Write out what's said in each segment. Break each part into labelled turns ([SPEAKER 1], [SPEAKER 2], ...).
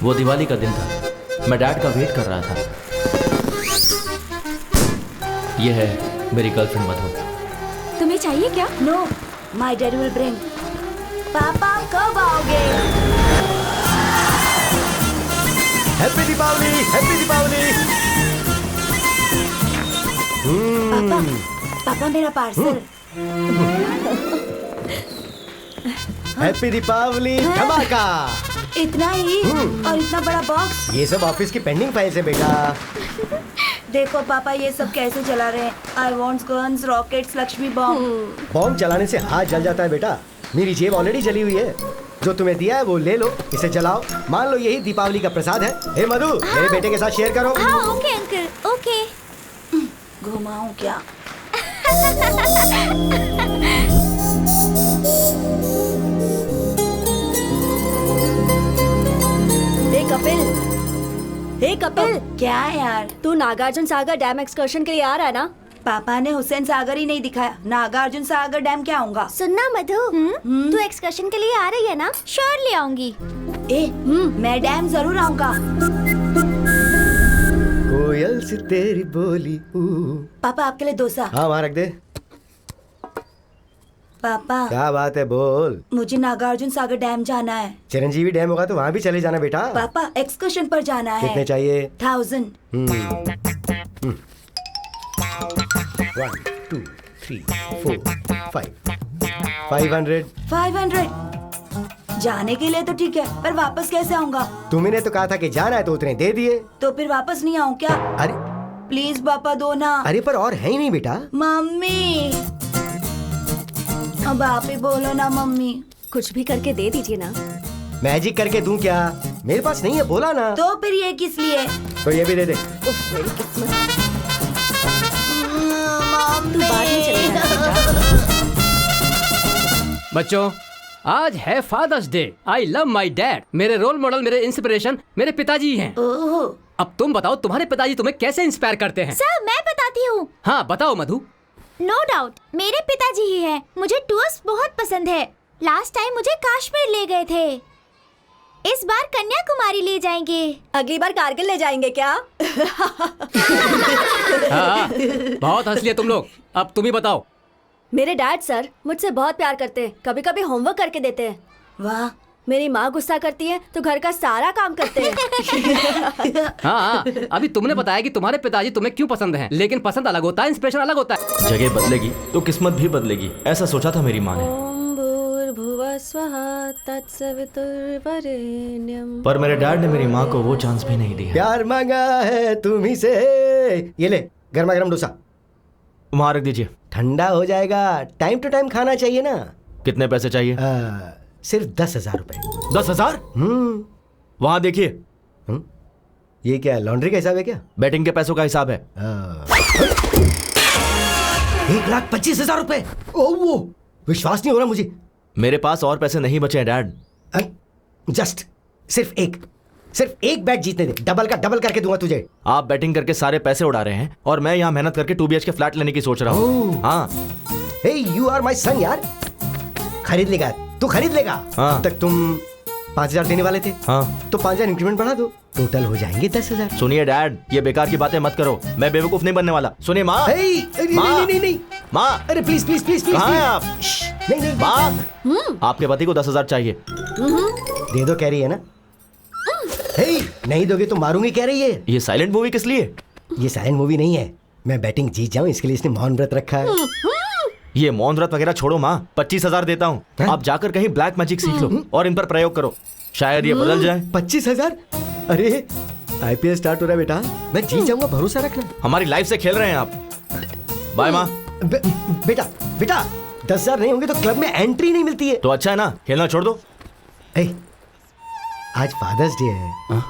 [SPEAKER 1] वो दिवाली का दिन था, मैं डैड का वेट कर रहा था। ये है मेरी गर्लफ्रेंड मधु।
[SPEAKER 2] तुम्हें चाहिए क्या?
[SPEAKER 3] No, my dad will bring. पापा कब आओगे?
[SPEAKER 4] Happy Deepavali, happy Deepavali.
[SPEAKER 3] पापा, पापा मेरा पार्सल।
[SPEAKER 4] हैप्पी दीपावली धमाका।
[SPEAKER 3] इतना ही और इतना बड़ा बॉक्स।
[SPEAKER 4] ये सब ऑफिस की पेंडिंग फाइल्स है बेटा।
[SPEAKER 3] देखो पापा ये सब कैसे चला रहे हैं। I want guns, rockets, Lakshmi bomb.
[SPEAKER 4] Bomb चलाने से हाथ जल जाता है बेटा। मेरी जेब ऑलरेडी जली हुई है। जो तुम्हें दिया है वो ले लो, इसे जलाओ। मान लो यही दीपावली का प्रसाद है। हे मधु, मेरे बेटे के साथ शेयर करो।
[SPEAKER 2] हाँ ओके अंकल, ओके।
[SPEAKER 3] घुमाऊं क्या?
[SPEAKER 2] हे कपिल,
[SPEAKER 3] क्या है यार?
[SPEAKER 2] तू नागार्जुन सागर डैम एक्सकर्शन के लिए आ रहा है ना?
[SPEAKER 3] पापा ने हुसैन सागर ही नहीं दिखाया, नागार्जुन सागर डैम क्या होगा?
[SPEAKER 5] सुनना मधु, तू एक्सकर्शन के लिए आ रही है ना? श्योरली आऊंगी।
[SPEAKER 3] मैं डैम जरूर आऊंगा।
[SPEAKER 4] कोयल से तेरी बोली।
[SPEAKER 3] पापा आपके लिए डोसा।
[SPEAKER 4] हाँ वहाँ रख दे।
[SPEAKER 3] पापा
[SPEAKER 4] क्या बात है, बोल।
[SPEAKER 3] मुझे नागार्जुन सागर डैम जाना है।
[SPEAKER 4] चिरंजीवी डैम होगा तो वहाँ भी चले जाना बेटा।
[SPEAKER 3] पापा एक्सकर्शन पर जाना है।
[SPEAKER 4] कितने चाहिए?
[SPEAKER 3] 1000।
[SPEAKER 4] 1 2 3 4 5 500।
[SPEAKER 3] 500 जाने के लिए तो ठीक है, पर वापस कैसे आऊंगा?
[SPEAKER 4] तुमने तो कहा था कि जाना है तो उतने दे दिए।
[SPEAKER 3] तो फिर वापस नहीं आऊं क्या?
[SPEAKER 4] अरे
[SPEAKER 3] प्लीज पापा दो ना।
[SPEAKER 4] अरे पर और है ही नहीं बेटा।
[SPEAKER 3] मम्मी, अब आप ही बोलो ना मम्मी।
[SPEAKER 2] कुछ भी करके दे दीजिए ना।
[SPEAKER 4] मैजिक करके दूं क्या? मेरे पास नहीं है, बोला ना।
[SPEAKER 3] तो फिर ये किस लिए?
[SPEAKER 4] तो ये भी दे दे।
[SPEAKER 2] उफ, मेरी किस्मत। तू बाद में चलेगा।
[SPEAKER 6] बच्चों, आज है father's day. I love my dad. मेरे रोल मॉडल, मेरे इंस्पिरेशन मेरे पिताजी हैं।
[SPEAKER 3] ओह,
[SPEAKER 6] अब तुम बताओ, तुम्हारे पिताजी तुम्हें कैसे इंस्पायर करते हैं?
[SPEAKER 5] सर मैं बताती हूँ।
[SPEAKER 6] हाँ बताओ मधु।
[SPEAKER 5] नो डाउट मेरे पिताजी ही है। मुझे टूर्स बहुत पसंद है। लास्ट टाइम मुझे कश्मीर ले गए थे। इस बार कन्याकुमारी ले जाएंगे।
[SPEAKER 2] अगली बार कारगिल ले जाएंगे क्या?
[SPEAKER 6] हाँ, बहुत हंस लिए तुम लोग। अब तुम ही बताओ।
[SPEAKER 2] मेरे डैड सर मुझसे बहुत प्यार करते हैं। कभी कभी होमवर्क करके देते हैं।
[SPEAKER 3] वाह।
[SPEAKER 2] मेरी माँ गुस्सा करती है तो घर का सारा काम करते हैं।
[SPEAKER 6] हाँ, अभी तुमने बताया कि तुम्हारे पिताजी तुम्हें क्यों पसंद हैं, लेकिन पसंद अलग होता है, इंस्पिरेशन अलग होता है।
[SPEAKER 1] जगह बदलेगी तो किस्मत भी बदलेगी, ऐसा सोचा था मेरी माँ ने।
[SPEAKER 2] ओम भूर्भुवः स्वः तत्सवितुर्वरेण्यं।
[SPEAKER 1] पर मेरे डैड ने मेरी माँ को वो चांस भी नहीं दिया।
[SPEAKER 4] प्यार मांगा है तुम्ही से। ये ले गर्मा गर्म डोसा।
[SPEAKER 1] वहाँ रख दीजिए।
[SPEAKER 4] ठंडा हो जाएगा। टाइम टू टाइम खाना चाहिए ना।
[SPEAKER 1] कितने पैसे चाहिए?
[SPEAKER 4] सिर्फ 10,000 रुपए।
[SPEAKER 1] 10,000? वहाँ देखिए।
[SPEAKER 4] ये क्या लॉन्ड्री का हिसाब है क्या?
[SPEAKER 1] बैटिंग के पैसों का हिसाब है।
[SPEAKER 4] 1,25,000 रुपए। ओ वो विश्वास नहीं हो रहा मुझे।
[SPEAKER 1] मेरे पास और पैसे नहीं बचे हैं डैड।
[SPEAKER 4] जस्ट सिर्फ एक बैट जीतने दे। डबल का डबल करके दूंगा तुझे।
[SPEAKER 1] आप बैटिंग करके सारे पैसे उड़ा रहे हैं और मैं यहाँ मेहनत करके 2 BHK फ्लैट लेने की सोच रहा हूँ। हाँ।
[SPEAKER 4] हे यू आर माय सन यार। खरीद लेगा तू, खरीद लेगा।
[SPEAKER 1] हाँ।
[SPEAKER 4] अब तक तुम 5,000 देने वाले थे।
[SPEAKER 1] हाँ।
[SPEAKER 4] तो 5,000 इंक्रीमेंट बढ़ा दो, टोटल हो जाएंगे 10,000।
[SPEAKER 1] सुनिए डैड, ये बेकार की बातें मत करो। मैं बेवकूफ नहीं बनने वाला। सुनिए माँ।
[SPEAKER 4] नहीं
[SPEAKER 1] माँ,
[SPEAKER 4] अरे प्लीज प्लीज प्लीज प्लीज।
[SPEAKER 1] कहाँ हैं आप?
[SPEAKER 4] नहीं
[SPEAKER 1] माँ, आपके पति को 10,000 चाहिए।
[SPEAKER 4] दे दो कह रही है ना। नहीं दोगे तो मारूंगी कह रही है।
[SPEAKER 1] ये साइलेंट मूवी किस लिए?
[SPEAKER 4] ये साइलेंट मूवी नहीं है। मैं बैटिंग जीत जाऊं इसके लिए इसने मौन व्रत रखा है।
[SPEAKER 1] ये मौन व्रत वगैरह छोड़ो माँ। 25,000 देता हूँ। आप जाकर कहीं ब्लैक मैजिक सीख लो और इन पर प्रयोग करो, शायद ये बदल जाए।
[SPEAKER 4] 25,000? अरे IPL स्टार्ट हो रहा है बेटा, मैं जीत जाऊंगा, भरोसा रखना।
[SPEAKER 1] हमारी लाइफ से खेल रहे हैं आप। बाय माँ।
[SPEAKER 4] बेटा 10,000 नहीं होंगे तो क्लब में एंट्री नहीं मिलती है।
[SPEAKER 1] तो अच्छा है ना, खेलना छोड़ दो।
[SPEAKER 4] आज फादर्स डे है।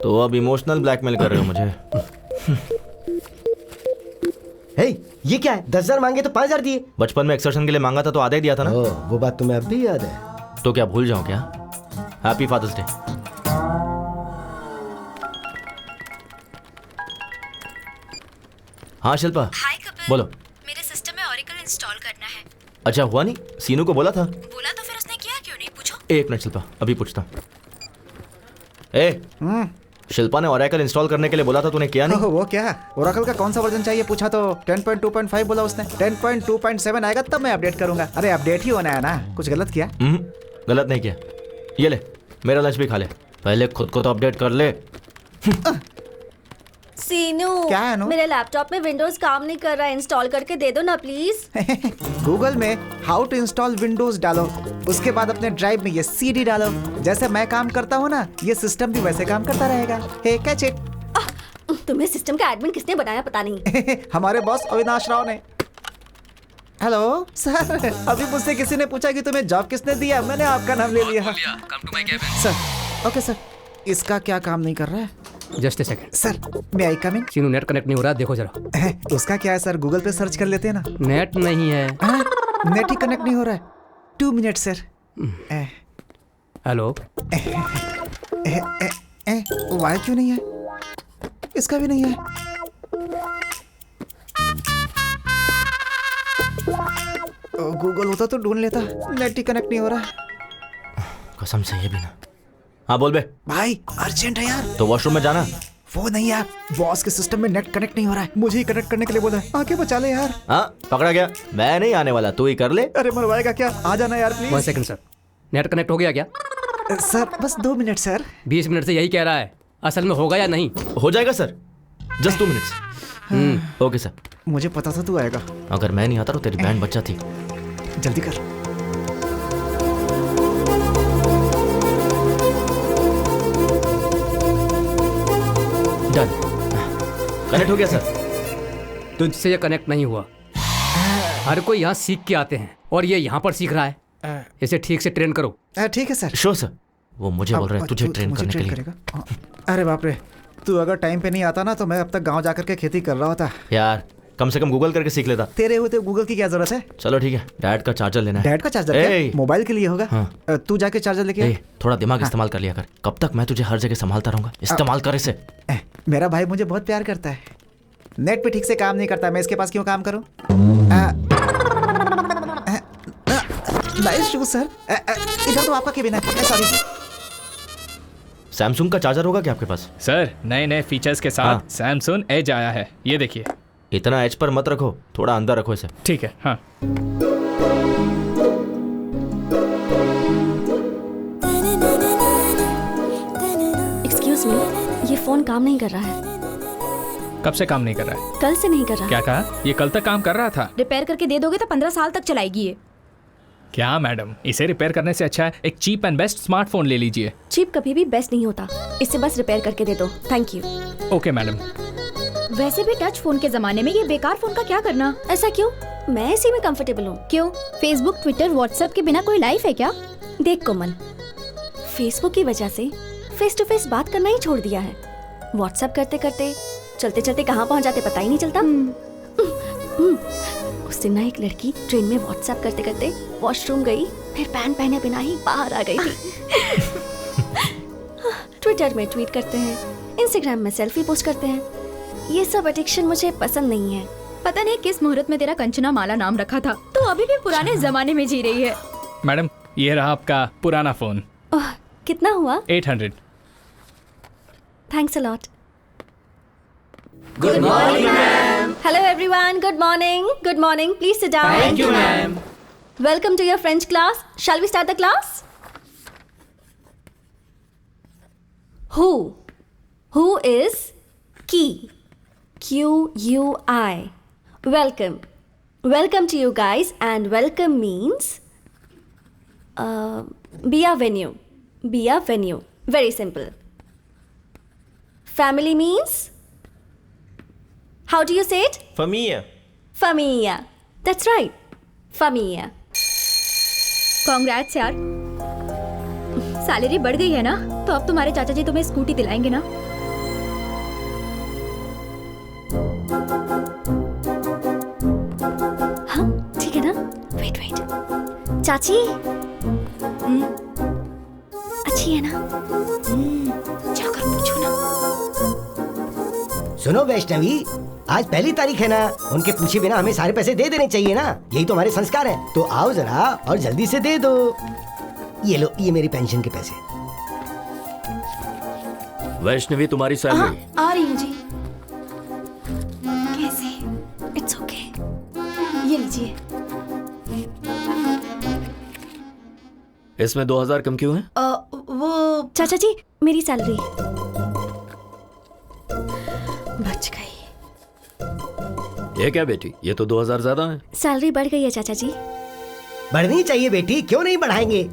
[SPEAKER 1] तो अब इमोशनल ब्लैकमेल कर रहे हो मुझे।
[SPEAKER 4] ये क्या है? 10,000 मांगे तो 5,000 दिए।
[SPEAKER 1] बचपन में एक्सकर्शन के लिए मांगा था तो आधा ही दिया था ना।
[SPEAKER 4] वो बात तुम्हें अब भी याद है?
[SPEAKER 1] तो क्या भूल जाऊं क्या? Happy father's day. हाँ शिल्पा।
[SPEAKER 7] हाय कपिल।
[SPEAKER 1] बोलो।
[SPEAKER 7] मेरे सिस्टम में ओरेकल इंस्टॉल करना है।
[SPEAKER 1] अच्छा हुआ नहीं? सीनू को बोला था।
[SPEAKER 7] बोला तो फिर उसने किया क्यों नहीं, पूछो।
[SPEAKER 1] एक मिनट शिल्पा, अभी पूछता हूँ। ए शिल्पा ने ओरेकल इंस्टॉल करने के लिए बोला था, तूने किया नहीं?
[SPEAKER 8] ओह, वो क्या ओरेकल का कौन सा वर्जन चाहिए पूछा तो 10.2.5 बोला उसने। 10.2.7 आएगा तब मैं अपडेट करूंगा। अरे अपडेट ही होना है ना, कुछ गलत किया?
[SPEAKER 1] गलत नहीं किया। ये ले, मेरा लंच भी खा ले, पहले खुद को तो अपडेट कर ले।
[SPEAKER 2] सीनू,
[SPEAKER 8] क्या है अनु?
[SPEAKER 2] मेरे लैपटॉप में विंडोज काम नहीं कर रहा है, इंस्टॉल करके दे दो ना प्लीज।
[SPEAKER 8] गूगल में हाउ टू इंस्टॉल विंडोज डालो, उसके बाद अपने ड्राइव में ये सीडी डालो। जैसे मैं काम करता हूँ ना, ये सिस्टम भी वैसे काम करता रहेगा। हे कैच इट।
[SPEAKER 2] तुम्हें सिस्टम का एडमिन किसने बनाया पता नहीं।
[SPEAKER 8] हमारे बॉस अविनाश राव ने। हेलो सर, अभी मुझसे किसी ने पूछा कि तुम्हें जॉब किसने दिया, मैंने आपका नाम ले लिया। सर ओके सर, इसका क्या काम नहीं कर रहा है?
[SPEAKER 6] जस्ट ए सेकंड
[SPEAKER 8] सर, मैं आई कम इन?
[SPEAKER 6] सीनू, नेट कनेक्ट नहीं हो रहा, देखो जरा।
[SPEAKER 8] उसका क्या है सर, गूगल पे सर्च कर लेते हैं ना।
[SPEAKER 6] नेट नहीं है।
[SPEAKER 8] नेट ही कनेक्ट नहीं हो रहा है। 2 मिनट सर।
[SPEAKER 6] हेलो,
[SPEAKER 8] वाई क्यों नहीं है? इसका भी नहीं है। गूगल होता तो ढूंढ लेता, नेट ही कनेक्ट नहीं हो रहा है।
[SPEAKER 1] कसम से ये भी ना। हाँ बोल बे।
[SPEAKER 8] भाई अर्जेंट है यार।
[SPEAKER 1] तो वॉशरूम में जाना।
[SPEAKER 8] वो नहीं यार, बॉस के सिस्टम में नेट कनेक्ट नहीं हो रहा है, मुझे ही कनेक्ट करने के लिए बोला है। आके बचा ले यार।
[SPEAKER 1] हाँ पकड़ा गया, मैं नहीं आने वाला, तू ही कर ले।
[SPEAKER 8] अरे मरवाएगा क्या, आ जाना यार
[SPEAKER 6] 1
[SPEAKER 8] please.
[SPEAKER 6] Second sir, net connect हो गया क्या?
[SPEAKER 8] सर बस 2 मिनट सर।
[SPEAKER 6] 20 मिनट से यही कह रहा है, असल में होगा या नहीं?
[SPEAKER 1] हो जाएगा sir, just 2 minutes. Okay sir.
[SPEAKER 8] मुझे पता था तू आएगा।
[SPEAKER 1] अगर मैं नहीं आता तो तेरी बैंड बच्चा थी।
[SPEAKER 8] जल्दी कर।
[SPEAKER 1] डन, कनेक्ट हो गया सर।
[SPEAKER 6] तुझसे ये कनेक्ट नहीं हुआ। हर कोई यहाँ सीख के आते हैं और ये यहाँ पर सीख रहा है। इसे ठीक से ट्रेन करो।
[SPEAKER 8] ठीक है सर।
[SPEAKER 1] श्योर सर, वो मुझे बोल रहे हैं तुझे ट्रेन करने के लिए।
[SPEAKER 8] करेगा? अरे बाप रे, तू अगर टाइम पे नहीं आता ना तो मैं अब तक गांव जाकर के खेती कर रहा होता।
[SPEAKER 1] यार कम से कम गूगल करके सीख लेता।
[SPEAKER 8] तेरे होते गूगल की क्या जरूरत है?
[SPEAKER 1] चलो ठीक है, डैड का चार्जर लेना है।
[SPEAKER 8] डैड का चार्जर
[SPEAKER 1] ए,
[SPEAKER 8] क्या? मोबाइल के लिए होगा।
[SPEAKER 1] हाँ।
[SPEAKER 8] तू जाके चार्जर लेके आ।
[SPEAKER 1] थोड़ा दिमाग इस्तेमाल कर लिया कर। कब तक मैं तुझे हर जगह संभालता रहूंगा? इस्तेमाल कर इसे।
[SPEAKER 8] मेरा भाई मुझे बहुत प्यार करता है। नेट पे ठीक से काम नहीं करता, मैं इसके पास क्यों काम करूं? Nice shoes sir. इधर तो आपका केबिन है। सॉरी।
[SPEAKER 1] सैमसंग का चार्जर होगा क्या आपके पास?
[SPEAKER 9] सर नए नए फीचर्स के साथ
[SPEAKER 1] हाँ।
[SPEAKER 9] सैमसंग एज आया है, ये देखिए।
[SPEAKER 1] इतना एज पर मत रखो, थोड़ा अंदर रखो इसे।
[SPEAKER 9] ठीक है। हाँ
[SPEAKER 2] एक्सक्यूज मी, ये फोन काम नहीं कर रहा है।
[SPEAKER 9] कब से काम नहीं कर रहा है?
[SPEAKER 2] कल से नहीं कर रहा।
[SPEAKER 9] क्या कहा? ये कल तक काम कर रहा था।
[SPEAKER 7] रिपेयर करके दे दोगे तो 15 साल तक चलाएगी ये।
[SPEAKER 9] क्या मैडम, इसे रिपेयर करने से अच्छा है एक चीप एंड बेस्ट स्मार्टफोन ले लीजिए।
[SPEAKER 2] चीप कभी भी बेस्ट नहीं होता, इसे बस रिपेयर करके दे दो। Thank you.
[SPEAKER 9] Okay madam.
[SPEAKER 7] वैसे भी टच फोन के जमाने में ये बेकार फोन का क्या करना?
[SPEAKER 2] ऐसा क्यों? मैं इसी में कंफर्टेबल हूँ।
[SPEAKER 7] क्यों? फेसबुक, ट्विटर, व्हाट्सएप के बिना कोई लाइफ है क्या?
[SPEAKER 2] देख कोमल, फेसबुक की वजह से फेस टू फेस बात करना ही छोड़ दिया है। व्हाट्सएप करते करते चलते चलते कहाँ पहुँच जाते पता ही नहीं चलता। उस दिन ना एक लड़की ट्रेन में व्हाट्सएप करते करते वॉशरूम गई, फिर पैंट पहने बिना ही बाहर आ गई थी। ट्विटर में ट्वीट करते हैं, इंस्टाग्राम में सेल्फी पोस्ट करते हैं। ये सब एडिक्शन मुझे पसंद नहीं है।
[SPEAKER 7] पता नहीं किस मुहूर्त में तेरा कंचना माला नाम रखा था, तो अभी भी पुराने जमाने में जी रही है।
[SPEAKER 9] मैडम ये रहा आपका पुराना फोन।
[SPEAKER 2] ओह, कितना हुआ?
[SPEAKER 9] 800।
[SPEAKER 2] Thanks a lot. Good morning, ma'am. Hello, everyone. Good morning. Good morning. Please sit down. Thank you, ma'am. Welcome to your French class. Shall we start the class? Who? Who is key? Q-U-I. Welcome. Welcome to you guys, and welcome means be a venue. Be a venue. Very simple. Family means? How do you say it?
[SPEAKER 1] Familia.
[SPEAKER 2] Familia. That's right. Familia.
[SPEAKER 7] Congrats यार, salary बढ़ गई है ना, तो अब तुम्हारे चाचा जी तुम्हें स्कूटी दिलाएंगे ना।
[SPEAKER 2] हाँ ठीक है ना। वेट वेट, चाची अच्छी है ना? जाकर पूछो ना।
[SPEAKER 4] सुनो वैष्णवी, आज 1 तारीख है ना, उनके पूछे बिना हमें सारे पैसे दे देने चाहिए ना, यही तो हमारे संस्कार हैं। तो आओ जरा और जल्दी से दे दो। ये लो, ये मेरी पेंशन के पैसे।
[SPEAKER 10] वैष्णवी तुम्हारी सैलरी।
[SPEAKER 3] आ रही हूँ जी।
[SPEAKER 2] कैसे? It's okay.
[SPEAKER 3] ये लीजिए।
[SPEAKER 10] इसमें 2000 कम क्यों है?
[SPEAKER 3] वो
[SPEAKER 2] चाचा जी, मेरी सैलरी बच गई।
[SPEAKER 10] ये क्या बेटी, ये तो 2000 ज्यादा है।
[SPEAKER 2] सैलरी बढ़ गई है चाचा जी।
[SPEAKER 4] बढ़नी चाहिए बेटी, क्यों नहीं बढ़ाएंगे।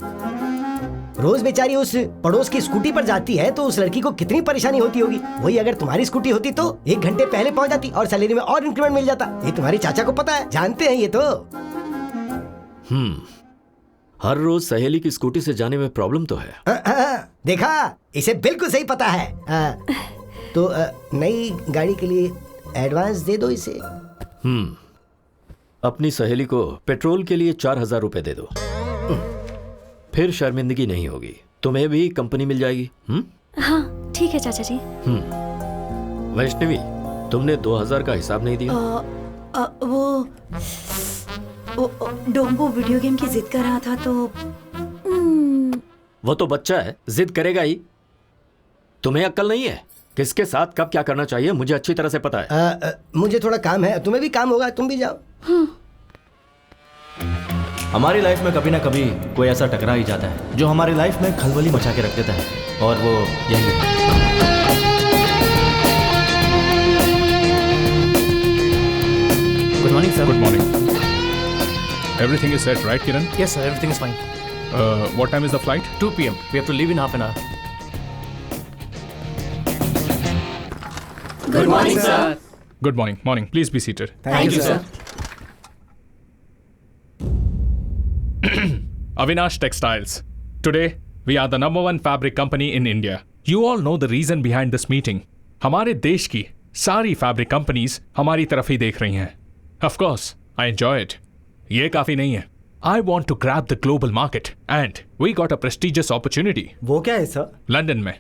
[SPEAKER 4] रोज बेचारी उस पड़ोस की स्कूटी पर जाती है तो उस लड़की को कितनी परेशानी होती होगी। वही अगर तुम्हारी स्कूटी होती तो 1 घंटे पहले पहुंच जाती और सैलरी में और इंक्रीमेंट मिल जाता। ये तुम्हारे चाचा को पता है, जानते हैं ये तो।
[SPEAKER 10] हर रोज सहेली की स्कूटी से जाने में प्रॉब्लम तो है।
[SPEAKER 4] देखा, इसे बिल्कुल सही पता है। तो नई गाड़ी के लिए एडवांस दे दो इसे।
[SPEAKER 10] अपनी सहेली को पेट्रोल के लिए 4000 रुपए दे दो, फिर शर्मिंदगी नहीं होगी। तुम्हें भी कंपनी मिल जाएगी।
[SPEAKER 2] हाँ ठीक है चाचा जी।
[SPEAKER 10] वैष्णवी, तुमने 2000 का हिसाब नहीं दिया।
[SPEAKER 3] वो डोम्बो वीडियो गेम की जिद कर रहा था तो
[SPEAKER 10] वो तो बच्चा है, जिद करेगा ही। तुम्हें अक्ल नहीं है? किसके साथ कब क्या करना चाहिए मुझे अच्छी तरह से पता है।
[SPEAKER 4] मुझे थोड़ा काम है, तुम्हें भी काम होगा, तुम भी जाओ।
[SPEAKER 1] हमारी लाइफ में कभी ना कभी कोई ऐसा टकरा ही जाता है जो हमारी लाइफ में खलबली मचा के रख देता है, और वो यही है।
[SPEAKER 9] Good morning sir. Good morning. Everything is set, right, Kiran?
[SPEAKER 6] Yes, sir. Everything is fine.
[SPEAKER 9] What time is the flight?
[SPEAKER 6] 2 p.m. We have to leave in half an hour.
[SPEAKER 3] Good morning, sir.
[SPEAKER 9] Good morning. Morning. Please be seated.
[SPEAKER 3] Thank you, sir.
[SPEAKER 9] Avinash Textiles. Today, we are the #1 fabric company in India. You all know the reason behind this meeting. हमारे देश की सारी fabric companies हमारी तरफ ही देख रही हैं. Of course, I enjoy it. ये काफी नहीं है. I want to grab the global market and we got a prestigious opportunity.
[SPEAKER 4] वो क्या है सर?
[SPEAKER 9] लंदन में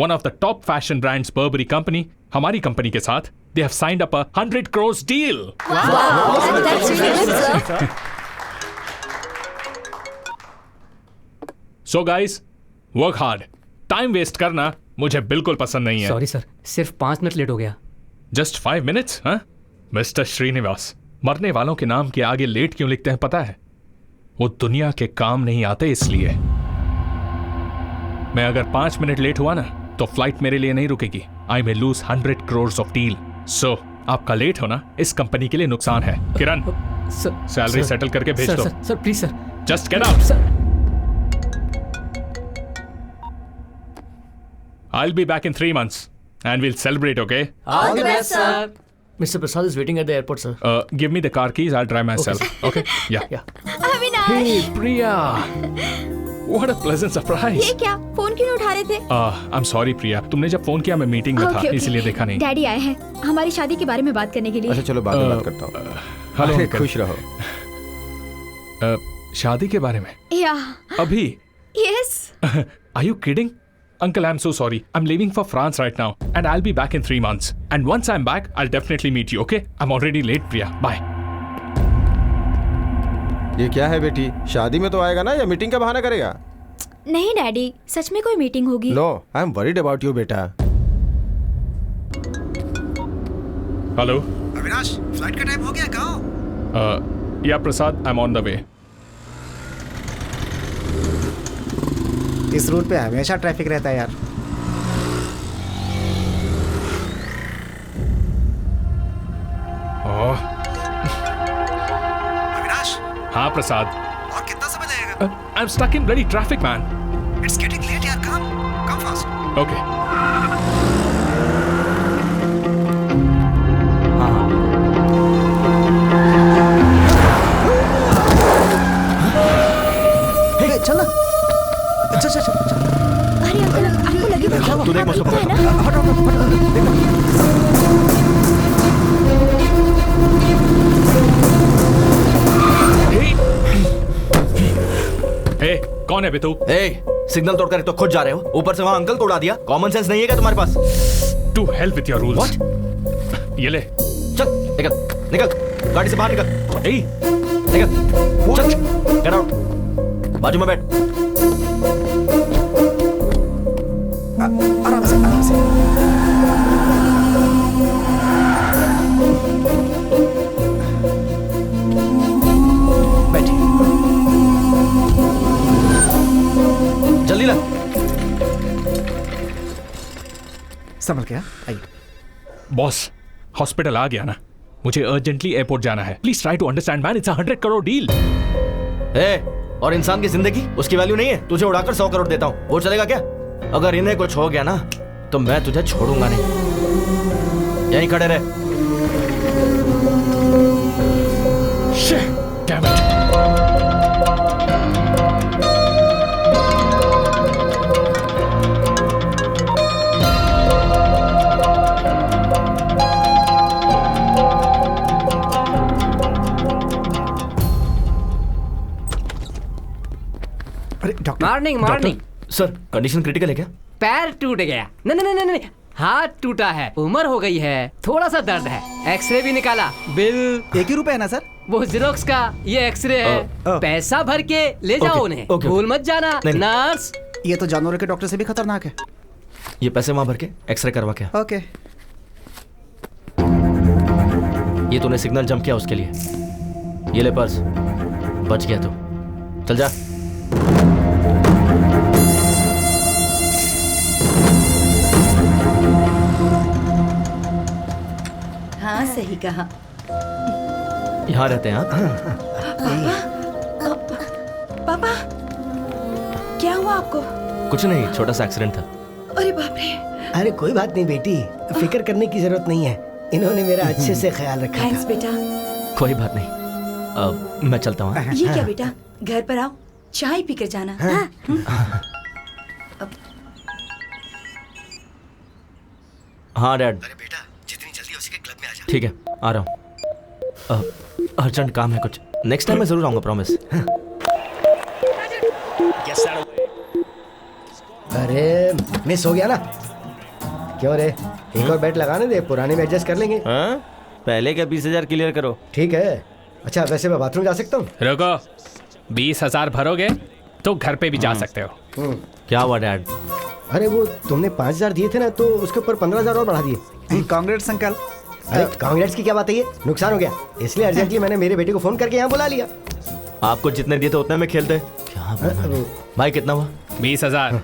[SPEAKER 9] one of the top fashion brands Burberry company हमारी कंपनी के साथ they have signed up a 100 crores deal. So guys, work hard. Time waste करना मुझे बिल्कुल पसंद नहीं है.
[SPEAKER 6] Sorry sir, सिर्फ 5 मिनट लेट हो गया.
[SPEAKER 9] Just 5 minutes, huh? Mr. Srinivas, मरने वालों के नाम के आगे लेट क्यों लिखते हैं पता है? वो दुनिया के काम नहीं आते इसलिए. मैं अगर 5 मिनट लेट हुआ ना तो फ्लाइट मेरे लिए नहीं रुकेगी. I may lose 100 crores of deal. So, आपका लेट होना इस कंपनी के लिए नुकसान है. किरण, सैलरी सेटल करके भेज दो.
[SPEAKER 6] Sir please sir.
[SPEAKER 9] Just get out.
[SPEAKER 6] Sir.
[SPEAKER 9] I'll be back in 3 months and we'll celebrate, okay?
[SPEAKER 6] All the best, sir. Mr. Prasad is waiting at the airport, sir.
[SPEAKER 9] Give me the car keys. I'll drive myself. Okay? Yeah.
[SPEAKER 5] Avinash,
[SPEAKER 9] Hey, Priya. What a pleasant surprise.
[SPEAKER 5] ये क्या? Phone क्यों नहीं उठा रहे थे?
[SPEAKER 9] I'm sorry, Priya. तुमने जब phone किया मैं मीटिंग में था, इसलिए देखा नहीं.
[SPEAKER 7] डैडी आए हैं हमारी शादी के बारे में बात करने के लिए.
[SPEAKER 11] अच्छा चलो बाद में बात करता हूँ.
[SPEAKER 9] हेलो
[SPEAKER 11] अरे,
[SPEAKER 9] अंकल.
[SPEAKER 11] खुश रहो.
[SPEAKER 9] शादी के बारे में?
[SPEAKER 7] या
[SPEAKER 9] अभी?
[SPEAKER 7] Yes.
[SPEAKER 9] Are you kidding? Uncle, I'm so sorry. I'm leaving for France right now and I'll be back in 3 months. And once I'm back, I'll definitely meet you, okay? I'm already late, Priya. Bye.
[SPEAKER 11] ये क्या है बेटी? शादी में तो आएगा ना या मीटिंग का बहाना करेगा?
[SPEAKER 7] नहीं डैडी, सच में कोई मीटिंग होगी.
[SPEAKER 11] No, I am worried about you बेटा.
[SPEAKER 9] हेलो.
[SPEAKER 4] अविनाश, फ्लाइट का टाइम हो गया, कहाँ हो?
[SPEAKER 9] Yeah, Prasad, I'm on the way.
[SPEAKER 8] इस रूट पे हमेशा ट्रैफिक रहता है यार.
[SPEAKER 4] अविनाश,
[SPEAKER 9] हाँ प्रसाद.
[SPEAKER 4] और कितना समय लगेगा?
[SPEAKER 9] I'm stuck in bloody traffic, man.
[SPEAKER 4] It's getting late यार, come fast.
[SPEAKER 9] Okay.
[SPEAKER 8] हे चल ना. चल.
[SPEAKER 7] अरे अंकल, आपको लगे
[SPEAKER 1] तू देख मुझसे
[SPEAKER 7] है ना?
[SPEAKER 9] Hey, कौन है बे तू?
[SPEAKER 1] सिग्नल तोड़कर तो खुद जा रहे हो, ऊपर से वहाँ अंकल तोड़ा दिया. कॉमन सेंस नहीं है क्या तुम्हारे पास?
[SPEAKER 9] To hell with your rules.
[SPEAKER 1] What?
[SPEAKER 9] ये ले.
[SPEAKER 1] चल निकल गाड़ी से बाहर निकल.
[SPEAKER 9] Hey,
[SPEAKER 1] निकल चल, get out. बाजू में बैठ.
[SPEAKER 8] आराम से. संभल के, हाँ? आइए।
[SPEAKER 9] बॉस हॉस्पिटल आ गया ना, मुझे अर्जेंटली एयरपोर्ट जाना है। Please try to understand man, it's 100 crore deal.
[SPEAKER 1] और इंसान की जिंदगी उसकी वैल्यू नहीं है? तुझे उड़ाकर 100 करोड़ देता हूँ, वो चलेगा क्या? अगर इन्हें कुछ हो गया ना तो मैं तुझे छोड़ूंगा नहीं। यहीं खड़े रहे।
[SPEAKER 9] Damn it.
[SPEAKER 8] अरे doctor,
[SPEAKER 6] morning morning.
[SPEAKER 1] Sir condition critical है क्या?
[SPEAKER 6] पैर टूट गया। नहीं नहीं नहीं नहीं, हाथ टूटा है, उम्र हो गई है, थोड़ा सा दर्द है। एक्सरे भी निकाला, बिल
[SPEAKER 8] 1 ही रुपए है ना सर?
[SPEAKER 6] वो जेरोक्स का, ये एक्सरे है। पैसा भर के ले जाओ उन्हें, भूल मत जाना। नर्स,
[SPEAKER 8] ये तो जानवरों के डॉक्टर से भी खतरनाक है।
[SPEAKER 1] ये पैसे वहां भर के एक्सरे करवा के।
[SPEAKER 8] ओके।
[SPEAKER 1] ये तूने सिग्नल जंप किया उसके लिए। ये ले पर्स, बच गया तू। चल जा।
[SPEAKER 3] हाँ सही कहा।
[SPEAKER 1] यहाँ रहते हैं आप?
[SPEAKER 3] पापा क्या हुआ आपको?
[SPEAKER 1] कुछ नहीं, छोटा सा एक्सीडेंट था।
[SPEAKER 3] अरे बाप रे।
[SPEAKER 4] अरे कोई बात नहीं बेटी, फिक्र करने की जरूरत नहीं है। इन्होंने मेरा अच्छे से ख्याल रखा
[SPEAKER 3] थैंक्स
[SPEAKER 4] था।
[SPEAKER 3] बेटा।
[SPEAKER 1] कोई बात नहीं, मैं चलता हूँ।
[SPEAKER 3] ये क्या बेटा, घर पर आओ, चाय पी कर जाना।
[SPEAKER 1] हाँ डैड।
[SPEAKER 4] अरे बेटा, जितनी जल्दी हो सके क्लब में आ जा।
[SPEAKER 1] ठीक है, आ रहा हूँ। अर्जेंट काम है कुछ। नेक्स्ट टाइम मैं जरूर आऊंगा, प्रॉमिस।
[SPEAKER 4] अरे मिस हो गया ना? क्यों रे, एक और बैट लगाने दे, पुराने में एडजस्ट कर लेंगे।
[SPEAKER 1] हाँ? पहले का 20,000 क्लियर करो।
[SPEAKER 4] ठीक है। अच्छा वैसे मैं बाथरूम जा सकता हूँ?
[SPEAKER 9] रुको, 20,000 भरोगे तो घर पे भी जा सकते हो।
[SPEAKER 1] क्या हुआ डैड?
[SPEAKER 4] अरे वो तुमने 5,000 दिए थे ना, तो उसके ऊपर 15,000 और बढ़ा दिए।
[SPEAKER 8] Congrats uncle.
[SPEAKER 4] अरे कांग्रेट्स की क्या बात है, ये नुकसान हो गया, इसलिए अर्जेंटली मैंने मेरे बेटे को फोन करके यहाँ बुला लिया।
[SPEAKER 1] आपको जितने दिए थे उतने में खेलते। क्या भाई, कितना हुआ?
[SPEAKER 9] 20,000।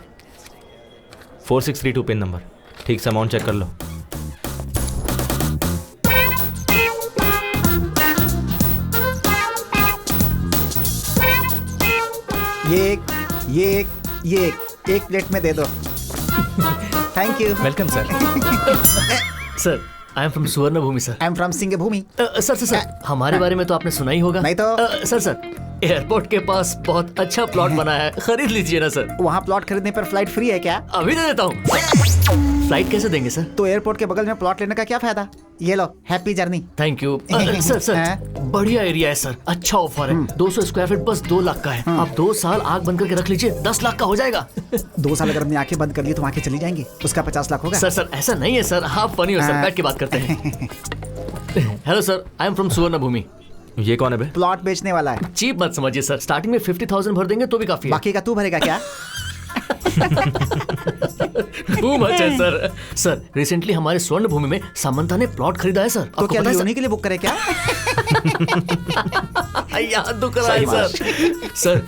[SPEAKER 1] 4632 पिन नंबर। ठीक से अमाउंट चेक कर लो।
[SPEAKER 8] ये एक प्लेट में दे दो। Thank you.
[SPEAKER 9] Welcome sir.
[SPEAKER 12] Sir, I am from Suvarna Bhumi sir.
[SPEAKER 8] I am from Singh Bhumi.
[SPEAKER 12] Sir, हमारे बारे में तो आपने सुना ही होगा।
[SPEAKER 8] नहीं तो।
[SPEAKER 12] सर, एयरपोर्ट के पास बहुत अच्छा प्लॉट बना है, खरीद लीजिए ना सर।
[SPEAKER 8] वहाँ प्लॉट खरीदने पर फ्लाइट फ्री है क्या?
[SPEAKER 12] अभी दे देता हूँ। फ्लाइट कैसे देंगे सर?
[SPEAKER 8] तो एयरपोर्ट के बगल में प्लॉट लेने का क्या फायदा? ये लो, happy journey.
[SPEAKER 12] Thank you. Sir, बढ़िया एरिया है सर, अच्छा ऑफर है। 200 स्क्वायर फीट बस 2 लाख का है। आप 2 साल आग बंद करके रख लीजिए, 10 लाख का हो जाएगा।
[SPEAKER 8] 2 साल अगर हमने आंखें बंद कर ली तो आंखें चली जाएंगी, उसका 50 लाख होगा।
[SPEAKER 12] सर ऐसा नहीं है सर, आप फनी हो सर, बैठ के बात करते हैं। Hello sir, I am from Suvarna भूमि।
[SPEAKER 1] ये कौन है बे?
[SPEAKER 8] प्लॉट बेचने वाला है।
[SPEAKER 12] चीप मत समझिए सर, स्टार्टिंग में 50,000 भर देंगे तो भी काफी है।
[SPEAKER 8] बाकी का तू भरेगा क्या?
[SPEAKER 12] Too much है सर। सर, रिसेंटली हमारे स्वर्ण भूमि में सामंता ने प्लॉट खरीदा है सर।
[SPEAKER 8] तो क्या उन्हीं के लिए बुक करे क्या?
[SPEAKER 12] याद तो कराए सर। सर,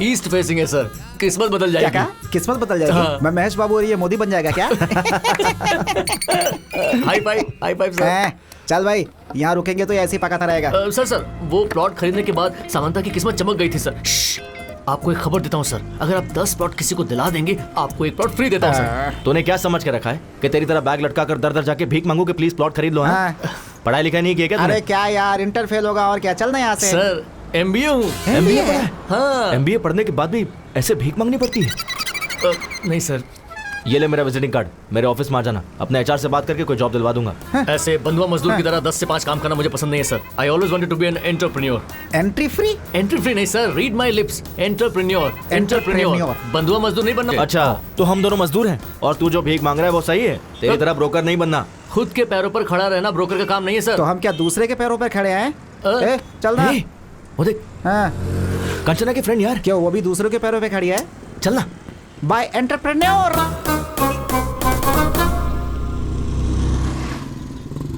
[SPEAKER 12] ईस्ट फेसिंग है सर, किस्मत बदल जाएगी।
[SPEAKER 8] क्या? किस्मत बदल जाएगी?
[SPEAKER 12] हाँ।
[SPEAKER 8] मैं महेश बाबू और ये मोदी बन जाएगा क्या?
[SPEAKER 12] High five sir.
[SPEAKER 8] चल भाई, यहाँ रुकेंगे तो ऐसे ही पकाता रहेगा।
[SPEAKER 12] सर, वो प्लॉट खरीदने के बाद सामंता की किस्मत चमक गई थी सर। आपको एक खबर देता हूँ सर, अगर आप 10 प्लॉट किसी को दिला देंगे, आपको एक प्लॉट फ्री देता हूँ सर।
[SPEAKER 1] तूने क्या समझ के रखा है कि तेरी तरह बैग लटका कर दर दर जाके भीख मांगू कि प्लीज प्लॉट खरीद लो? पढ़ाई लिखाई नहीं किया क्या?
[SPEAKER 8] अरे क्या यार, इंटर फेल होगा और क्या, चलना यहाँ से।
[SPEAKER 12] सर, MBA हूँ।
[SPEAKER 1] MBA पढ़ा है?
[SPEAKER 12] हाँ।
[SPEAKER 1] MBA पढ़ने के बाद भी ऐसे भीख मांगनी पड़ती है?
[SPEAKER 12] नहीं सर।
[SPEAKER 1] ये ले मेरा विजिटिंग कार्ड, मेरे ऑफिस में आ जाना, अपने HR से बात करके कोई जॉब दिलवा दूंगा।
[SPEAKER 12] ऐसे बंधुआ मजदूर की तरह 10 से 5 काम करना मुझे पसंद नहीं है sir. I always wanted to be an entrepreneur.
[SPEAKER 8] Entry free
[SPEAKER 12] नहीं sir, read my lips, entrepreneur. बंधुआ मजदूर नहीं बनना।
[SPEAKER 1] अच्छा, तो हम दोनों मजदूर हैं और तू जो भीख मांग रहा है वो सही है? तेरी तरह ब्रोकर नहीं बनना।
[SPEAKER 12] खुद के पैरों पर खड़ा रहना ब्रोकर का काम नहीं है सर।
[SPEAKER 8] तो हम क्या दूसरे के पैरों पर खड़े हैं? चलना।
[SPEAKER 1] वो देख, कंचना की फ्रेंड यार।
[SPEAKER 8] क्यों, वो भी दूसरों के पैरों पे खड़ी है?
[SPEAKER 1] चलना।
[SPEAKER 8] Bye entrepreneur.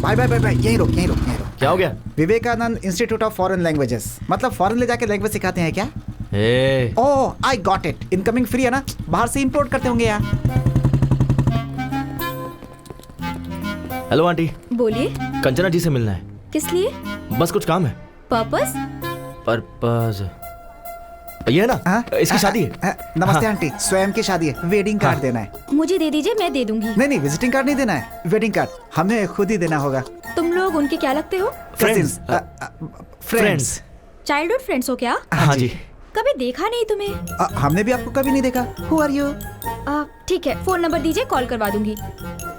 [SPEAKER 8] बाय यहीं रोक।
[SPEAKER 1] क्या हो गया?
[SPEAKER 8] Vivekananda institute of foreign languages, मतलब फॉरेन ले जाके लैंग्वेज सिखाते हैं क्या? Oh, I got it. Incoming free है ना, बाहर से इंपोर्ट करते होंगे यार।
[SPEAKER 1] हेलो आंटी,
[SPEAKER 7] बोलिए,
[SPEAKER 1] कंचना जी से मिलना है।
[SPEAKER 7] किस लिए?
[SPEAKER 1] बस कुछ काम है।
[SPEAKER 7] पर्पस?
[SPEAKER 1] पर्पस ये है ना, इसकी शादी है।
[SPEAKER 8] नमस्ते आंटी, स्वयं की शादी है, वेडिंग कार्ड देना है।
[SPEAKER 7] मुझे दे दीजिए, मैं दे दूंगी।
[SPEAKER 8] नहीं, विजिटिंग कार्ड नहीं देना है, वेडिंग कार्ड हमें खुद ही देना होगा।
[SPEAKER 7] तुम लोग उनके क्या लगते हो?
[SPEAKER 8] फ्रेंड्स।
[SPEAKER 7] चाइल्डहुड फ्रेंड्स हो क्या?
[SPEAKER 1] हाँ जी।
[SPEAKER 7] कभी देखा नहीं तुम्हें।
[SPEAKER 8] हमने भी आपको कभी नहीं देखा। Who are you?
[SPEAKER 7] ठीक है, फोन नंबर दीजिए, कॉल करवा दूंगी।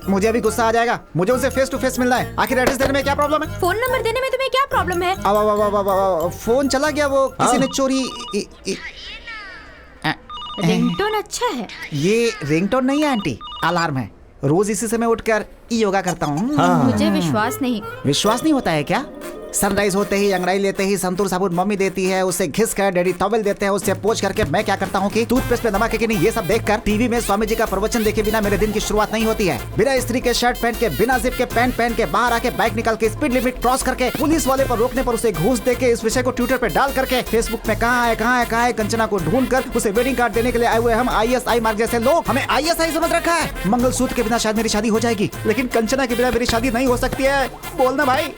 [SPEAKER 8] मुझे अभी गुस्सा आ जाएगा, मुझे उनसे फेस टू फेस मिलना है। आखिर एड्रेस देने में क्या प्रॉब्लम है?
[SPEAKER 7] फोन नंबर देने में तुम्हें क्या प्रॉब्लम है?
[SPEAKER 8] अब फोन चला गया, वो किसी ने चोरी।
[SPEAKER 7] रिंगटोन अच्छा है।
[SPEAKER 8] ये रिंगटोन नहीं है आंटी, अलार्म है। रोज इसी समय उठकर योगा करता हूँ।
[SPEAKER 7] मुझे विश्वास नहीं।
[SPEAKER 8] विश्वास नहीं होता है क्या? सनराइज होते ही अंगड़ाई लेते ही संतूर साबुन मम्मी देती है, उससे घिस कर डैडी टॉवेल देते हैं, उससे पोंछ करके मैं क्या करता हूँ कि टूथपेस्ट पे नमक है कि नहीं ये सब देखकर टीवी में स्वामी जी का प्रवचन देखे बिना मेरे दिन की शुरुआत नहीं होती है। बिना स्त्री के शर्ट पहन के, बिना जिप के पैंट पहन के, बाहर आके बाइक निकाल के, स्पीड लिमिट क्रॉस करके, पुलिस वाले पर रोकने पर उसे घूस दे के, इस विषय को ट्विटर पे डाल करके, फेसबुक पे कहाँ है कंचना को ढूंढ कर उसे वेडिंग कार्ड देने के लिए आए हुए हम ISI मार्ग जैसे लोग हमें ISI समझ रखा है। मंगलसूत्र के बिना शायद मेरी शादी हो जाएगी, लेकिन कंचना के बिना मेरी शादी नहीं हो सकती है। बोलना भाई।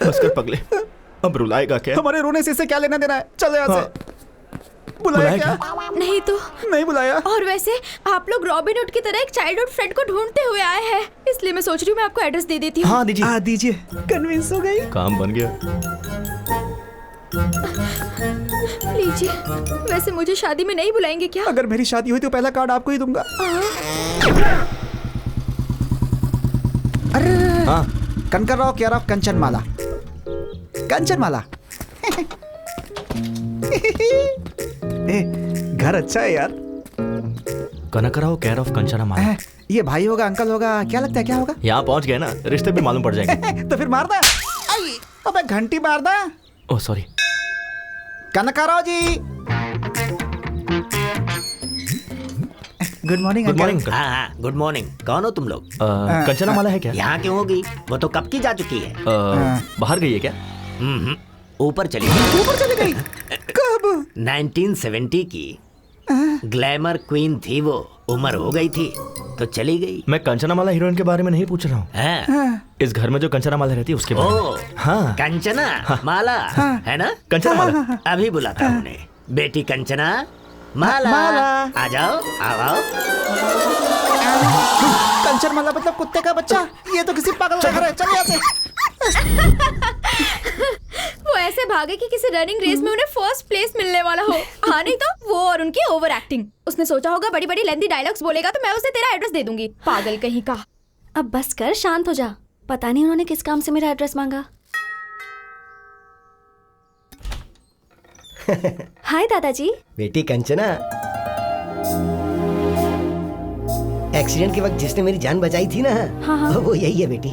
[SPEAKER 1] बस कर पगले, अब रुलाएगा क्या?
[SPEAKER 8] हमारे रोने से क्या लेना देना है? चल यहाँ से। बुलाया क्या?
[SPEAKER 7] नहीं तो
[SPEAKER 8] नहीं बुलाया।
[SPEAKER 7] और वैसे आप लोग रॉबिन हुड की तरह एक चाइल्डहुड फ्रेंड को ढूंढते हुए आए हैं, इसलिए मैं सोच रही हूँ मैं आपको एड्रेस दे देती हूँ।
[SPEAKER 1] हाँ दीजिए।
[SPEAKER 8] हाँ दीजिए, कन्विंस हो गई।
[SPEAKER 1] काम बन गया।
[SPEAKER 7] लीजिए। वैसे मुझे शादी में नहीं बुलाएंगे क्या?
[SPEAKER 8] अगर मेरी शादी हुई तो पहला कार्ड आपको ही दूंगा। अरे
[SPEAKER 1] हाँ,
[SPEAKER 8] कनकरराव केयर ऑफ कंचनमाला। कंचनमाला। घर अच्छा है यार।
[SPEAKER 1] कनकराव केयर ऑफ कंचनामाला।
[SPEAKER 8] ये भाई होगा, अंकल होगा, क्या लगता है क्या होगा?
[SPEAKER 1] यहाँ पहुँच गए ना, रिश्ते भी मालूम पड़ जाएंगे।
[SPEAKER 8] तो फिर मार दे। अबे घंटी मार दे।
[SPEAKER 1] Oh sorry.
[SPEAKER 8] Kanakrao ji. Good morning.
[SPEAKER 1] Good morning.
[SPEAKER 13] हाँ, गुड मॉर्निंग। कौन हो तुम लोग?
[SPEAKER 1] कंचनामाला है क्या?
[SPEAKER 13] यहाँ क्यों होगी? वो तो कब की जा चुकी है।
[SPEAKER 1] बाहर गई है क्या?
[SPEAKER 13] ऊपर चली गई।
[SPEAKER 8] ऊपर चली गई? कब?
[SPEAKER 13] 1970 की ग्लैमर क्वीन थी वो, उम्र हो गई थी तो चली गई।
[SPEAKER 1] मैं कंचनामाला हीरोइन के बारे में नहीं पूछ रहा हूँ। इस घर में जो कंचनामाला रहती है उसके बारे में। हाँ,
[SPEAKER 13] कंचना माला है ना?
[SPEAKER 1] कंचनामाला।
[SPEAKER 13] अभी बुलाता हूँ उन्हें। बेटी कंचना माला, आ जाओ, आओ।
[SPEAKER 8] कंचनमाला मतलब कुत्ते का बच्चा? ये तो किसी पागल का घर है। चल यहाँ से।
[SPEAKER 7] वो ऐसे भागे कि किसी रनिंग रेस में उन्हें फर्स्ट प्लेस मिलने वाला हो। हाँ नहीं तो वो और उनकी ओवर एक्टिंग। उसने सोचा होगा बड़ी बड़ी लेंथी डायलॉग्स बोलेगा तो मैं उसे तेरा एड्रेस दे दूंगी। पागल कहीं का।
[SPEAKER 2] अब बस कर, शांत हो जा। पता नहीं उन्होंने किस काम से मेरा एड्रेस मांगा। हाय दादाजी।
[SPEAKER 4] बेटी कंचना, एक्सीडेंट के वक्त जिसने मेरी जान बचाई थी ना,
[SPEAKER 2] हाँ।
[SPEAKER 4] वो यही है बेटी।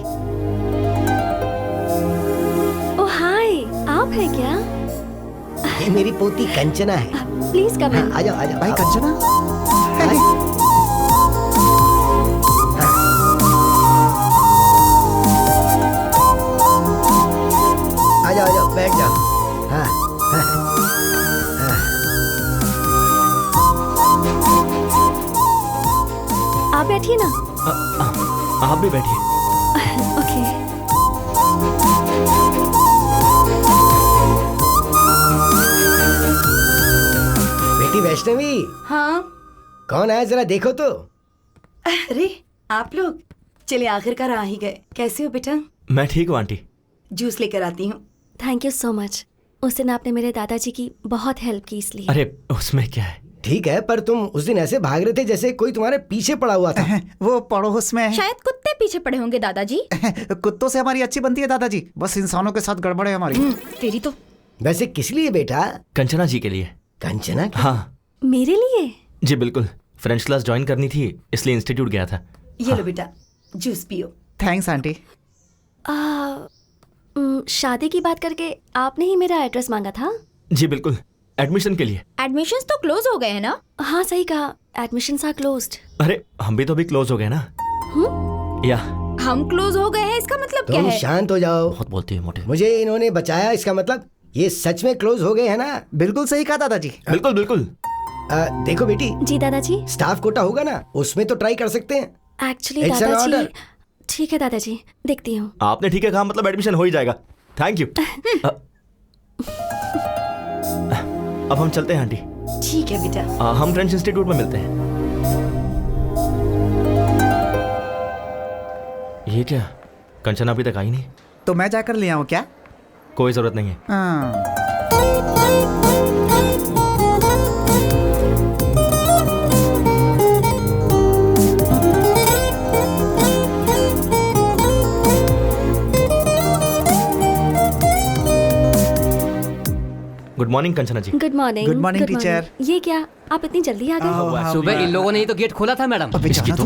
[SPEAKER 2] ओ हाय, आप हैं क्या?
[SPEAKER 4] ये मेरी पोती कंचना है।
[SPEAKER 2] प्लीज कम इन।
[SPEAKER 4] आ जाओ, आ जाओ।
[SPEAKER 8] भाई कंचना।
[SPEAKER 4] आ जाओ, आ जाओ, बैठ जाओ। हाँ, हाँ।
[SPEAKER 2] आप बैठिए ना।
[SPEAKER 1] आप भी बैठिए।
[SPEAKER 2] ओके।
[SPEAKER 4] बेटी वैष्णवी।
[SPEAKER 3] हाँ।
[SPEAKER 4] कौन आया जरा देखो तो।
[SPEAKER 3] अरे आप लोग, चलिए आखिरकार आ ही गए। कैसे हो बेटा?
[SPEAKER 1] मैं ठीक हूँ आंटी।
[SPEAKER 3] जूस लेकर आती हूँ।
[SPEAKER 2] Thank you so much. उस दिन आपने मेरे दादाजी की बहुत हेल्प की, इसलिए।
[SPEAKER 1] अरे उसमें क्या है?
[SPEAKER 4] ठीक है, पर तुम उस दिन ऐसे भाग रहे थे जैसे कोई तुम्हारे पीछे पड़ा हुआ था।
[SPEAKER 8] वो पड़ोस में।
[SPEAKER 7] शायद कुत्ते पीछे पड़े होंगे दादाजी।
[SPEAKER 8] कुत्तों से हमारी अच्छी बनती है दादाजी, बस इंसानों के साथ गड़बड़ है हमारी।
[SPEAKER 7] तेरी तो।
[SPEAKER 4] वैसे किस लिए बेटा?
[SPEAKER 1] कंचना जी के लिए।
[SPEAKER 4] कंचना?
[SPEAKER 1] हाँ
[SPEAKER 2] मेरे लिए?
[SPEAKER 1] जी बिल्कुल। फ्रेंच क्लास ज्वाइन करनी थी इसलिए इंस्टीट्यूट गया था।
[SPEAKER 3] ये लो बेटा, जूस पियो।
[SPEAKER 8] Thanks aunty.
[SPEAKER 2] शादी की बात करके आपने ही मेरा एड्रेस मांगा था?
[SPEAKER 1] जी बिल्कुल, एडमिशन के लिए।
[SPEAKER 7] एडमिशंस तो क्लोज हो गए हैं ना?
[SPEAKER 2] हाँ सही कहा, एडमिशंस आर क्लोज्ड।
[SPEAKER 1] अरे हम भी तो अभी क्लोज हो गए ना। या
[SPEAKER 7] हम क्लोज हो गए हैं, इसका मतलब क्या
[SPEAKER 4] तुम
[SPEAKER 7] है?
[SPEAKER 4] शांत हो जाओ।
[SPEAKER 1] बहुत बोलती है मोटे।
[SPEAKER 4] मुझे इन्होंने बचाया, इसका मतलब ये सच में क्लोज हो गए हैं ना?
[SPEAKER 8] बिल्कुल सही कहा दादाजी।
[SPEAKER 1] बिल्कुल बिल्कुल।
[SPEAKER 4] देखो बेटी।
[SPEAKER 2] जी दादाजी।
[SPEAKER 4] स्टाफ कोटा होगा ना, उसमें तो ट्राई कर सकते हैं।
[SPEAKER 2] एक्चुअली
[SPEAKER 4] It's an
[SPEAKER 2] दादाजी,
[SPEAKER 4] order.
[SPEAKER 2] ठीक है दादाजी, देखती हूँ।
[SPEAKER 1] आपने ठीक है कहा, मतलब एडमिशन हो ही जाएगा। Thank you. अब हम चलते हैं आंटी।
[SPEAKER 2] ठीक है बेटा।
[SPEAKER 1] हम फ्रेंच इंस्टीट्यूट में मिलते हैं। ये क्या, कंचना अभी तक आई नहीं?
[SPEAKER 8] तो मैं जाकर ले आऊँ क्या?
[SPEAKER 1] कोई जरूरत नहीं है। Good morning Kanchana ji.
[SPEAKER 2] Good morning.
[SPEAKER 8] Good morning, teacher.
[SPEAKER 2] ये क्या, आप इतनी जल्दी आ गए?
[SPEAKER 6] सुबह इन लोगों ने ही तो गेट खोला था मैडम।
[SPEAKER 1] इसकी तो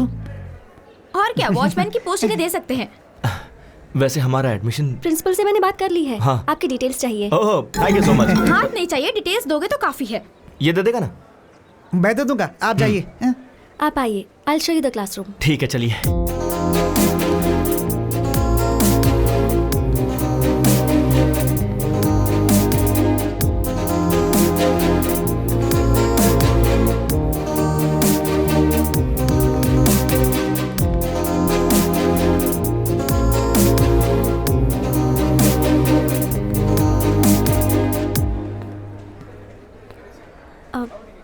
[SPEAKER 7] और क्या, वॉचमैन की पोस्ट इन्हें दे सकते हैं।
[SPEAKER 1] वैसे हमारा एडमिशन
[SPEAKER 2] प्रिंसिपल से मैंने बात कर ली है।
[SPEAKER 1] हाँ।
[SPEAKER 2] आपकी डिटेल्स चाहिए।
[SPEAKER 1] ओह थैंक यू सो मच।
[SPEAKER 7] हाथ नहीं चाहिए, डिटेल्स दोगे तो काफी है।
[SPEAKER 1] ये दे देगा ना?
[SPEAKER 8] मैं दे दूंगा, आप जाइए।
[SPEAKER 2] आप आइए, I show you the classroom.
[SPEAKER 1] ठीक है चलिए।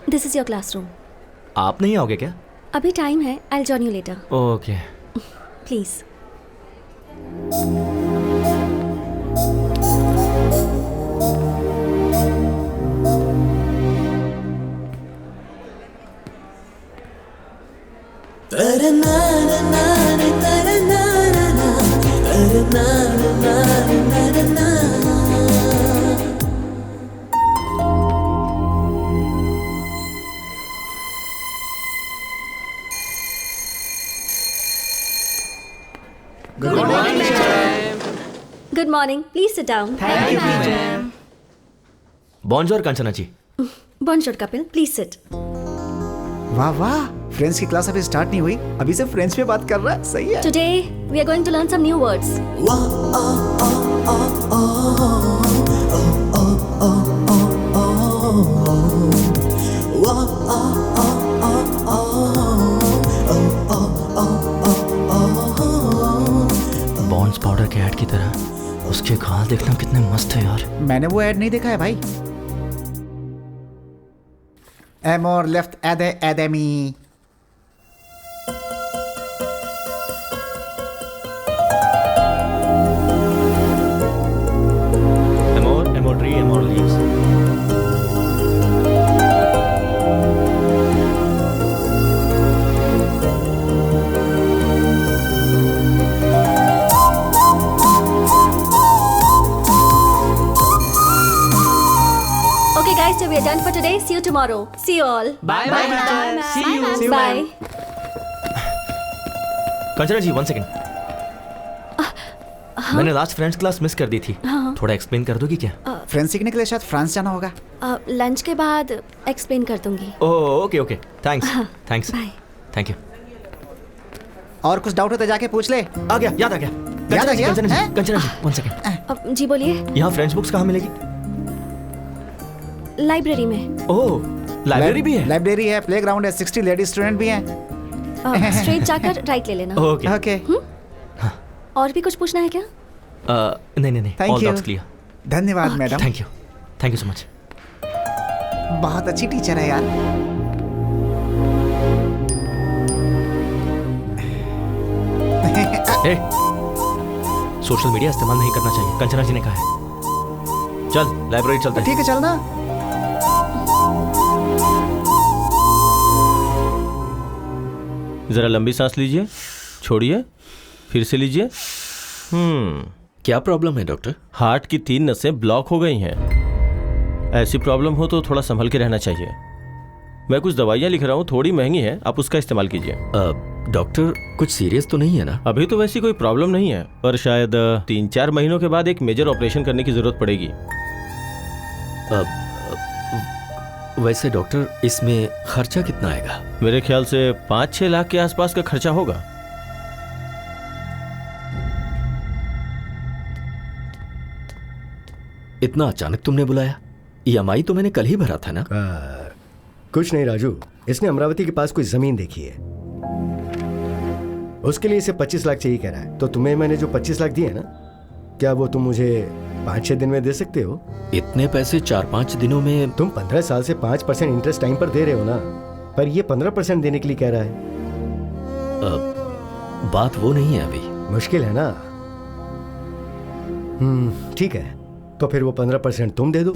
[SPEAKER 2] This is your classroom.
[SPEAKER 1] आप नहीं आओगे क्या?
[SPEAKER 2] अभी टाइम है, I will join you later.
[SPEAKER 1] Okay.
[SPEAKER 2] Please. Good morning, please sit down.
[SPEAKER 1] Bonjour Kanchana ji.
[SPEAKER 2] Bonjour Kapil, please sit.
[SPEAKER 8] वाह वाह, फ्रेंच की क्लास अभी स्टार्ट नहीं हुई, अभी से फ्रेंच में बात कर रहा है। सही है।
[SPEAKER 2] Today we are going to learn some new words.
[SPEAKER 1] बॉन्स पाउडर के ऐड की तरह उसके गाल देखना कितने मस्त है यार।
[SPEAKER 8] मैंने वो ऐड नहीं देखा है भाई। एमोर लेफ्ट एदे academy.
[SPEAKER 1] Amor, Amor tree, Amor leaves.
[SPEAKER 2] Okay guys, so we are done for today. See you tomorrow. See you all.
[SPEAKER 6] Bye bye madam. See you।
[SPEAKER 2] Bye.
[SPEAKER 1] Kanchana ji 1 second. मैंने लास्ट फ्रेंच क्लास मिस कर दी थी।
[SPEAKER 2] हाँ।
[SPEAKER 1] थोड़ा explain कर दोगी क्या?
[SPEAKER 8] French सीखने के लिए शायद फ्रांस जाना होगा।
[SPEAKER 2] लंच के बाद एक्सप्लेन कर दूंगी।
[SPEAKER 1] Oh okay okay, thanks thanks.
[SPEAKER 2] Bye.
[SPEAKER 1] Thank you.
[SPEAKER 8] और कुछ डाउट हो तो जाके पूछ ले।
[SPEAKER 1] आ गया, याद आ गया।
[SPEAKER 8] याद आ गया?
[SPEAKER 1] कंचना जी,
[SPEAKER 8] हैं?
[SPEAKER 1] कंचना जी 1 सेकंड।
[SPEAKER 2] जी बोलिए।
[SPEAKER 1] यहाँ फ्रेंच बुक्स कहाँ मिलेगी?
[SPEAKER 2] लाइब्रेरी में।
[SPEAKER 1] ओह लाइब्रेरी भी है?
[SPEAKER 8] लाइब्रेरी है, प्लेग्राउंड है, 60 लेडी स्टूडेंट भी हैं।
[SPEAKER 2] स्ट्रेट जाकर राइट ले लेना।
[SPEAKER 1] Okay
[SPEAKER 8] okay.
[SPEAKER 2] और भी कुछ पूछना है क्या?
[SPEAKER 1] नहीं नहीं नहीं,
[SPEAKER 8] Thank
[SPEAKER 1] all
[SPEAKER 8] you.
[SPEAKER 1] Doubts clear.
[SPEAKER 8] धन्यवाद madam.
[SPEAKER 1] Thank you so much.
[SPEAKER 8] बहुत अच्छी टीचर है यार।
[SPEAKER 1] सोशल मीडिया इस्तेमाल नहीं करना चाहिए, कंचना जी ने कहा है। चल लाइब्रेरी चलते हैं।
[SPEAKER 8] ठीक है चलना।
[SPEAKER 11] जरा लंबी सांस लीजिए, छोड़िए, फिर से लीजिए।
[SPEAKER 10] क्या प्रॉब्लम है डॉक्टर?
[SPEAKER 11] हार्ट की 3 नसें ब्लॉक हो गई हैं। ऐसी प्रॉब्लम हो तो थोड़ा संभल के रहना चाहिए। मैं कुछ दवाइयाँ लिख रहा हूँ, थोड़ी महंगी है, आप उसका इस्तेमाल कीजिए।
[SPEAKER 10] डॉक्टर कुछ सीरियस तो नहीं है ना?
[SPEAKER 11] अभी तो वैसी कोई प्रॉब्लम नहीं है, पर शायद 3-4 महीनों के बाद एक मेजर ऑपरेशन करने की जरूरत पड़ेगी।
[SPEAKER 10] वैसे डॉक्टर इसमें खर्चा कितना आएगा?
[SPEAKER 11] मेरे ख्याल से 5-6 लाख के आसपास का खर्चा होगा।
[SPEAKER 10] इतना अचानक तुमने बुलाया? EMI तो मैंने कल ही भरा था ना।
[SPEAKER 4] कुछ नहीं राजू, इसने अमरावती के पास कोई जमीन देखी है। उसके लिए इसे 25 लाख चाहिए कह रहा है। तो तुम्हें मैंने जो 25 लाख दिए ना, क्या वो तुम मुझे 5-6 दिन में दे सकते हो?
[SPEAKER 10] इतने पैसे 4-5 दिनों में?
[SPEAKER 4] तुम 15 साल से 5% इंटरेस्ट टाइम पर दे रहे हो ना, पर ये 15% देने के लिए कह रहा है।
[SPEAKER 10] बात वो नहीं है अभी।
[SPEAKER 4] मुश्किल है ना। ठीक है, तो फिर वो 15% तुम दे दो,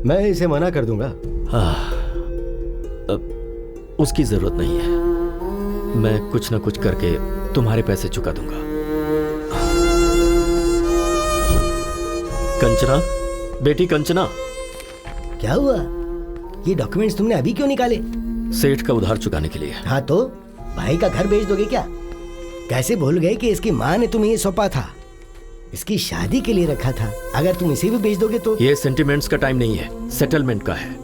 [SPEAKER 4] मैं इसे मना कर दूंगा।
[SPEAKER 10] उसकी जरूरत नहीं है, मैं कुछ ना कुछ करके तुम्हारे पैसे चुका दूंगा। कंचना, बेटी कंचना।
[SPEAKER 4] क्या हुआ? ये डॉक्यूमेंट्स तुमने अभी क्यों निकाले?
[SPEAKER 10] सेठ का उधार चुकाने के लिए।
[SPEAKER 4] हाँ तो भाई का घर बेच दोगे क्या? कैसे भूल गए कि इसकी माँ ने तुम्हें ये सौंपा था, इसकी शादी के लिए रखा था। अगर तुम इसे भी बेच दोगे तो।
[SPEAKER 10] ये सेंटिमेंट्स का टाइम नहीं है, सेटलमेंट का है।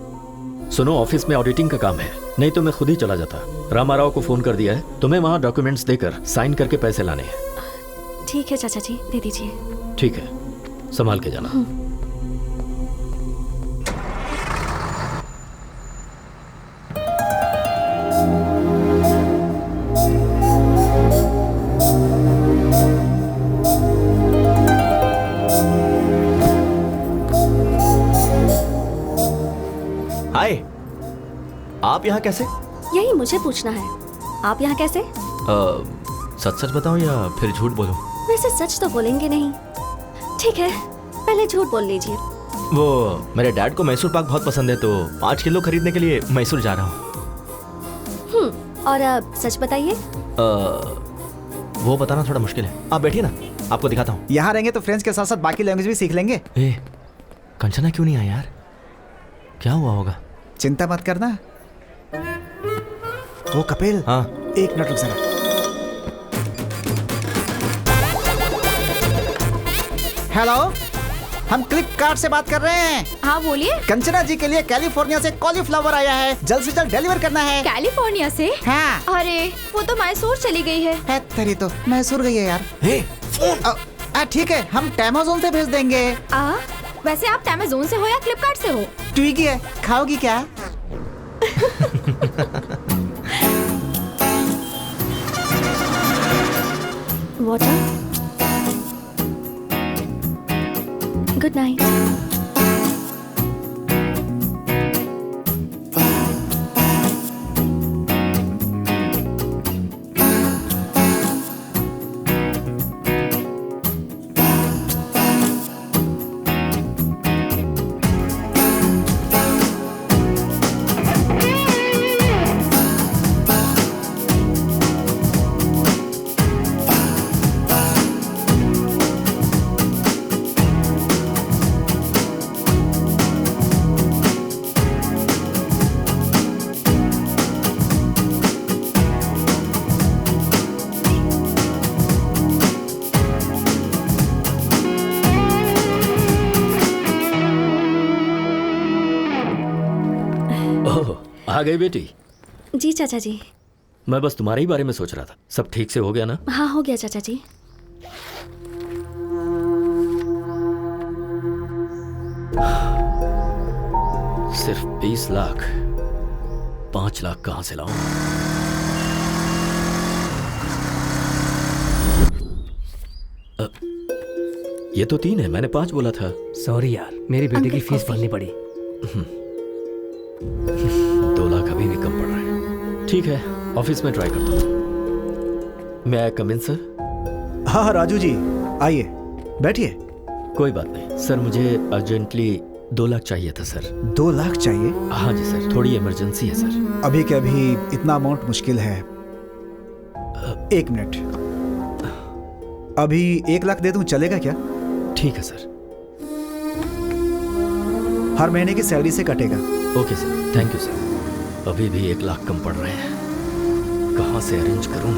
[SPEAKER 10] सुनो, ऑफिस में ऑडिटिंग का काम है, नहीं तो मैं खुद ही चला जाता। रामाराव को फोन कर दिया है, तुम्हें वहाँ डॉक्यूमेंट्स देकर साइन करके पैसे लाने हैं।
[SPEAKER 2] ठीक है चाचा जी, दे दीजिए।
[SPEAKER 10] ठीक है, संभाल के जाना।
[SPEAKER 1] हाय, आप यहाँ कैसे?
[SPEAKER 2] यही मुझे पूछना है, आप यहाँ कैसे?
[SPEAKER 1] सच सच बताओ या फिर झूठ बोलूं?
[SPEAKER 2] वैसे सच तो बोलेंगे नहीं। ठीक है, पहले झूठ बोल लीजिए।
[SPEAKER 1] वो मेरे डैड को मैसूर पाक बहुत पसंद है, तो 5 किलो खरीदने के लिए मैसूर जा रहा हूँ।
[SPEAKER 2] और अब सच बताइए।
[SPEAKER 1] वो बताना थोड़ा मुश्किल है, आप बैठिए ना, आपको दिखाता हूँ।
[SPEAKER 8] यहाँ रहेंगे तो फ्रेंच के साथ साथ बाकी लैंग्वेज भी सीख लेंगे।
[SPEAKER 1] कंचना क्यों नहीं आई यार? क्या हुआ होगा?
[SPEAKER 8] चिंता मत करना। वो कपिल,
[SPEAKER 1] हाँ,
[SPEAKER 8] 1 मिनट रुक जरा। हेलो, हम फ्लिपकार्ट से बात कर रहे हैं।
[SPEAKER 7] हाँ बोलिए।
[SPEAKER 8] कंचना जी के लिए कैलिफोर्निया से कॉलीफ्लावर आया है, जल्द से जल्द डिलीवर करना है।
[SPEAKER 7] कैलिफोर्निया से?
[SPEAKER 8] हाँ।
[SPEAKER 7] अरे वो तो मैसूर चली गई है।
[SPEAKER 8] तेरी तो मैसूर गई है यार। ठीक है, हम अमेज़न से भेज देंगे।
[SPEAKER 7] वैसे आप अमेज़न से हो या फ्लिपकार्ट से हो?
[SPEAKER 8] ट्विगी है, खाओगी क्या?
[SPEAKER 2] वाटर। Good night.
[SPEAKER 10] आ गई बेटी?
[SPEAKER 2] जी चाचा जी।
[SPEAKER 10] मैं बस तुम्हारे ही बारे में सोच रहा था। सब ठीक से हो गया ना?
[SPEAKER 2] हाँ हो गया चाचा जी।
[SPEAKER 10] सिर्फ 20 लाख, 5 लाख कहाँ से लाऊं? ये तो 3 है, मैंने 5 बोला था।
[SPEAKER 6] सॉरी यार, मेरी बेटी की फीस भरनी पड़ी।
[SPEAKER 10] 2 लाख अभी भी कम पड़ रहा है। ठीक है, ऑफिस में ट्राई करता हूँ। मैं कम इन सर?
[SPEAKER 8] हाँ राजू जी, आइए बैठिए।
[SPEAKER 10] कोई बात नहीं सर, मुझे अर्जेंटली 2 लाख चाहिए था सर।
[SPEAKER 8] 2 लाख चाहिए?
[SPEAKER 10] हाँ जी सर, थोड़ी इमरजेंसी है सर।
[SPEAKER 8] अभी के अभी इतना अमाउंट मुश्किल है। 1 मिनट, अभी 1 लाख दे दूं, चलेगा क्या?
[SPEAKER 10] ठीक है सर।
[SPEAKER 8] हर महीने की सैलरी से कटेगा।
[SPEAKER 10] Okay sir, thank you sir. अभी भी 1 लाख कम पड़ रहे हैं, कहाँ से अरेंज करूं?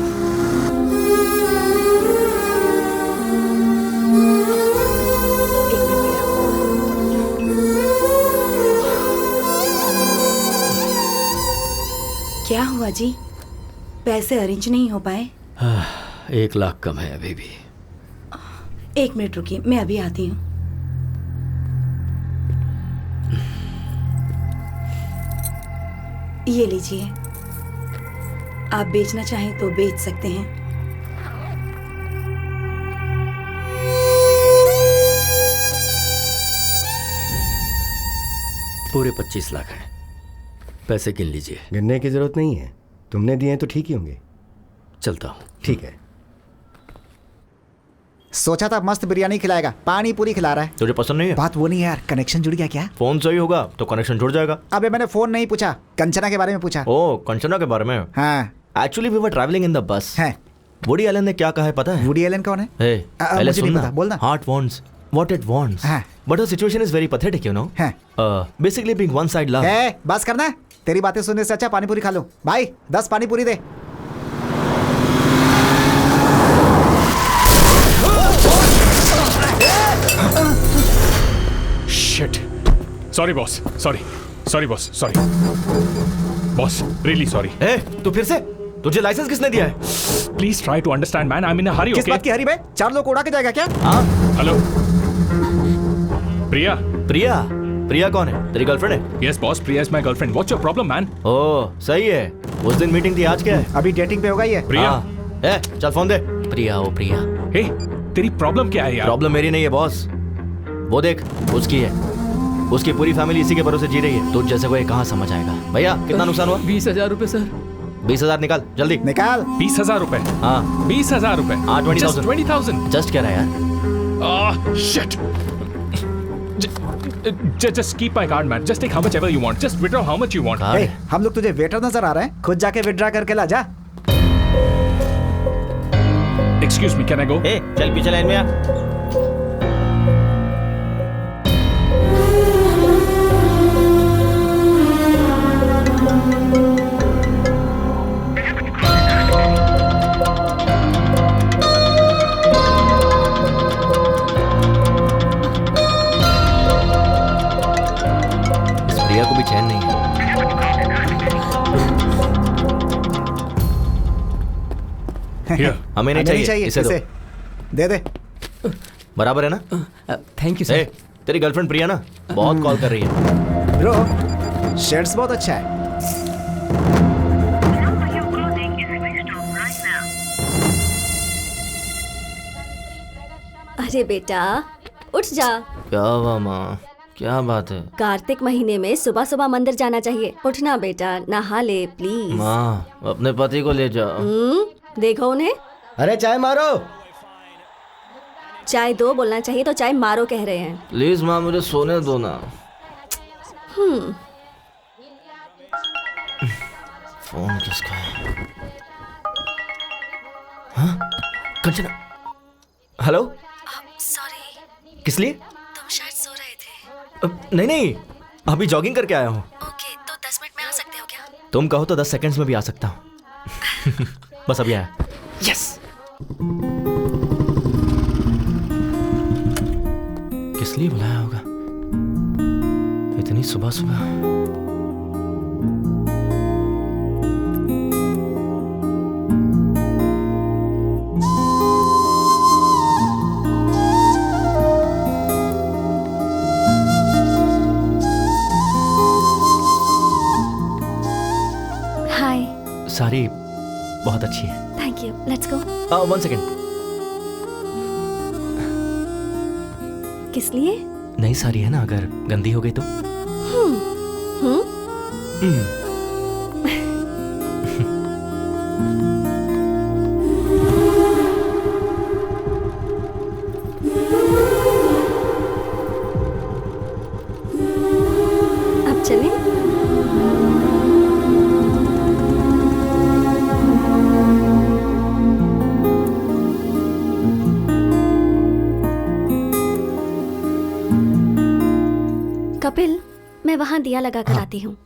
[SPEAKER 3] क्या हुआ जी, पैसे अरेंज नहीं हो पाए?
[SPEAKER 10] 1 लाख कम है अभी भी।
[SPEAKER 3] 1 मिनट रुकिए, मैं अभी आती हूँ। ये लीजिए, आप बेचना चाहें तो बेच सकते हैं।
[SPEAKER 10] पूरे 25 लाख हैं। पैसे गिन लीजिए।
[SPEAKER 4] गिनने की जरूरत नहीं है, तुमने दिए हैं तो ठीक ही होंगे।
[SPEAKER 10] चलता हूँ।
[SPEAKER 4] ठीक है।
[SPEAKER 8] सोचा था मस्त बिरयानी खिलाएगा, पानी पूरी खिला रहा है।
[SPEAKER 1] तुझे पसंद नहीं है?
[SPEAKER 8] बात वो नहीं है यार, कनेक्शन जुड़ गया क्या?
[SPEAKER 1] फोन सही होगा तो कनेक्शन जुड़ जाएगा।
[SPEAKER 8] अबे मैंने फोन नहीं पूछा, कंचना के बारे में पूछा।
[SPEAKER 1] ओ, कंचना के बारे में?
[SPEAKER 8] हाँ।
[SPEAKER 1] Actually we were travelling in the bus.
[SPEAKER 8] है।
[SPEAKER 1] वुडी एलन ने क्या कहा है पता है?
[SPEAKER 8] वुडी एलन कौन है?
[SPEAKER 1] हे, पहले
[SPEAKER 8] मुझे नहीं
[SPEAKER 1] सुनना।
[SPEAKER 8] पता, बोलना।
[SPEAKER 1] Heart wants what it wants. But the situation is very pathetic, you know. Basically being one side love.
[SPEAKER 8] बस करना, तेरी बातें सुनने से अच्छा पानी पूरी खा लो। भाई 10 पानी पूरी दे।
[SPEAKER 9] Shit. Sorry boss. Sorry boss. Sorry. Boss, really sorry.
[SPEAKER 1] ए, तू फिर से? तुझे लाइसेंस किसने दिया है?
[SPEAKER 9] Please try to understand, man. I'm in a hurry, okay?
[SPEAKER 8] किस बात की हरी बे? 4 लोग उड़ा के जाएगा क्या?
[SPEAKER 1] हाँ।
[SPEAKER 9] हेलो।
[SPEAKER 1] प्रिया कौन है? तेरी गर्लफ्रेंड है?
[SPEAKER 9] Yes boss, Priya is my girlfriend. What's your problem, man?
[SPEAKER 1] ओह, सही है। उस दिन मीटिंग थी, आज क्या है?
[SPEAKER 8] अभी डेटिंग पे होगा ये।
[SPEAKER 9] प्रिया।
[SPEAKER 1] ए, चल फोन दे।
[SPEAKER 12] प्रिया।
[SPEAKER 9] हे, तेरी प्रॉब्लम क्या है यार?
[SPEAKER 1] प्रॉब्लम मेरी नहीं है बॉस, वो देख उसकी है। उसकी पूरी फैमिली इसी के भरोसे जी रही है। तुझ जैसे को ये कहाँ समझ आएगा? भैया कितना नुकसान हुआ?
[SPEAKER 6] 20,000 रुपए सर।
[SPEAKER 1] 20,000 निकाल जल्दी।
[SPEAKER 8] निकाल।
[SPEAKER 9] 20,000 रुपए?
[SPEAKER 1] हाँ
[SPEAKER 9] 20,000 रुपए?
[SPEAKER 1] हाँ 20,000।
[SPEAKER 9] 20,000?
[SPEAKER 1] जस्ट कह रहा है यार।
[SPEAKER 9] Shit. Just keep my card, man. Just take how much ever you want. Just withdraw how much you want.
[SPEAKER 8] Hey, हम लोग तुझे वेटर नजर आ रहे हैं? खुद जाके विड्रा करके ला जा।
[SPEAKER 9] Excuse me, can I go?
[SPEAKER 11] ए, चल पीछे लाइन में आ।
[SPEAKER 1] इस प्रिया को भी चैन नहीं है।
[SPEAKER 9] Here.
[SPEAKER 1] हमें नहीं चाहिए, इसे दो।
[SPEAKER 8] दे दे।
[SPEAKER 1] बराबर है ना?
[SPEAKER 6] थैंक यू
[SPEAKER 1] ए, तेरी गर्लफ्रेंड प्रिया ना बहुत कॉल कर रही है।
[SPEAKER 8] ब्रो, शर्ट्स बहुत अच्छा है।
[SPEAKER 2] अरे बेटा उठ जा।
[SPEAKER 1] क्या हुआ माँ? क्या बात है?
[SPEAKER 2] कार्तिक महीने में सुबह सुबह मंदिर जाना चाहिए। उठना बेटा, नहा ले प्लीज।
[SPEAKER 1] माँ, अपने पति को ले जाओ।
[SPEAKER 2] देखो उन्हें।
[SPEAKER 4] अरे चाय मारो।
[SPEAKER 2] चाय दो बोलना चाहिए तो चाय मारो कह रहे हैं।
[SPEAKER 1] प्लीज माँ, मुझे सोने दो ना। फोन किसका है? हाँ? कंचना। हेलो?
[SPEAKER 2] सॉरी।
[SPEAKER 1] किस लिए?
[SPEAKER 2] तुम शायद सो रहे थे।
[SPEAKER 1] नहीं, अभी जॉगिंग करके आया हूँ।
[SPEAKER 2] ओके, तो 10 मिनट में आ सकते हो क्या?
[SPEAKER 1] तुम कहो तो 10 सेकंड्स में भी आ सकता हूँ। बस अभी आया। यस। किस लिए बुलाया होगा इतनी सुबह सुबह?
[SPEAKER 2] हाय।
[SPEAKER 1] सारी बहुत अच्छी है।
[SPEAKER 2] Thank you. Let's go.
[SPEAKER 1] 1 second.
[SPEAKER 2] किस लिए?
[SPEAKER 1] नई साड़ी है ना, अगर गंदी हो गई तो?
[SPEAKER 2] अब चलें? कपिल, मैं वहां दिया लगा कर आती हूँ।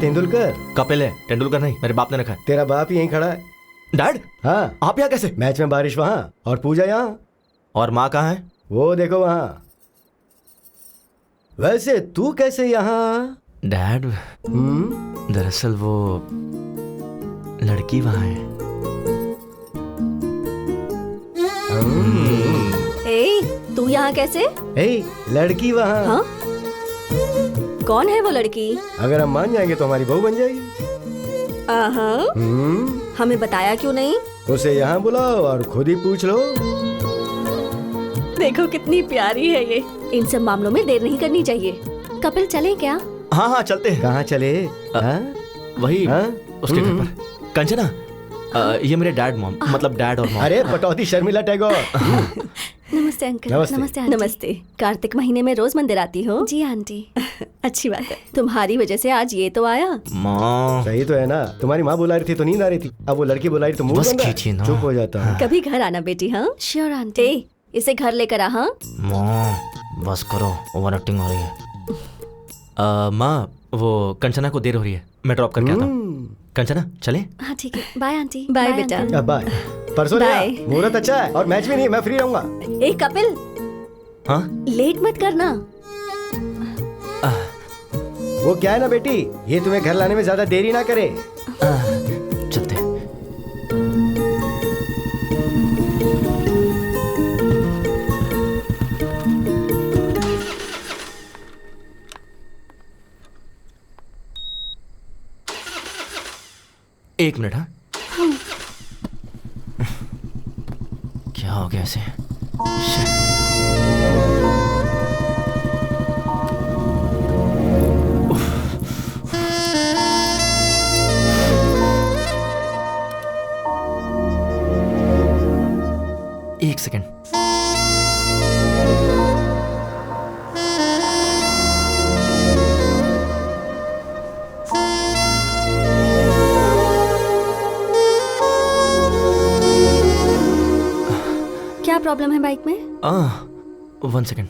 [SPEAKER 4] तेंदुलकर।
[SPEAKER 1] कपिल है, तेंदुलकर नहीं, मेरे बाप ने रखा है।
[SPEAKER 4] तेरा बाप यहीं खड़ा है।
[SPEAKER 1] डैड?
[SPEAKER 4] हाँ।
[SPEAKER 1] आप यहाँ कैसे?
[SPEAKER 4] मैच में बारिश वहाँ और पूजा यहाँ।
[SPEAKER 1] और माँ कहाँ है?
[SPEAKER 4] वो देखो वहाँ। वैसे तू कैसे यहाँ?
[SPEAKER 1] डैड, दरअसल वो लड़की वहाँ है।
[SPEAKER 2] ए, तू यहाँ कैसे?
[SPEAKER 4] ए, लड़की वहाँ।
[SPEAKER 2] हाँ? कौन है वो लड़की?
[SPEAKER 4] अगर हम मान जाएंगे तो हमारी बहू बन जाएगी।
[SPEAKER 2] हमें बताया क्यों नहीं?
[SPEAKER 4] उसे यहाँ बुलाओ और खुद ही पूछ लो।
[SPEAKER 2] देखो कितनी प्यारी है ये। इन सब मामलों में देर नहीं करनी चाहिए। कपिल चलें क्या?
[SPEAKER 1] हाँ हाँ चलते हैं।
[SPEAKER 4] कहाँ चले?
[SPEAKER 1] वही उसके घर पर। कंचना, ये मेरे डैड मॉम, मतलब डैड और मॉम।
[SPEAKER 4] अरे पटौदी शर्मिला टैगोर।
[SPEAKER 2] नमस्ते अंकल।
[SPEAKER 4] नमस्ते।
[SPEAKER 2] नमस्ते। कार्तिक महीने में रोज मंदिर आती हो? जी आंटी। अच्छी बात है, तुम्हारी वजह से आज ये तो आया।
[SPEAKER 1] माँ
[SPEAKER 4] सही तो है ना, तुम्हारी माँ बुला रही थी तो नींद आ रही थी, अब वो लड़की बुला रही तो मुंह बंद है। चुप हो जाता हूँ।
[SPEAKER 2] कभी घर आना बेटी। हाँ श्योर आंटी। इसे घर लेकर आ। हाँ
[SPEAKER 1] माँ बस करो, ओवर एक्टिंग हो रही है। माँ वो कंचना को देर हो रही है, मैं ड्रॉप करके आता हूँ। कंचना चले?
[SPEAKER 2] हाँ ठीक है, बाय आंटी। बाय बेटा।
[SPEAKER 4] बाय। परसों मुहूर्त अच्छा है और मैच भी नहीं, मैं फ्री रहूंगा।
[SPEAKER 2] ए कपिल, हाँ लेट मत करना।
[SPEAKER 4] वो क्या है ना बेटी, ये तुम्हें घर लाने में ज्यादा देरी ना करे।
[SPEAKER 1] चलते हैं। एक मिनट। हाँ क्या हो गया ऐसे? एक सेकेंड।
[SPEAKER 2] क्या प्रॉब्लम है बाइक में?
[SPEAKER 1] 1 सेकेंड।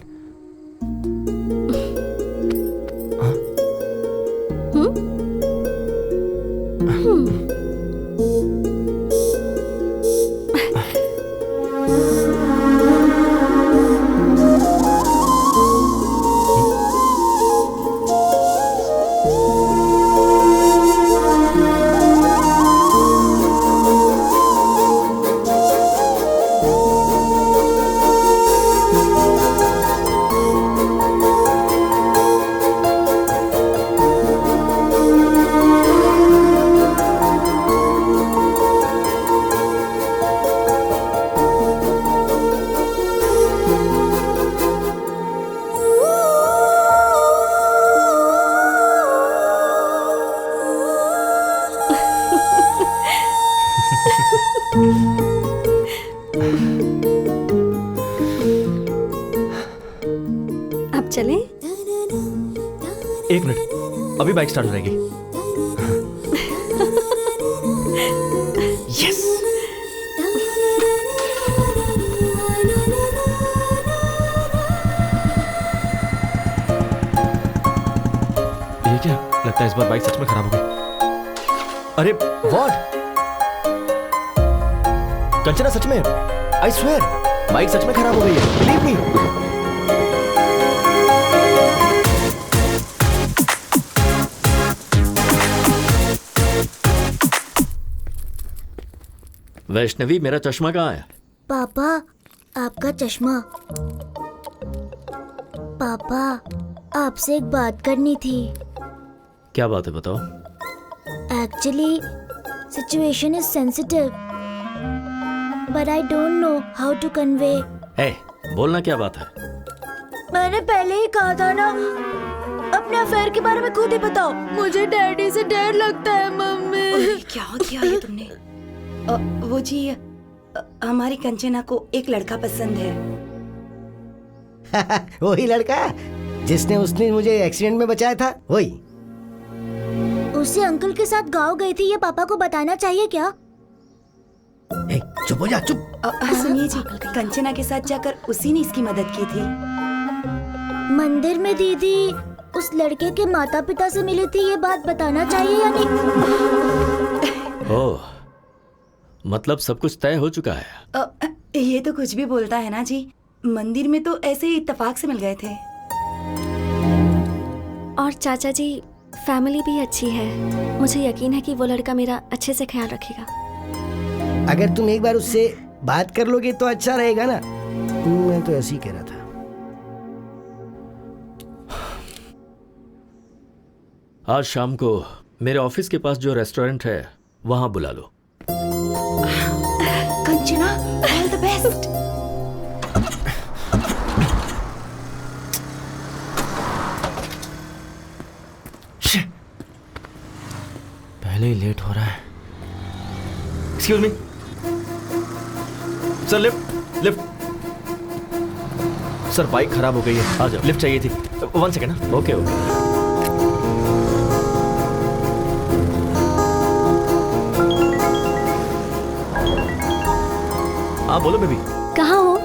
[SPEAKER 2] अब चलें?
[SPEAKER 1] एक मिनट, अभी बाइक स्टार्ट हो जाएगी। यस। ये क्या लगता है, इस बार बाइक सच में खराब हो गई। अरे व्हाट? कंचना सच में, आई स्वेयर बाइक सच में खराब हो गई है, बिलीव मी।
[SPEAKER 10] वैष्णवी, मेरा चश्मा कहाँ है?
[SPEAKER 5] पापा, आपका चश्मा। पापा, आपसे एक बात करनी थी।
[SPEAKER 10] क्या बात है, बताओ।
[SPEAKER 5] Actually situation is sensitive, but I don't know how to convey.
[SPEAKER 10] Hey, बोलना क्या बात है?
[SPEAKER 3] मैंने पहले ही कहा था ना, अपने अफेयर के बारे में खुद ही बताओ। मुझे डैडी से डर लगता है मम्मी।
[SPEAKER 14] क्या किया ये तुमने? वो जी, हमारी कंचना को एक लड़का पसंद है।
[SPEAKER 4] वही लड़का जिसने उसने मुझे एक्सीडेंट में बचाया था, वही।
[SPEAKER 5] उसे अंकल के साथ गाँव गई थी, ये पापा को बताना चाहिए क्या?
[SPEAKER 4] चुप हो जा, चुप।
[SPEAKER 14] सुनिए जी, कंचना के साथ जाकर उसी ने इसकी मदद की थी।
[SPEAKER 5] मंदिर में दीदी उस लड़के के माता पिता से मिली थी, ये बात बताना चाहिए या नहीं?
[SPEAKER 10] ओह, मतलब सब कुछ तय हो चुका है।
[SPEAKER 14] ये तो कुछ भी बोलता है ना जी। मंदिर में तो ऐसे ही इत्तेफाक से मिल गए थे।
[SPEAKER 2] और चाचा जी, फैमिली भी अच्छी है। मुझे यकीन है कि वो लड़का मेरा अच्छे से ख्याल रखेगा।
[SPEAKER 4] अगर तुम एक बार उससे बात कर लोगे तो अच्छा रहेगा ना। मैं तो ऐसे ही कह रहा था।
[SPEAKER 10] आज शाम को मेरे ऑफिस के पास जो रेस्टोरेंट है वहां बुला लो।
[SPEAKER 14] Kanchana, all the best.
[SPEAKER 1] पहले ही लेट हो रहा है। Excuse me sir, lift lift. Sir bike खराब हो गई है, आ जाओ। लिफ्ट चाहिए थी। 1 सेकेंड ना।
[SPEAKER 10] Okay okay.
[SPEAKER 1] हाँ बोलो बेबी।
[SPEAKER 2] कहाँ हो?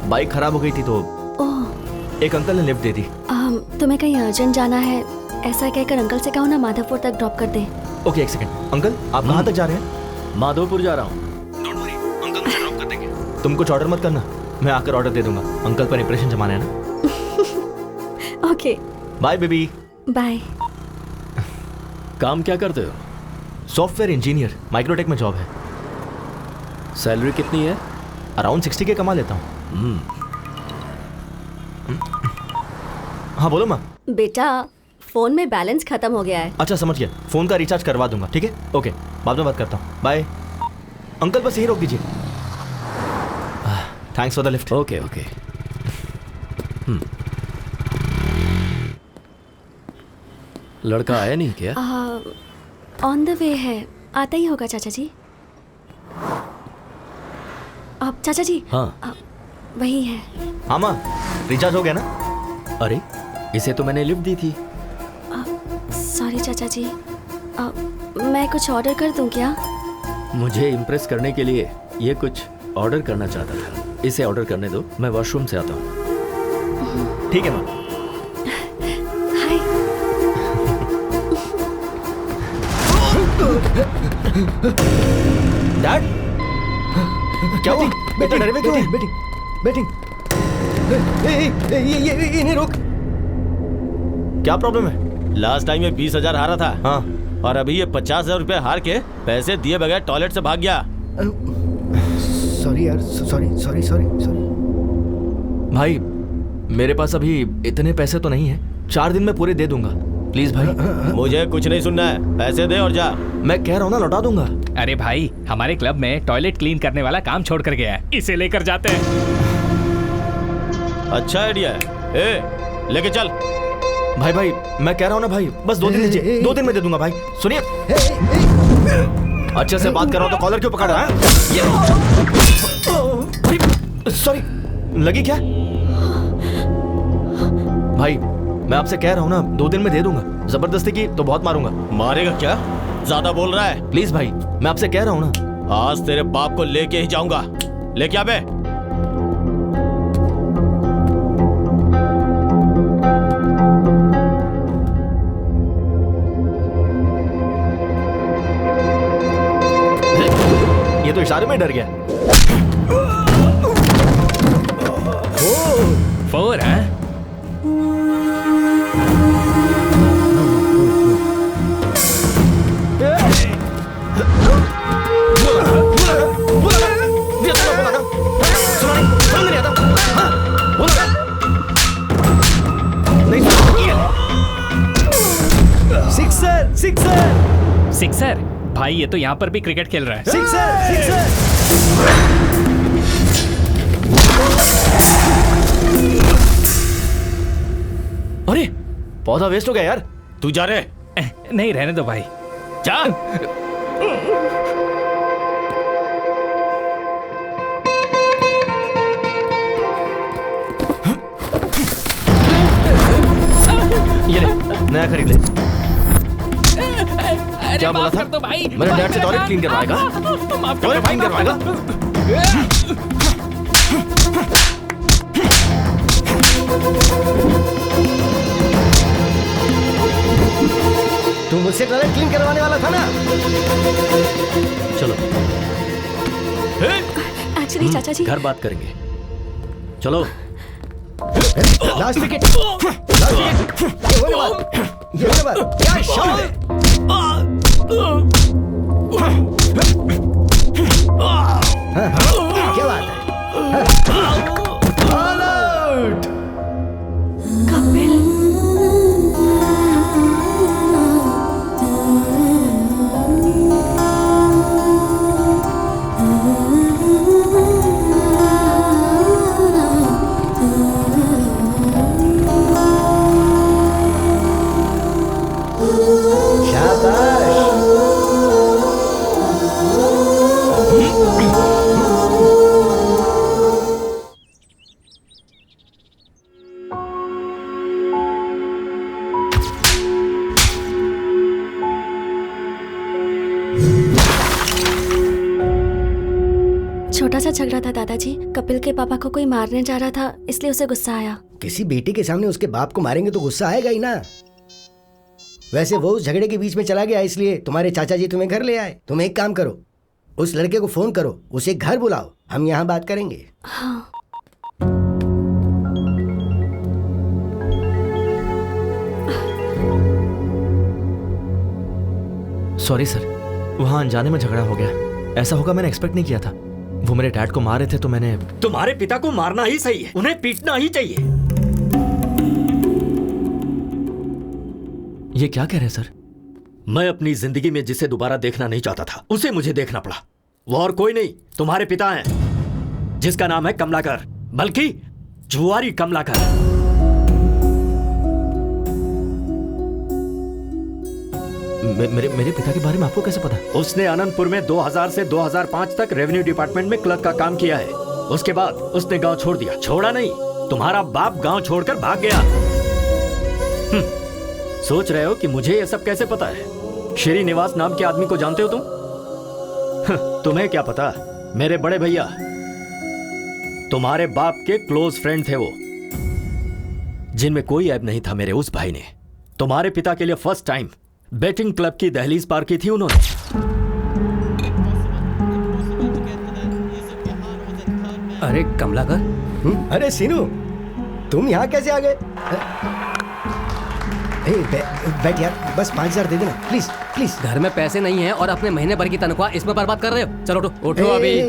[SPEAKER 1] बाइक खराब हो गई थी तो
[SPEAKER 2] ओह,
[SPEAKER 1] एक अंकल ने लिफ्ट दे दी।
[SPEAKER 2] तुम्हें कहीं अर्जेंट जाना है ऐसा कहकर अंकल से कहो ना माधवपुर तक ड्रॉप कर दे।
[SPEAKER 1] ओके, एक सेकंड। अंकल आप कहाँ तक जा रहे हैं?
[SPEAKER 10] माधवपुर जा रहा हूँ।
[SPEAKER 1] डोंट वरी, अंकल मुझे ड्रॉप कर देंगे। तुम कुछ ऑर्डर मत करना, मैं आकर ऑर्डर दे दूंगा। अंकल पर इंप्रेशन जमाना है ना।
[SPEAKER 2] Okay
[SPEAKER 1] bye baby.
[SPEAKER 2] बाय।
[SPEAKER 10] काम क्या करते हो?
[SPEAKER 1] सॉफ्टवेयर इंजीनियर, माइक्रोटेक में जॉब है।
[SPEAKER 10] सैलरी कितनी है?
[SPEAKER 1] अराउंड 60 के कमा लेता हूँ। हाँ बोलो माँ।
[SPEAKER 2] बेटा फोन में बैलेंस खत्म हो गया है।
[SPEAKER 1] अच्छा समझ गया, फोन का रिचार्ज करवा दूंगा। ठीक है, ओके, बाद में बात करता हूँ। बाय। अंकल बस यही रोक दीजिए। Thanks for the lift.
[SPEAKER 10] Okay okay. लड़का आया नहीं क्या?
[SPEAKER 2] ऑन द वे है, आता ही होगा चाचा जी। अब चाचा जी।
[SPEAKER 10] हाँ
[SPEAKER 2] वही है।
[SPEAKER 1] हाँ माँ, रिचार्ज हो गया ना?
[SPEAKER 10] अरे इसे तो मैंने लिफ्ट दी थी।
[SPEAKER 2] सॉरी चाचा जी, मैं कुछ ऑर्डर कर दूं क्या?
[SPEAKER 10] मुझे इम्प्रेस करने के लिए ये कुछ ऑर्डर करना चाहता था। इसे ऑर्डर करने दो, मैं वॉशरूम से आता हूँ।
[SPEAKER 1] ठीक है माँ।
[SPEAKER 2] हाय।
[SPEAKER 1] डैड क्या हुआ? बेटा डरे हुए क्यों हैं?
[SPEAKER 4] Batting batting. ये इन्हें रोक।
[SPEAKER 1] क्या प्रॉब्लम है?
[SPEAKER 11] लास्ट टाइम ये 20,000 हारा था।
[SPEAKER 1] हाँ,
[SPEAKER 11] और अभी ये 50,000 रुपए हार के पैसे दिए बगैर टॉयलेट से भाग गया।
[SPEAKER 4] सॉरी यार, सॉरी सॉरी सॉरी सॉरी।
[SPEAKER 1] भाई मेरे पास अभी इतने पैसे तो नहीं है, 4 दिन में पूरे दे दूंगा। प्लीज भाई।
[SPEAKER 11] मुझे कुछ नहीं सुनना है, पैसे दे और जा।
[SPEAKER 1] मैं कह रहा हूँ ना, लौटा दूंगा।
[SPEAKER 9] अरे भाई, हमारे क्लब में टॉयलेट क्लीन करने वाला काम छोड़ कर गया है, इसे लेकर जाते हैं।
[SPEAKER 11] अच्छा आइडिया है। ए, लेके चल।
[SPEAKER 1] भाई भाई मैं कह रहा हूँ ना भाई, बस 2 दिन दीजिए, 2 दिन में दे दूंगा भाई। सुनिए, अच्छे से बात कर रहा हूँ तो कॉलर क्यों पकड़ रहा है? सॉरी, लगी क्या? भाई मैं आपसे कह रहा हूँ ना, 2 दिन में दे दूंगा। जबरदस्ती की तो बहुत मारूंगा।
[SPEAKER 11] मारेगा क्या? ज्यादा बोल रहा है।
[SPEAKER 1] प्लीज भाई, मैं आपसे कह रहा हूँ ना।
[SPEAKER 11] आज तेरे बाप को लेके ही जाऊंगा। लेके आ बे।
[SPEAKER 1] ये तो इशारे में डर गया।
[SPEAKER 9] 4 है?
[SPEAKER 4] Sixer sixer
[SPEAKER 9] sixer? भाई ये तो यहाँ पर भी क्रिकेट खेल रहा है।
[SPEAKER 4] Sixer sixer.
[SPEAKER 1] अरे पौधा वेस्ट हो गया यार।
[SPEAKER 11] तू जा रे।
[SPEAKER 9] नहीं, रहने दो भाई।
[SPEAKER 11] जा।
[SPEAKER 1] ये ले, नया खरीद ले। क्या बोला था?
[SPEAKER 9] तो भाई,
[SPEAKER 1] मेरे डैड से टॉयलेट क्लीन करवाएगा? टॉयलेट क्लीन करवाएगा?
[SPEAKER 4] उससे टॉयलेट क्लीन करवाने वाला था ना।
[SPEAKER 10] चलो
[SPEAKER 2] एक्चुअली चाचा जी
[SPEAKER 10] घर बात करेंगे। चलो
[SPEAKER 4] लास्ट विकेट, लास्ट विकेट, ये होने वाला, ये होने वाला, क्या शॉट है। हाँ, क्या बात है। All out.
[SPEAKER 2] कपिल छोटा सा झगड़ा था दादाजी। कपिल के पापा को कोई मारने जा रहा था, इसलिए उसे गुस्सा आया।
[SPEAKER 4] किसी बेटे के सामने उसके बाप को मारेंगे तो गुस्सा आएगा ही ना। वैसे वो उस झगड़े के बीच में चला गया, इसलिए तुम्हारे चाचा जी तुम्हें घर ले आए। तुम एक काम करो, उस लड़के को फोन करो, उसे घर बुलाओ, हम यहाँ बात करेंगे।
[SPEAKER 2] हाँ।
[SPEAKER 1] सॉरी सर, वहाँ अनजाने में झगड़ा हो गया। ऐसा होगा मैंने एक्सपेक्ट नहीं किया था। वो मेरे डैड को मारे थे तो मैंने।
[SPEAKER 10] तुम्हारे पिता को मारना ही सही है, उन्हें पीटना ही चाहिए।
[SPEAKER 1] ये क्या कह रहे हैं सर?
[SPEAKER 10] मैं अपनी जिंदगी में जिसे दोबारा देखना नहीं चाहता था, उसे मुझे देखना पड़ा। वो और कोई नहीं, तुम्हारे पिता हैं, जिसका नाम है कमलाकर, बल्कि जुआरी कमलाकर।
[SPEAKER 1] मेरे पिता के बारे में आपको कैसे पता?
[SPEAKER 10] उसने अनंतपुर में 2000 से 2005 तक रेवेन्यू डिपार्टमेंट में क्लर्क का काम किया है। उसके बाद उसने गांव छोड़ दिया। छोड़ा नहीं, तुम्हारा बाप गांव छोड़कर भाग गया। सोच रहे हो कि मुझे ये सब कैसे पता है? श्रीनिवास नाम के आदमी को जानते हो तुम? तुम्हें क्या पता, मेरे बड़े भैया तुम्हारे बाप के क्लोज फ्रेंड थे वो, जिनमें कोई ऐब नहीं था। मेरे उस भाई ने तुम्हारे पिता के लिए फर्स्ट टाइम बेटिंग क्लब की दहलीज पार की थी उन्होंने।
[SPEAKER 6] अरे कमलाकर।
[SPEAKER 4] अरे सीनू, तुम यहाँ कैसे आ गए? बैठ यार, बस 5000 दे देना प्लीज प्लीज।
[SPEAKER 6] घर में पैसे नहीं है और अपने महीने भर की तनख्वाह इसमें बर्बाद कर रहे हो। चलो उठो उठो अभी।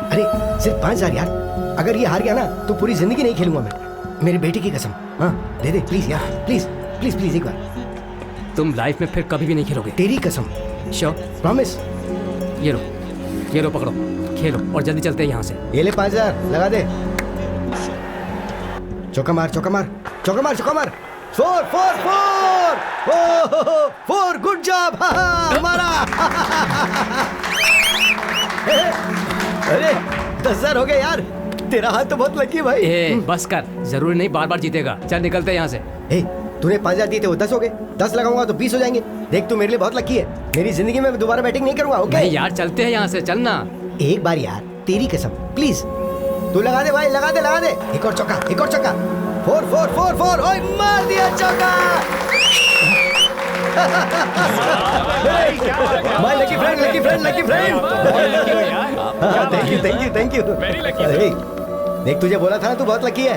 [SPEAKER 4] अरे सिर्फ 5000 यार, अगर ये हार गया ना तो पूरी जिंदगी नहीं खेलूंगा मैं, मेरी बेटी की कसम। हाँ दे दे प्लीज यार, प्लीज प्लीज प्लीज एक बार।
[SPEAKER 6] तुम लाइफ में फिर कभी भी नहीं खेलोगे।
[SPEAKER 4] तेरी कसम।
[SPEAKER 6] श्योर?
[SPEAKER 4] प्रॉमिस।
[SPEAKER 6] ये लो पकड़ो, खेलो और जल्दी चलते हैं यहाँ से।
[SPEAKER 4] ये ले 5000 लगा दे। चौका मार चौका मार चौका मार चौका मार। 4 4 4 4 गुड जॉब हमारा। अरे 10,000 हो गए यार, तेरा हाथ तो बहुत लकी है भाई।
[SPEAKER 6] बस कर, जरूरी नहीं बार बार जीतेगा। चल निकलते हैं यहाँ से।
[SPEAKER 4] तूने 5000 दिए थे, वो 10 हो गए। 10 लगाऊंगा तो 20 हो जाएंगे। देख तू मेरे लिए बहुत लकी है, मेरी जिंदगी में दोबारा बैटिंग नहीं करूंगा। ओके
[SPEAKER 6] नहीं यार, चलते हैं यहाँ से, चलना।
[SPEAKER 4] एक बार यार, तेरी कसम प्लीज। तू लगा दे भाई, लगा दे लगा दे। एक और चौका, एक और चौका। 4 4 4 4। ओए मार दिया चौका। My lucky friend, lucky friend, lucky friend. Thank you thank you thank you. देख तुझे बोला था ना, तू बहुत लकी है।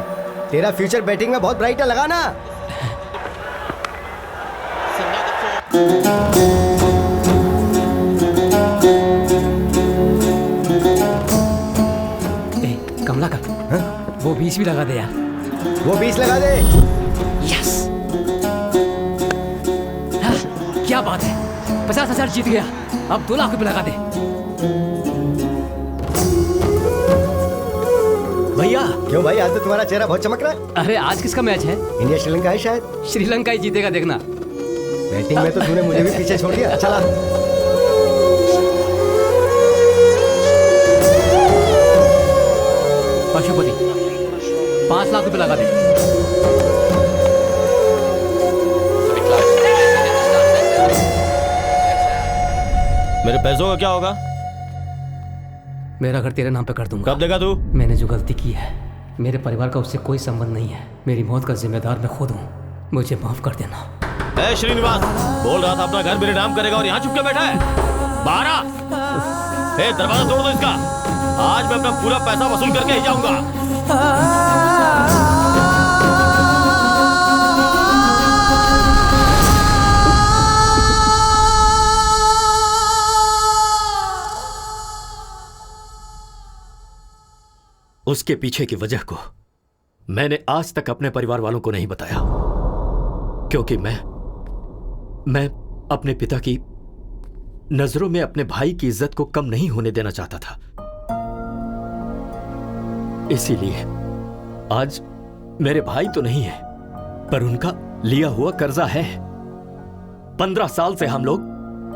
[SPEAKER 4] तेरा फ्यूचर बैटिंग में बहुत ब्राइट है, लगा ना।
[SPEAKER 6] कमला का वो 20 भी लगा दे यार।
[SPEAKER 4] वो 20 लगा दे।
[SPEAKER 6] यस, क्या बात है, 50,000 जीत गया। अब 2 लाख रुपए लगा दे।
[SPEAKER 10] भैया।
[SPEAKER 4] क्यों भाई, आज तो तुम्हारा चेहरा बहुत चमक रहा है।
[SPEAKER 6] अरे आज किसका मैच है?
[SPEAKER 4] इंडिया श्रीलंका है शायद।
[SPEAKER 6] श्रीलंका ही जीतेगा, देखना।
[SPEAKER 4] बैटिंग में तो तूने मुझे भी पीछे छोड़ दिया। चला
[SPEAKER 6] पशुपति, 5 लाख रुपए लगा दे।
[SPEAKER 11] मेरे पैसों का क्या होगा?
[SPEAKER 6] मेरा घर तेरे नाम पे कर दूंगा।
[SPEAKER 11] कब देगा तू?
[SPEAKER 6] मैंने जो गलती की है, मेरे परिवार का उससे कोई संबंध नहीं है। मेरी मौत का जिम्मेदार मैं खुद हूँ, मुझे माफ कर देना।
[SPEAKER 11] ए श्रीनिवास, बोल रहा था अपना घर मेरे नाम करेगा और यहाँ चुप के बैठा है। बाहर आ। ए, दरवाजा तोड़ दो इसका। आज मैं अपना पूरा पैसा वसूल करके ही जाऊंगा।
[SPEAKER 10] उसके पीछे की वजह को मैंने आज तक अपने परिवार वालों को नहीं बताया, क्योंकि मैं अपने पिता की नजरों में अपने भाई की इज्जत को कम नहीं होने देना चाहता था। इसीलिए आज मेरे भाई तो नहीं है, पर उनका लिया हुआ कर्जा है। 15 साल से हम लोग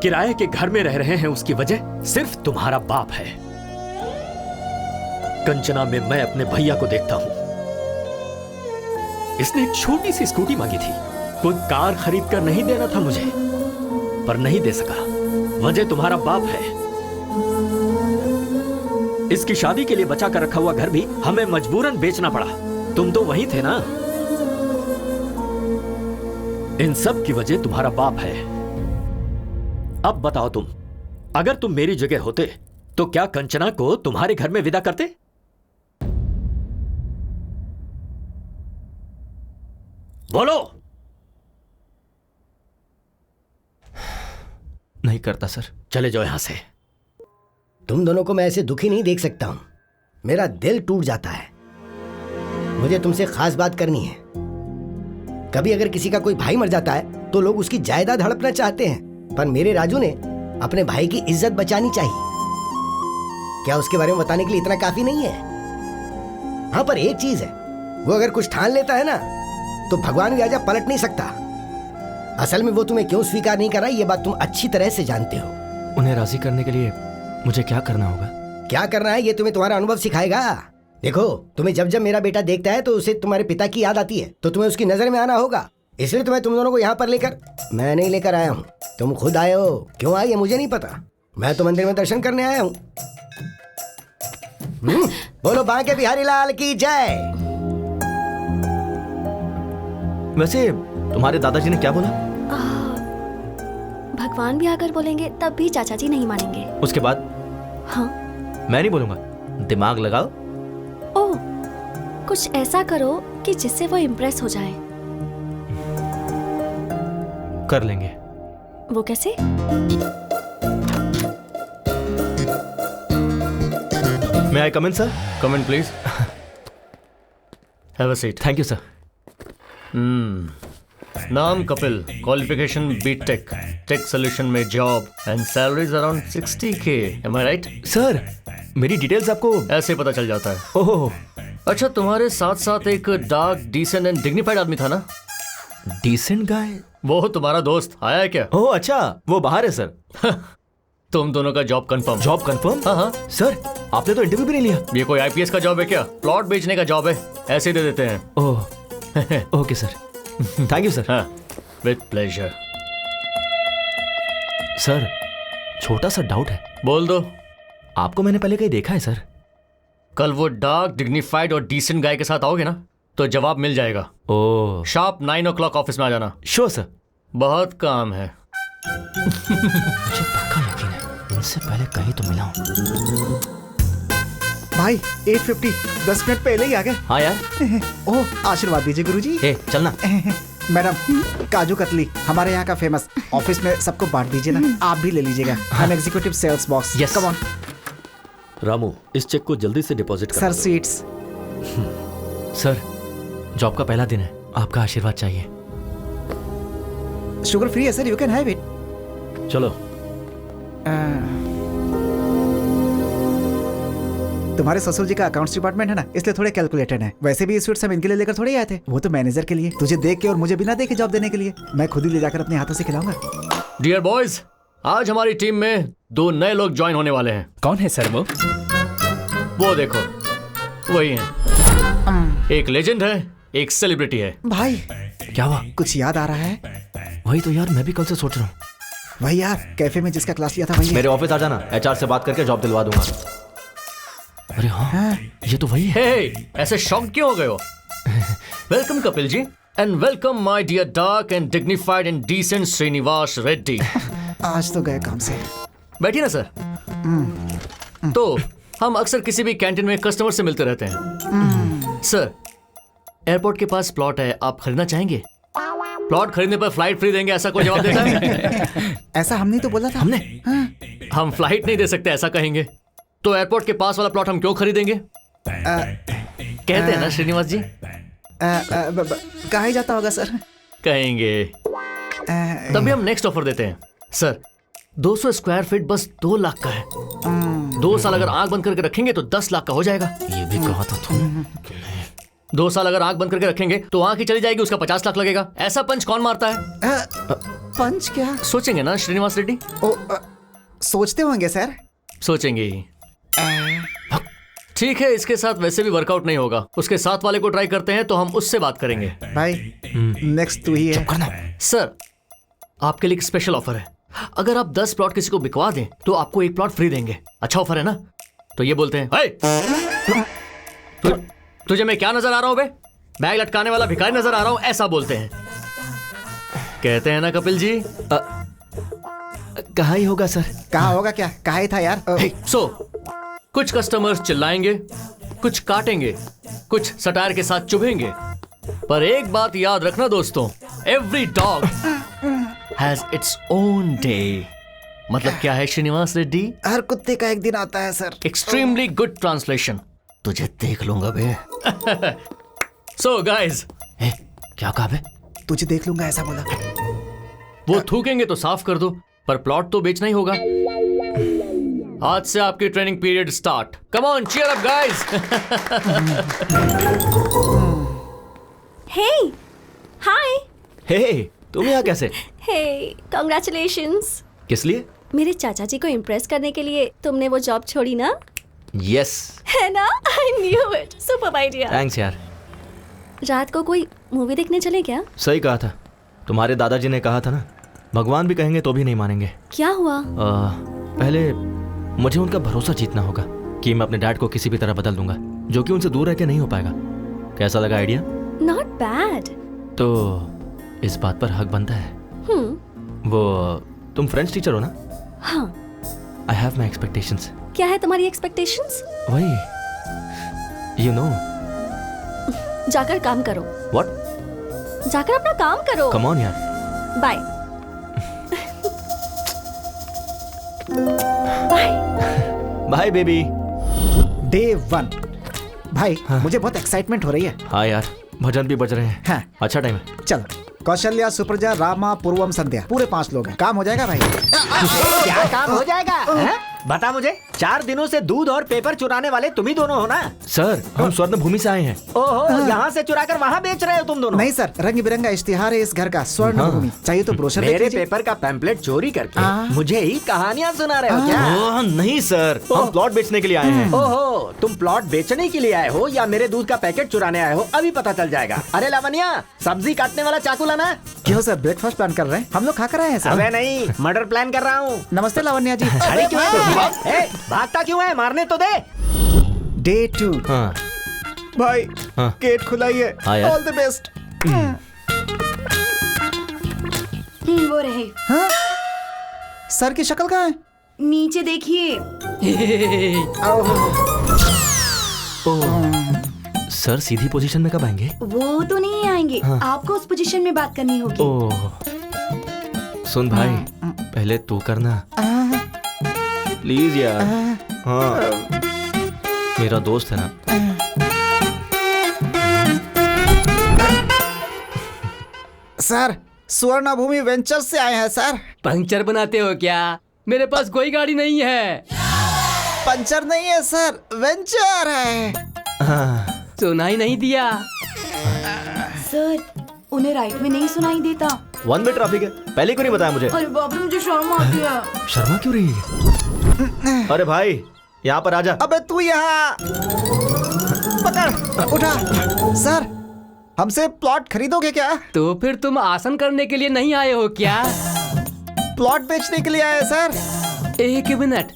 [SPEAKER 10] किराए के घर में रह रहे हैं, उसकी वजह सिर्फ तुम्हारा बाप है। कंचना में मैं अपने भैया को देखता हूं। इसने एक छोटी सी स्कूटी मांगी थी, कोई कार खरीद कर नहीं देना था मुझे, पर नहीं दे सका। वजह तुम्हारा बाप है। इसकी शादी के लिए बचा कर रखा हुआ घर भी हमें मजबूरन बेचना पड़ा। तुम तो वहीं थे ना। इन सब की वजह तुम्हारा बाप है। अब बताओ तुम, अगर तुम मेरी जगह होते तो क्या कंचना को तुम्हारे घर में विदा करते? बोलो।
[SPEAKER 1] नहीं करता सर।
[SPEAKER 10] चले जाओ यहां से।
[SPEAKER 4] तुम दोनों को मैं ऐसे दुखी नहीं देख सकता हूं। मेरा दिल टूट जाता है। मुझे तुमसे खास बात करनी है। कभी अगर किसी का कोई भाई मर जाता है तो लोग उसकी जायदाद हड़पना चाहते हैं, पर मेरे राजू ने अपने भाई की इज्जत बचानी चाहिए। क्या उसके बारे में बताने के लिए इतना काफी नहीं है? हाँ, पर एक चीज है, वो अगर कुछ ठान लेता है ना तो भगवान भी आजा पलट नहीं सकता। असल में वो तुम्हें क्यों स्वीकार नहीं कर रहा, ये बात तुम अच्छी तरह से जानते हो।
[SPEAKER 1] उन्हें राजी करने के लिए मुझे क्या करना होगा?
[SPEAKER 4] क्या करना है ये तुम्हें तुम्हारा अनुभव सिखाएगा। देखो, तुम्हें जब जब मेरा बेटा देखता है तो उसे तुम्हारे पिता की याद आती है, तो तुम्हें उसकी नजर में आना होगा। इसलिए तुम्हें तुम दोनों को यहाँ पर लेकर, मैं नहीं लेकर आया हूँ, तुम खुद आए हो। क्यों आए ये मुझे नहीं पता। मैं तो मंदिर में दर्शन करने आया हूँ। बोलो बांके बिहारी लाल की जय।
[SPEAKER 1] वैसे तुम्हारे दादाजी ने क्या बोला?
[SPEAKER 2] भगवान भी आकर बोलेंगे तब भी चाचा जी नहीं मानेंगे।
[SPEAKER 1] उसके बाद?
[SPEAKER 2] हाँ,
[SPEAKER 1] मैं नहीं बोलूंगा। दिमाग लगाओ।
[SPEAKER 2] ओह, कुछ ऐसा करो कि जिससे वो इम्प्रेस हो जाए।
[SPEAKER 1] कर लेंगे।
[SPEAKER 2] वो कैसे?
[SPEAKER 1] May I come in, sir?
[SPEAKER 12] Come in, please. Have a seat.
[SPEAKER 1] Thank you, sir.
[SPEAKER 12] नाम Kapil, qualification BTech, tech solution में job and salary's around 60K. Am I right?
[SPEAKER 1] Sir, मेरी डिटेल्स आपको
[SPEAKER 12] ऐसे पता चल जाता है।
[SPEAKER 1] ओह,
[SPEAKER 12] अच्छा, तुम्हारे साथ साथ एक डार्क, डिसेंट एंड डिग्निफाइड आदमी था ना?
[SPEAKER 1] Decent guy?
[SPEAKER 12] वो तुम्हारा दोस्त आया है क्या?
[SPEAKER 1] ओह अच्छा, वो बाहर है सर।
[SPEAKER 12] तुम दोनों का जॉब कंफर्म।
[SPEAKER 1] Job confirm?
[SPEAKER 12] हाँ हाँ
[SPEAKER 1] सर, आपने तो इंटरव्यू भी नहीं लिया।
[SPEAKER 12] ये कोई आईपीएस का जॉब है क्या? प्लॉट बेचने का जॉब है, ऐसे दे देते हैं।
[SPEAKER 1] Oh, okay sir, thank you sir.
[SPEAKER 12] हाँ, विद प्लेजर।
[SPEAKER 1] सर, छोटा सा डाउट है।
[SPEAKER 12] बोल दो।
[SPEAKER 1] आपको मैंने पहले कहीं देखा है सर?
[SPEAKER 12] कल वो डार्क, डिग्निफाइड और डिसेंट गाय के साथ आओगे ना तो जवाब मिल जाएगा।
[SPEAKER 1] ओह,
[SPEAKER 12] शार्प 9 o'clock ऑफिस में आ जाना।
[SPEAKER 1] Sure sir.
[SPEAKER 12] बहुत काम है।
[SPEAKER 1] मुझे पक्का यकीन है, इनसे पहले कहीं तो मिला हूँ।
[SPEAKER 8] भाई 8:50, 10 मिनट पहले ही आ गए।
[SPEAKER 1] हाँ यार।
[SPEAKER 8] ओह, आशीर्वाद दीजिए गुरुजी।
[SPEAKER 1] चलना।
[SPEAKER 8] मैडम, काजू कतली हमारे यहाँ का फेमस। ऑफिस में सबको बांट दीजिए ना, आप भी ले लीजिएगा। हम executive sales box.
[SPEAKER 1] Yes.
[SPEAKER 8] Come on.
[SPEAKER 10] Ramu, इस चेक को जल्दी से डिपॉजिट कर
[SPEAKER 8] सर, सीट्स।
[SPEAKER 1] सर, जॉब का पहला दिन है, आपका आशीर्वाद चाहिए।
[SPEAKER 8] शुगर फ्री है sir, you can have it.
[SPEAKER 10] चलो।
[SPEAKER 8] तुम्हारे ससुर जी का अकाउंट्स डिपार्टमेंट है ना, इसलिए थोड़े कैलकुलेटेड है। वैसे भी ये स्वीट्स हम इनके लिए लेकर थोड़े आए थे, वो तो मैनेजर के लिए, तुझे देख के और मुझे बिना देखे जॉब देने के लिए। मैं खुद ही ले जाकर अपने हाथों से खिलाऊंगा।
[SPEAKER 12] डियर बॉयज, आज हमारी टीम में 2 नए लोग ज्वाइन होने वाले हैं।
[SPEAKER 9] कौन है सर वो
[SPEAKER 12] देखो, वही हैं। एक लेजेंड है, एक सेलिब्रिटी है।
[SPEAKER 8] भाई,
[SPEAKER 1] क्या हुआ?
[SPEAKER 8] कुछ याद आ रहा है?
[SPEAKER 1] वही तो यार, मैं भी कल से सोच रहा हूँ।
[SPEAKER 8] वही यार, कैफे में जिसका क्लास लिया था वही।
[SPEAKER 1] मेरे ऑफिस आ जाना, HR से बात करके जॉब दिलवा दूंगा। अरे हाँ, ये तो वही है।
[SPEAKER 12] हे, ऐसे शॉक क्यों हो गए हो? Welcome Kapil ji. And welcome my dear dark and dignified and decent Srinivas Reddy.
[SPEAKER 8] आज तो गए काम से।
[SPEAKER 12] बैठिए ना सर। तो हम अक्सर किसी भी कैंटीन में कस्टमर से मिलते रहते हैं। सर, एयरपोर्ट के पास प्लॉट है, आप खरीदना चाहेंगे? प्लॉट खरीदने पर फ्लाइट फ्री देंगे, ऐसा कोई जवाब देता है?
[SPEAKER 8] ऐसा हमने तो बोला था।
[SPEAKER 12] हमने? हम फ्लाइट नहीं दे सकते ऐसा कहेंगे तो एयरपोर्ट के पास वाला प्लॉट हम क्यों खरीदेंगे? कहते हैं ना श्रीनिवास जी।
[SPEAKER 8] कहा ही जाता होगा सर।
[SPEAKER 12] कहेंगे। तभी हम नेक्स्ट ऑफर देते हैं सर। 200 स्क्वायर फीट बस 2 लाख का है। 2 साल अगर आंख बंद करके रखेंगे तो 10 लाख का हो जाएगा।
[SPEAKER 11] ये भी कहा था तुम।
[SPEAKER 12] 2 साल अगर आंख बंद करके रखेंगे तो आंख ही चली जाएगी, उसका 50 लाख लगेगा। ऐसा पंच कौन मारता है?
[SPEAKER 8] पंच क्या?
[SPEAKER 12] सोचेंगे ना श्रीनिवास रेड्डी?
[SPEAKER 8] सोचते होंगे सर।
[SPEAKER 12] सोचेंगे ही। ठीक है, इसके साथ वैसे भी वर्कआउट नहीं होगा। उसके साथ वाले को ट्राई करते हैं तो हम उससे बात करेंगे।
[SPEAKER 8] भाई नेक्स्ट तू ही है।
[SPEAKER 12] सर, आपके लिए एक स्पेशल ऑफर है। अगर आप 10 प्लॉट किसी को बिकवा दें तो आपको 1 प्लॉट फ्री देंगे। अच्छा ऑफर है ना? तो ये बोलते हैं, तुझे मैं क्या नजर आ रहा हूं बे? बैग लटकाने वाला भिखारी नजर आ रहा हूं, ऐसा बोलते हैं। कहते हैं ना कपिल जी?
[SPEAKER 1] कहा ही होगा सर।
[SPEAKER 8] कहा होगा क्या? कहा ही था यार।
[SPEAKER 12] कुछ कस्टमर्स चिल्लाएंगे, कुछ काटेंगे, कुछ सटायर के साथ चुभेंगे, पर एक बात याद रखना दोस्तों, every dog has its own day. मतलब क्या है श्रीनिवास रेड्डी?
[SPEAKER 8] हर कुत्ते का एक दिन आता है सर।
[SPEAKER 12] Extremely good translation. तुझे देख लूंगा बे। सो गाइस,
[SPEAKER 11] क्या कहा बे?
[SPEAKER 8] तुझे देख लूंगा ऐसा बोला।
[SPEAKER 12] वो थूकेंगे तो साफ कर दो, पर प्लॉट तो बेचना ही होगा। आज से आपकी training period start. Come on, cheer up guys.
[SPEAKER 2] Hey, hi.
[SPEAKER 1] Hey, तुम यहाँ कैसे?
[SPEAKER 2] Hey, congratulations.
[SPEAKER 1] किस लिए?
[SPEAKER 2] मेरे चाचा जी को इम्प्रेस करने के लिए तुमने वो जॉब छोड़ी ना?
[SPEAKER 1] यस।
[SPEAKER 2] है ना? I knew it. Super idea.
[SPEAKER 1] Thanks यार।
[SPEAKER 2] रात को कोई मूवी देखने चले क्या?
[SPEAKER 1] सही कहा था। तुम्हारे दादाजी ने कहा था ना, भगवान भी कहेंगे तो भी नहीं मानेंगे।
[SPEAKER 2] क्या हुआ?
[SPEAKER 1] पहले मुझे उनका भरोसा जीतना होगा कि मैं अपने डैड को किसी भी तरह बदल दूंगा, जो कि उनसे दूर रह के नहीं हो पाएगा। कैसा लगा आइडिया?
[SPEAKER 2] Not bad.
[SPEAKER 1] तो इस बात पर हक बनता है। वो तुम फ्रेंच टीचर हो ना?
[SPEAKER 2] हाँ।
[SPEAKER 1] I have my expectations.
[SPEAKER 2] क्या है तुम्हारी एक्सपेक्टेशंस?
[SPEAKER 1] वही, यू नो।
[SPEAKER 2] जाकर काम करो।
[SPEAKER 1] व्हाट?
[SPEAKER 2] जाकर अपना काम करो।
[SPEAKER 1] कम ऑन यार।
[SPEAKER 2] Bye. Bye.
[SPEAKER 1] Bye baby.
[SPEAKER 8] Day 1। भाई मुझे बहुत एक्साइटमेंट हो रही है।
[SPEAKER 1] हाँ यार, भजन भी बज रहे हैं।
[SPEAKER 8] हाँ।
[SPEAKER 1] अच्छा टाइम है।
[SPEAKER 8] चलो। कौशल्या, सुप्रजा, रामा, पूर्वम, संध्या, पूरे 5 लोग हैं। काम हो जाएगा भाई?
[SPEAKER 4] क्या काम हो जाएगा? है? बता मुझे। 4 दिनों से दूध और पेपर चुराने वाले तुम ही दोनों हो ना?
[SPEAKER 1] सर, हम स्वर्ण भूमि से आए हैं।
[SPEAKER 4] ओहो, यहाँ से चुरा कर वहाँ बेच रहे हो तुम दोनों?
[SPEAKER 8] नहीं सर, रंग बिरंगा इश्तिहार है इस घर का, स्वर्ण भूमि। चाहिए तो ब्रोशर
[SPEAKER 4] मेरे पेपर का पैम्पलेट चोरी करके मुझे ही कहानियाँ सुना रहे हो क्या?
[SPEAKER 1] नहीं सर, हम प्लॉट बेचने के लिए आए हैं।
[SPEAKER 4] ओहो, तुम प्लॉट बेचने के लिए आए हो या मेरे दूध का पैकेट चुराने आए हो, अभी पता चल जाएगा। अरे लावण्या, सब्जी काटने वाला चाकू लाना।
[SPEAKER 8] क्यों सर, ब्रेकफास्ट प्लान कर रहे हैं? हम लोग खा कर आए हैं सर।
[SPEAKER 4] अबे नहीं, मर्डर प्लान कर रहा हूँ।
[SPEAKER 8] नमस्ते लावण्या जी।
[SPEAKER 4] अरे क्यों है? भागता क्यों है? मारने तो दे।
[SPEAKER 8] डे 2।
[SPEAKER 1] हाँ।
[SPEAKER 8] भाई
[SPEAKER 1] हाँ।
[SPEAKER 8] गेट खुला ही है।
[SPEAKER 1] हाँ यार।
[SPEAKER 8] All the best.
[SPEAKER 14] वो रहे।
[SPEAKER 8] हाँ? सर की शक्ल कहाँ है?
[SPEAKER 14] नीचे देखिए।
[SPEAKER 1] सर सीधी पोजीशन में कब आएंगे?
[SPEAKER 14] वो तो नहीं आएंगे।
[SPEAKER 1] हाँ।
[SPEAKER 14] आपको उस पोजीशन में बात करनी होगी।
[SPEAKER 1] सुन भाई, पहले तू करना प्लीज यार। हाँ, मेरा दोस्त है ना।
[SPEAKER 8] सर, स्वर्ण भूमि वेंचर से आए हैं सर।
[SPEAKER 6] पंक्चर बनाते हो क्या? मेरे पास कोई गाड़ी नहीं है।
[SPEAKER 8] पंचर नहीं है सर, वेंचर है।
[SPEAKER 6] सुनाई नहीं दिया
[SPEAKER 14] सर, उन्हें राइट में नहीं सुनाई देता।
[SPEAKER 1] 1 वे ट्रैफिक है, पहले क्यों नहीं बताया मुझे?
[SPEAKER 14] अरे बाप रे, मुझे शर्म आती है।
[SPEAKER 1] शर्मा क्यों रही है? अरे भाई, यहाँ पर आजा।
[SPEAKER 8] अबे तू यहाँ पकड़, उठा। सर, हमसे प्लॉट खरीदोगे क्या?
[SPEAKER 6] तो फिर तुम आसन करने के लिए नहीं आए हो क्या?
[SPEAKER 8] प्लॉट बेचने के लिए आए सर।
[SPEAKER 6] एक मिनट,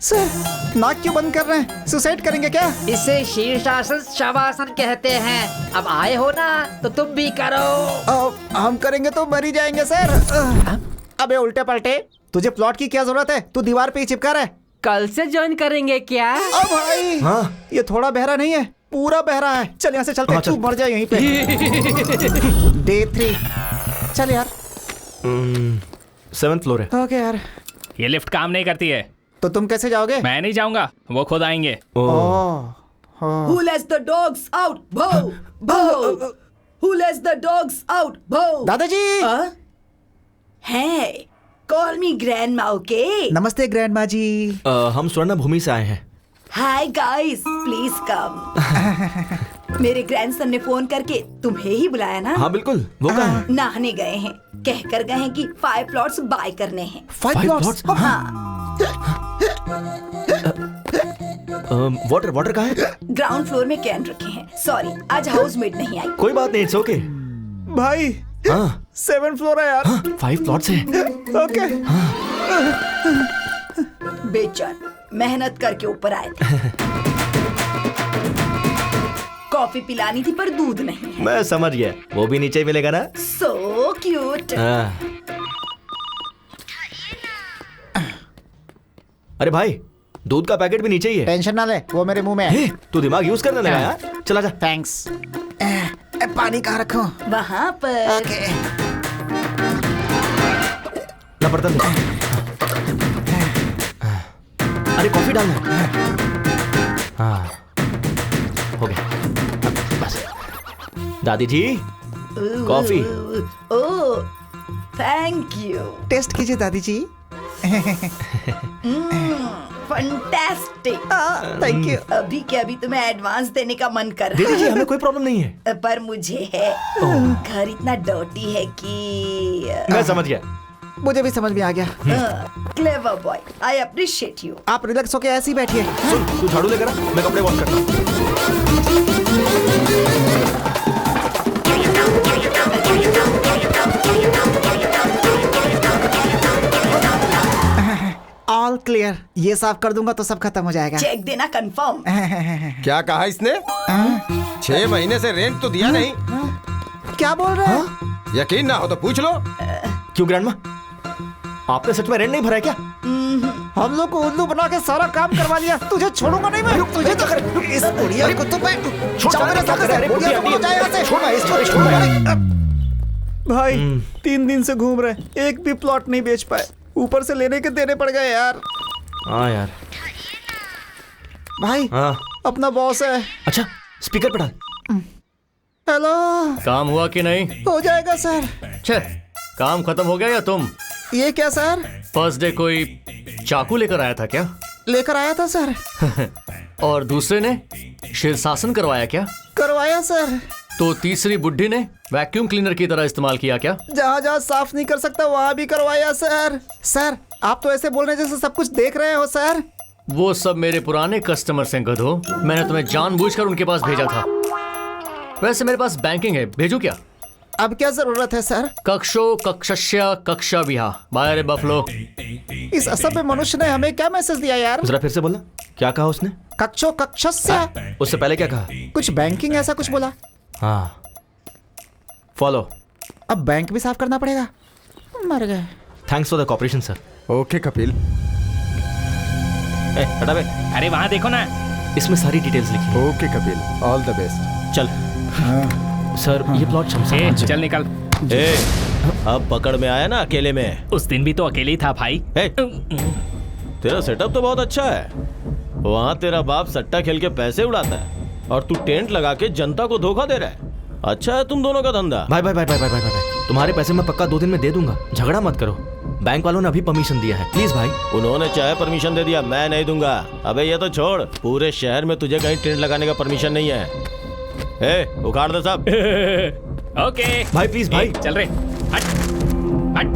[SPEAKER 8] सर नाक क्यों बंद कर रहे हैं? सुसाइड करेंगे क्या?
[SPEAKER 6] इसे शीर्षासन शवासन कहते हैं। अब आए हो ना तो तुम भी करो।
[SPEAKER 8] हम करेंगे तो मर ही जाएंगे सर। अबे उल्टे पलटे, तुझे प्लॉट की क्या जरूरत है? तू दीवार पे ही चिपका रहा है।
[SPEAKER 6] कल से ज्वाइन करेंगे क्या?
[SPEAKER 8] अब भाई ये थोड़ा बहरा नहीं है, पूरा बहरा है। चल यहाँ से चलते हैं, तू मर जाए यहीं पे। डे 3 चल यार।
[SPEAKER 1] 7th फ्लोर है।
[SPEAKER 8] ओके यार।
[SPEAKER 9] ये लिफ्ट काम नहीं करती है।
[SPEAKER 8] तो तुम कैसे जाओगे?
[SPEAKER 9] मैं नहीं जाऊंगा, वो खुद आएंगे।
[SPEAKER 14] Who lets the dogs out? Boo! Boo! Who lets the dogs out? Boo!
[SPEAKER 8] दादाजी।
[SPEAKER 14] Hey, call me grandma, okay?
[SPEAKER 8] नमस्ते ग्रैंडमा जी।
[SPEAKER 1] हम स्वर्ण भूमि से आए हैं।
[SPEAKER 14] Hi guys, please come. मेरे ग्रैंडसन ने फोन करके तुम्हें ही बुलाया ना?
[SPEAKER 1] हाँ बिल्कुल, वो कहाँ है?
[SPEAKER 14] नहाने गए हैं, कहकर गए हैं कि 5 प्लॉट्स बाय करने हैं।
[SPEAKER 8] 5 प्लॉट्स?
[SPEAKER 14] हाँ।
[SPEAKER 1] वाटर कहाँ है?
[SPEAKER 14] ग्राउंड फ्लोर में कैन रखे हैं। सॉरी, आज हाउसमेट नहीं आई।
[SPEAKER 1] कोई बात नहीं, इट्स ओके।
[SPEAKER 8] भाई 7th फ्लोर है यार।
[SPEAKER 1] 5 प्लॉट्स है।
[SPEAKER 8] ओके।
[SPEAKER 14] बेचैन मेहनत करके ऊपर आए थे। कॉफी पिलानी थी पर दूध नहीं है।
[SPEAKER 1] मैं समझ गया, वो भी नीचे ही मिलेगा ना।
[SPEAKER 14] So cute.
[SPEAKER 1] अरे भाई, दूध का पैकेट भी नीचे ही है।
[SPEAKER 8] टेंशन ना ले, वो मेरे मुंह में है।
[SPEAKER 1] तू दिमाग यूज करने लगा यार। चला जा।
[SPEAKER 8] थैंक्स। पानी कहाँ रखूं?
[SPEAKER 14] वहाँ पर।
[SPEAKER 8] ओके।
[SPEAKER 1] ना बर्तन दे। अरे कॉफी डालना है। हाँ, हो गया। बस। दादी जी, coffee.
[SPEAKER 14] Oh, thank you.
[SPEAKER 8] Test कीजिए दादी जी।
[SPEAKER 14] फंटास्टिक।
[SPEAKER 8] Thank you.
[SPEAKER 14] अभी के अभी तुम्हें एडवांस देने का मन कर रहा
[SPEAKER 1] दीदी जी, हमें कोई प्रॉब्लम नहीं है।
[SPEAKER 14] पर मुझे है। घर इतना डर्टी है कि
[SPEAKER 1] मैं समझ गया।
[SPEAKER 8] मुझे भी समझ में आ गया।
[SPEAKER 14] Clever boy, I appreciate you.
[SPEAKER 8] आप रिलैक्स होके ऐसे ही बैठिए।
[SPEAKER 1] सुन, तू झाड़ू लेकर आ, मैं कपड़े वॉश करता हूँ।
[SPEAKER 8] All clear. ये साफ कर दूंगा तो सब खत्म हो जाएगा।
[SPEAKER 14] चेक देना कंफर्म।
[SPEAKER 15] क्या कहा इसने? 6 महीने से रेंट तो दिया नहीं।
[SPEAKER 8] क्या बोल रहे हैं?
[SPEAKER 15] यकीन ना हो तो पूछ लो।
[SPEAKER 1] क्यों ग्रैंडमा, आपने सच में रेंट नहीं भरा है क्या?
[SPEAKER 8] हम लोग को उल्लू बना के सारा काम करवा लिया। तुझे छोड़ूंगा नहीं मैं। तुझे तो इस बुढ़िया को तो मैं जाओ मेरे साथ से। बुढ़िया को जाए यहाँ से। छोड़ इसको, छोड़। भाई 3 दिन से घूम रहे, एक भी प्लॉट नहीं बेच पाए। ऊपर से लेने के देने पड़ गए यार।
[SPEAKER 1] हाँ यार।
[SPEAKER 8] भाई अपना बॉस है।
[SPEAKER 1] अच्छा, स्पीकर पे डाल।
[SPEAKER 8] हेलो।
[SPEAKER 12] काम हुआ कि नहीं?
[SPEAKER 8] हो जाएगा सर।
[SPEAKER 12] छे, काम खत्म हो गया या तुम?
[SPEAKER 8] ये क्या सर?
[SPEAKER 12] फर्स्ट डे कोई चाकू लेकर आया था क्या?
[SPEAKER 8] लेकर आया था सर।
[SPEAKER 12] और दूसरे ने शीर्षासन करवाया क्या?
[SPEAKER 8] करवाया सर।
[SPEAKER 12] तो तीसरी बुड्ढी ने वैक्यूम क्लीनर की तरह इस्तेमाल किया क्या?
[SPEAKER 8] जहाँ जहाँ साफ नहीं कर सकता वहाँ भी करवाया सर। सर आप तो ऐसे बोल रहे जैसे सब कुछ देख रहे हो सर।
[SPEAKER 12] वो सब मेरे पुराने कस्टमर्स हैं गधो। मैंने तुम्हें जानबूझकर उनके पास भेजा था। वैसे मेरे पास बैंकिंग है, भेजू क्या?
[SPEAKER 8] अब क्या जरूरत है सर?
[SPEAKER 12] कक्षो कक्षस्य कक्षा विहा बाय रे बफलो।
[SPEAKER 8] इस असभ्य मनुष्य ने हमें क्या मैसेज दिया यार?
[SPEAKER 1] जरा फिर से बोलना, क्या कहा उसने?
[SPEAKER 8] कक्षो कक्षस्य।
[SPEAKER 1] उससे पहले क्या कहा?
[SPEAKER 8] कुछ बैंकिंग ऐसा कुछ बोला।
[SPEAKER 1] हाँ, फॉलो।
[SPEAKER 8] अब बैंक भी साफ करना पड़ेगा। मर गए।
[SPEAKER 1] Thanks for the cooperation sir.
[SPEAKER 15] Okay Kapil.
[SPEAKER 1] हटा बे।
[SPEAKER 9] अरे वहाँ देखो ना,
[SPEAKER 1] इसमें सारी डिटेल्स लिखी।
[SPEAKER 15] Okay Kapil, all the best.
[SPEAKER 1] चल। सर ये प्लॉट
[SPEAKER 9] चल निकल।
[SPEAKER 11] अब पकड़ में आया ना अकेले में।
[SPEAKER 9] उस दिन भी तो अकेले ही था भाई।
[SPEAKER 11] तेरा सेटअप तो बहुत अच्छा है। वहाँ तेरा बाप सट्टा खेल के पैसे उड़ाता है और तू टेंट लगा के जनता को धोखा दे रहा है। अच्छा है तुम दोनों का धंधा।
[SPEAKER 1] भाई भाई भाई भाई भाई भाई भाई, तुम्हारे पैसे मैं पक्का 2 दिन में दे दूंगा। झगड़ा मत करो। बैंक वालों ने अभी परमिशन दिया है, प्लीज भाई।
[SPEAKER 11] उन्होंने चाहे परमिशन दे दिया, मैं नहीं दूंगा। अबे ये तो छोड़, पूरे शहर में तुझे कहीं टेंट लगाने का परमिशन नहीं है। उखाड़ दे सब।
[SPEAKER 9] ओके
[SPEAKER 1] भाई प्लीज भाई।
[SPEAKER 9] चल रहे। हट हट।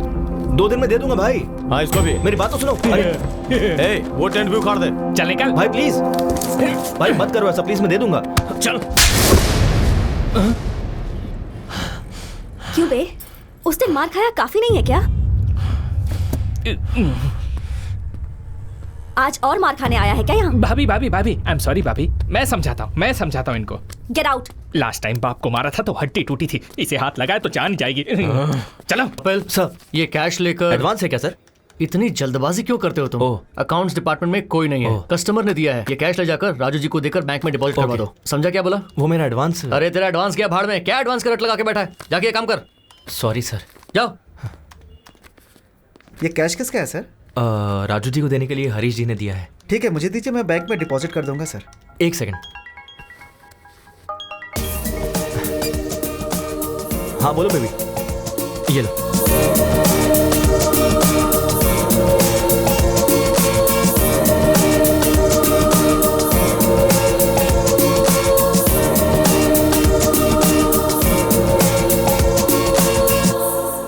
[SPEAKER 1] 2 दिन में दे दूंगा भाई।
[SPEAKER 11] हाँ इसको भी।
[SPEAKER 1] मेरी बात तो सुनो।
[SPEAKER 11] अरे वो टेंट भी उखाड़ दे।
[SPEAKER 9] चल निकल
[SPEAKER 1] भाई प्लीज। भाई मत करो ऐसा प्लीज, मैं दे दूंगा।
[SPEAKER 9] चल।
[SPEAKER 2] क्यों बे, उस दिन मार खाया काफी नहीं है क्या? आज और मार खाने आया है क्या यहाँ?
[SPEAKER 9] भाभी भाभी भाभी, आई एम सॉरी भाभी, मैं समझाता हूँ इनको।
[SPEAKER 2] Get out.
[SPEAKER 9] लास्ट टाइम बाप को मारा था तो हड्डी टूटी थी, इसे हाथ लगाए तो जान जाएगी। चलो
[SPEAKER 12] कपिल सर, ये कैश लेकर।
[SPEAKER 1] एडवांस है क्या सर?
[SPEAKER 12] इतनी जल्दबाजी क्यों करते हो तुम? अकाउंट्स डिपार्टमेंट में कोई नहीं है, कस्टमर ने दिया है। ये कैश ले जाकर राजू जी को देकर बैंक में डिपॉजिट करवा दो। समझा क्या बोला?
[SPEAKER 1] वो मेरा एडवांस।
[SPEAKER 12] अरे तेरा एडवांस क्या भाड़ में, क्या एडवांस का रट लगा के बैठा है? जाके ये काम कर।
[SPEAKER 1] Sorry sir.
[SPEAKER 12] जाओ।
[SPEAKER 8] ये कैश किसका है सर?
[SPEAKER 1] राजू जी को देने के लिए हरीश जी ने दिया है।
[SPEAKER 8] ठीक है, मुझे दीजिए, मैं बैंक में डिपॉजिट कर दूंगा सर।
[SPEAKER 1] एक सेकंड। हाँ बोलो बेबी, ये लो।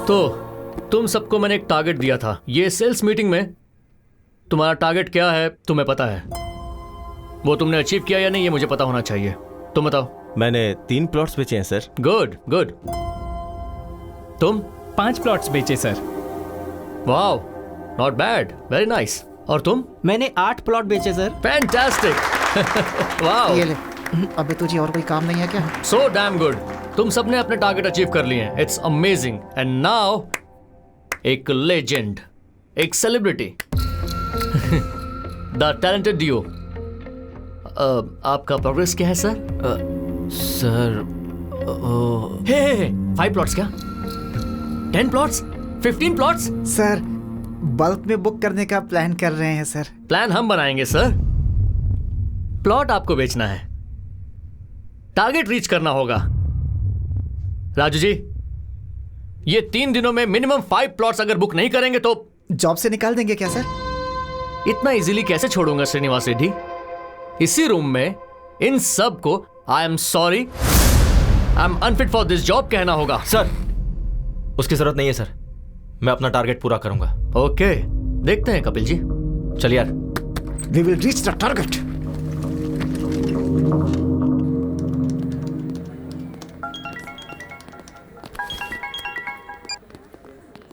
[SPEAKER 12] तो तुम सबको मैंने एक टारगेट दिया था। ये सेल्स मीटिंग में तुम्हारा टारगेट क्या है तुम्हें पता है? वो तुमने अचीव किया या नहीं ये मुझे पता होना चाहिए। तुम बताओ।
[SPEAKER 11] मैंने 3 प्लॉट्स बेचे हैं सर।
[SPEAKER 12] Good good. तुम?
[SPEAKER 9] 5 प्लॉट्स बेचे sir.
[SPEAKER 12] Wow, not bad, very nice. और तुम?
[SPEAKER 8] मैंने 8 प्लॉट बेचे सर।
[SPEAKER 12] फैंटास्टिक। वाओ,
[SPEAKER 8] ये ले। अबे तुझे और कोई काम नहीं है क्या?
[SPEAKER 12] So damn good. तुम सबने अपने टारगेट अचीव कर लिए हैं। It's amazing. एंड नाउ एक लेजेंड, एक सेलिब्रिटी, द टैलेंटेड डियो। आपका प्रोग्रेस क्या है सर?
[SPEAKER 1] सर
[SPEAKER 12] 5 प्लॉट्स क्या? 10 प्लॉट्स? 15 प्लॉट्स?
[SPEAKER 8] सर बल्क में बुक करने का प्लान कर रहे हैं सर।
[SPEAKER 12] प्लान हम बनाएंगे सर, प्लॉट आपको बेचना है, टारगेट रीच करना होगा। राजू जी, ये 3 दिनों में मिनिमम 5 प्लॉट्स अगर बुक नहीं करेंगे तो
[SPEAKER 8] जॉब से निकाल देंगे क्या सर?
[SPEAKER 12] इतना इजीली कैसे छोड़ूंगा श्रीनिवास रेड्डी? इसी रूम में इन सब को I am sorry, I am unfit for this job कहना होगा।
[SPEAKER 1] सर उसकी जरूरत नहीं है सर, मैं अपना टारगेट पूरा करूंगा।
[SPEAKER 12] ओके, देखते हैं कपिल जी।
[SPEAKER 1] चलिए यार।
[SPEAKER 8] We will reach the target.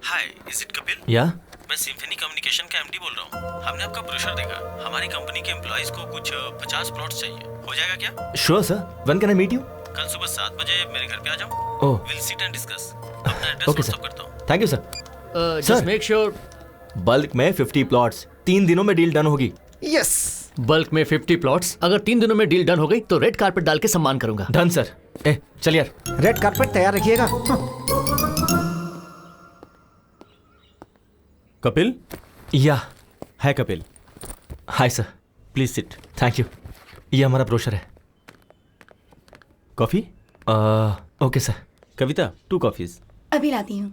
[SPEAKER 11] Hi, is it Kapil?
[SPEAKER 1] या
[SPEAKER 11] मैं सिम्फनी कम्युनिकेशन का एमडी बोल रहा हूँ। हमने आपका ब्रोशर देखा। हमारी कंपनी के एम्प्लॉइज को कुछ 50 प्लॉट्स चाहिए। हो जाएगा क्या?
[SPEAKER 1] Sure sir. When can I meet you?
[SPEAKER 11] कल सुबह 7 बजे मेरे घर पे आ जाओ।
[SPEAKER 1] Oh,
[SPEAKER 11] will sit and discuss. अपना एड्रेस
[SPEAKER 1] ओके
[SPEAKER 11] व्हाट्सएप
[SPEAKER 1] सर।
[SPEAKER 11] करता हूँ।
[SPEAKER 1] Thank you sir.
[SPEAKER 12] Just make sure
[SPEAKER 1] bulk में 50 प्लॉट्स 3 दिनों में डील डन होगी।
[SPEAKER 8] यस।
[SPEAKER 12] बल्क में 50 प्लॉट्स, अगर 3 दिनों में डील डन हो गई तो रेड कारपेट डाल के सम्मान करूंगा।
[SPEAKER 1] Done sir. चलिए यार।
[SPEAKER 8] रेड कारपेट तैयार रखिएगा।
[SPEAKER 11] कपिल?
[SPEAKER 1] या
[SPEAKER 11] hi Kapil.
[SPEAKER 1] Hi sir.
[SPEAKER 11] Please sit.
[SPEAKER 1] Thank you. ये हमारा ब्रोशर है।
[SPEAKER 11] Coffee?
[SPEAKER 1] Okay sir.
[SPEAKER 11] Kavita 2 coffees.
[SPEAKER 7] अभी लाती हूँ।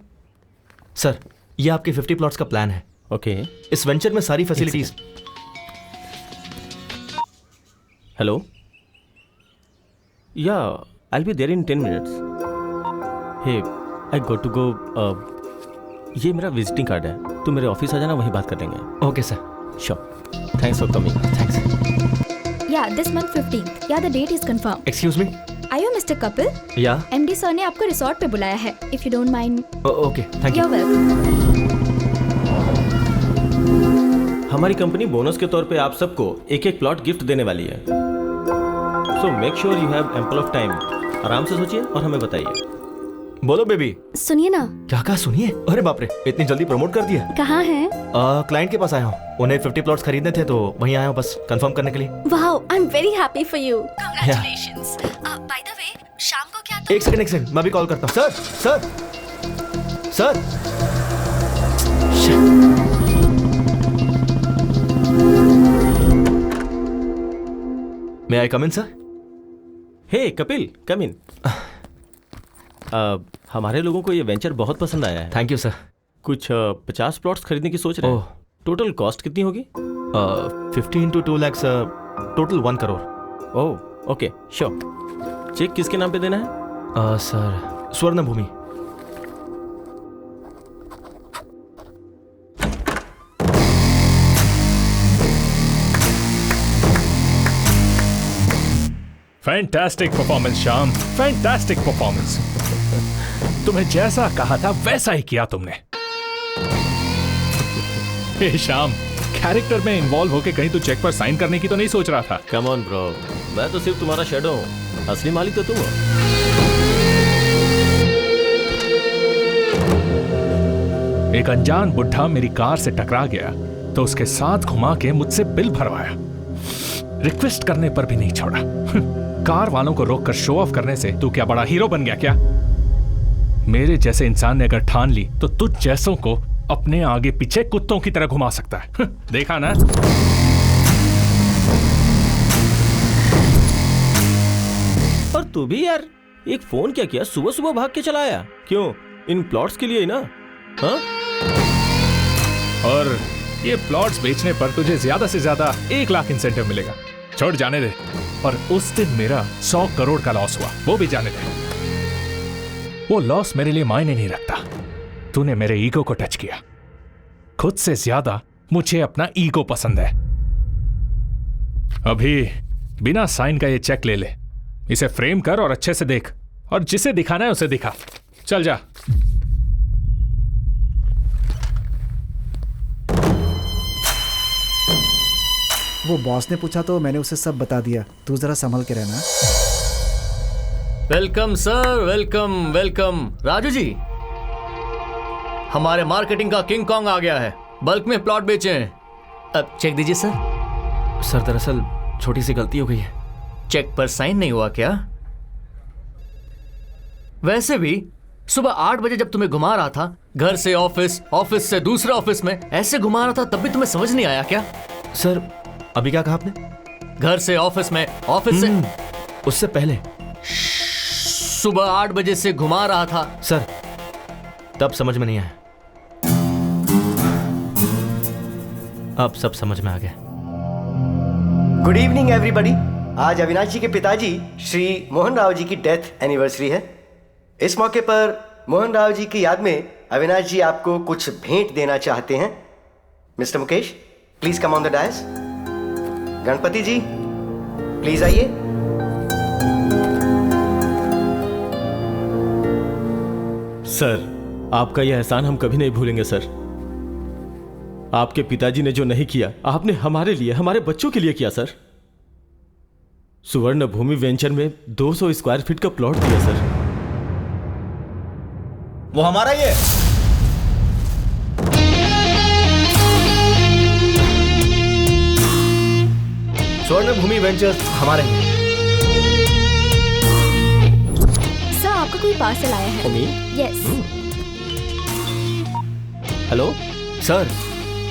[SPEAKER 1] सर ये आपके 50 प्लॉट्स का प्लान है।
[SPEAKER 11] ओके।
[SPEAKER 1] इस वेंचर में सारी facilities.
[SPEAKER 11] Hello? Yeah I will be there in 10 minutes. Hey, I got to go. ये मेरा विजिटिंग कार्ड है, तुम मेरे ऑफिस आ जाना, वहीं बात कर लेंगे।
[SPEAKER 1] Okay sir.
[SPEAKER 11] Sure. Thanks for coming.
[SPEAKER 1] Thanks.
[SPEAKER 7] Yeah this month 15th। Yeah the date is confirm.
[SPEAKER 1] Excuse me.
[SPEAKER 7] Are you mister Kapil?
[SPEAKER 1] Yeah
[SPEAKER 7] MD sir ने आपको रिसोर्ट पे बुलाया है। If you don't mind.
[SPEAKER 1] Okay, thank you.
[SPEAKER 7] You are welcome.
[SPEAKER 11] हमारी company bonus के तौर पे आप सबको एक प्लॉट गिफ्ट देने वाली है। So make sure you have ample of time. आराम से सोचिए और हमें बताइए।
[SPEAKER 1] बोलो बेबी।
[SPEAKER 2] सुनिए ना।
[SPEAKER 1] क्या कहा? सुनिए। अरे बाप रे, इतनी जल्दी प्रमोट कर दिया।
[SPEAKER 2] कहाँ हैं?
[SPEAKER 1] क्लाइंट के पास आया हूँ, उन्हें 50 प्लॉट्स खरीदने थे तो वहीं आया हूँ बस कंफर्म करने के लिए।
[SPEAKER 2] Wow, I am very happy for you. Congratulations. By the way, शाम को क्या
[SPEAKER 1] एक सेकंड, मैं भी कॉल करता हूँ। सर। मे आई कम इन सर?
[SPEAKER 11] हे कपिल, कम इन। हमारे लोगों को ये वेंचर बहुत पसंद आया है।
[SPEAKER 1] Thank you sir.
[SPEAKER 11] कुछ 50 प्लॉट्स खरीदने की सोच रहे हैं। टोटल कॉस्ट कितनी होगी?
[SPEAKER 1] 15 to 2 lakhs, total 1 crore.
[SPEAKER 11] Oh okay, sure. Check किसके नाम पे देना है?
[SPEAKER 1] Sir Swarn Bhoomi.
[SPEAKER 9] Fantastic performance Shyam, fantastic performance. तुम्हें जैसा कहा था वैसा ही किया तुमने। हे श्याम, कैरेक्टर में इन्वॉल्व होके कहीं तू चेक पर साइन करने की तो नहीं सोच रहा था?
[SPEAKER 11] कम ऑन ब्रो, मैं तो सिर्फ तुम्हारा शेडो हूँ, असली मालिक तो तुम हो।
[SPEAKER 9] एक अनजान बुढ़ा मेरी कार से टकरा गया तो उसके साथ घुमा के मुझसे बिल भरवाया, रिक्वेस्ट करने पर भी नहीं छोड़ा। कार वालों को रोककर शो ऑफ करने से तू क्या बड़ा हीरो बन गया क्या? मेरे जैसे इंसान ने अगर ठान ली तो तुझ जैसों को अपने आगे पीछे कुत्तों की तरह घुमा सकता है। देखा ना?
[SPEAKER 11] और तू भी यार एक फोन क्या किया, सुबह सुबह भाग के चला आया क्यों? इन प्लॉट्स के लिए ही ना? हाँ?
[SPEAKER 9] और ये प्लॉट्स बेचने पर तुझे ज्यादा से ज्यादा 1 लाख इंसेंटिव मिलेगा। छोड़, जाने दे। और उस दिन मेरा 100 करोड़ का लॉस हुआ, वो भी जाने दे। वो लॉस मेरे लिए मायने नहीं रखता। तूने मेरे ईगो को टच किया। खुद से ज्यादा मुझे अपना ईगो पसंद है। अभी बिना साइन का ये चेक ले ले, इसे फ्रेम कर और अच्छे से देख, और जिसे दिखाना है उसे दिखा। चल जा।
[SPEAKER 8] वो बॉस ने पूछा तो मैंने उसे सब बता दिया। तू जरा संभल के रहना।
[SPEAKER 12] Welcome sir, welcome welcome. Raju ji, हमारे मार्केटिंग का किंग कॉन्ग आ गया है, बल्क में प्लॉट बेचे हैं। अब चेक दीजिए सर।
[SPEAKER 1] सर दरअसल छोटी सी गलती हो गई है।
[SPEAKER 12] चेक पर साइन नहीं हुआ क्या? वैसे भी सुबह 8 बजे जब तुम्हें घुमा रहा था, घर से ऑफिस, ऑफिस से दूसरे ऑफिस में, ऐसे घुमा रहा था, तब भी तुम्हें समझ नहीं आया क्या?
[SPEAKER 1] सर अभी क्या कहा आपने?
[SPEAKER 12] घर से ऑफिस में, ऑफिस से
[SPEAKER 1] उससे पहले
[SPEAKER 12] सुबह 8 बजे से घुमा रहा था।
[SPEAKER 1] सर तब समझ में नहीं आया, अब सब समझ में आ गया।
[SPEAKER 4] Good evening everybody. आज अविनाश जी के पिताजी श्री मोहन राव जी की डेथ एनिवर्सरी है। इस मौके पर मोहन राव जी की याद में अविनाश जी आपको कुछ भेंट देना चाहते हैं। Mister Mukesh, please come on the dais. Ganpati ji, please आइए।
[SPEAKER 11] सर, आपका यह एहसान हम कभी नहीं भूलेंगे सर। आपके पिताजी ने जो नहीं किया, आपने हमारे लिए, हमारे बच्चों के लिए किया सर। सुवर्ण भूमि वेंचर में 200 स्क्वायर फीट का प्लॉट दिया सर।
[SPEAKER 1] वो हमारा ही है। स्वर्ण भूमि वेंचर्स हमारे हैं।
[SPEAKER 2] सर आपका कोई पार्सल आया है। यस।
[SPEAKER 1] हेलो सर,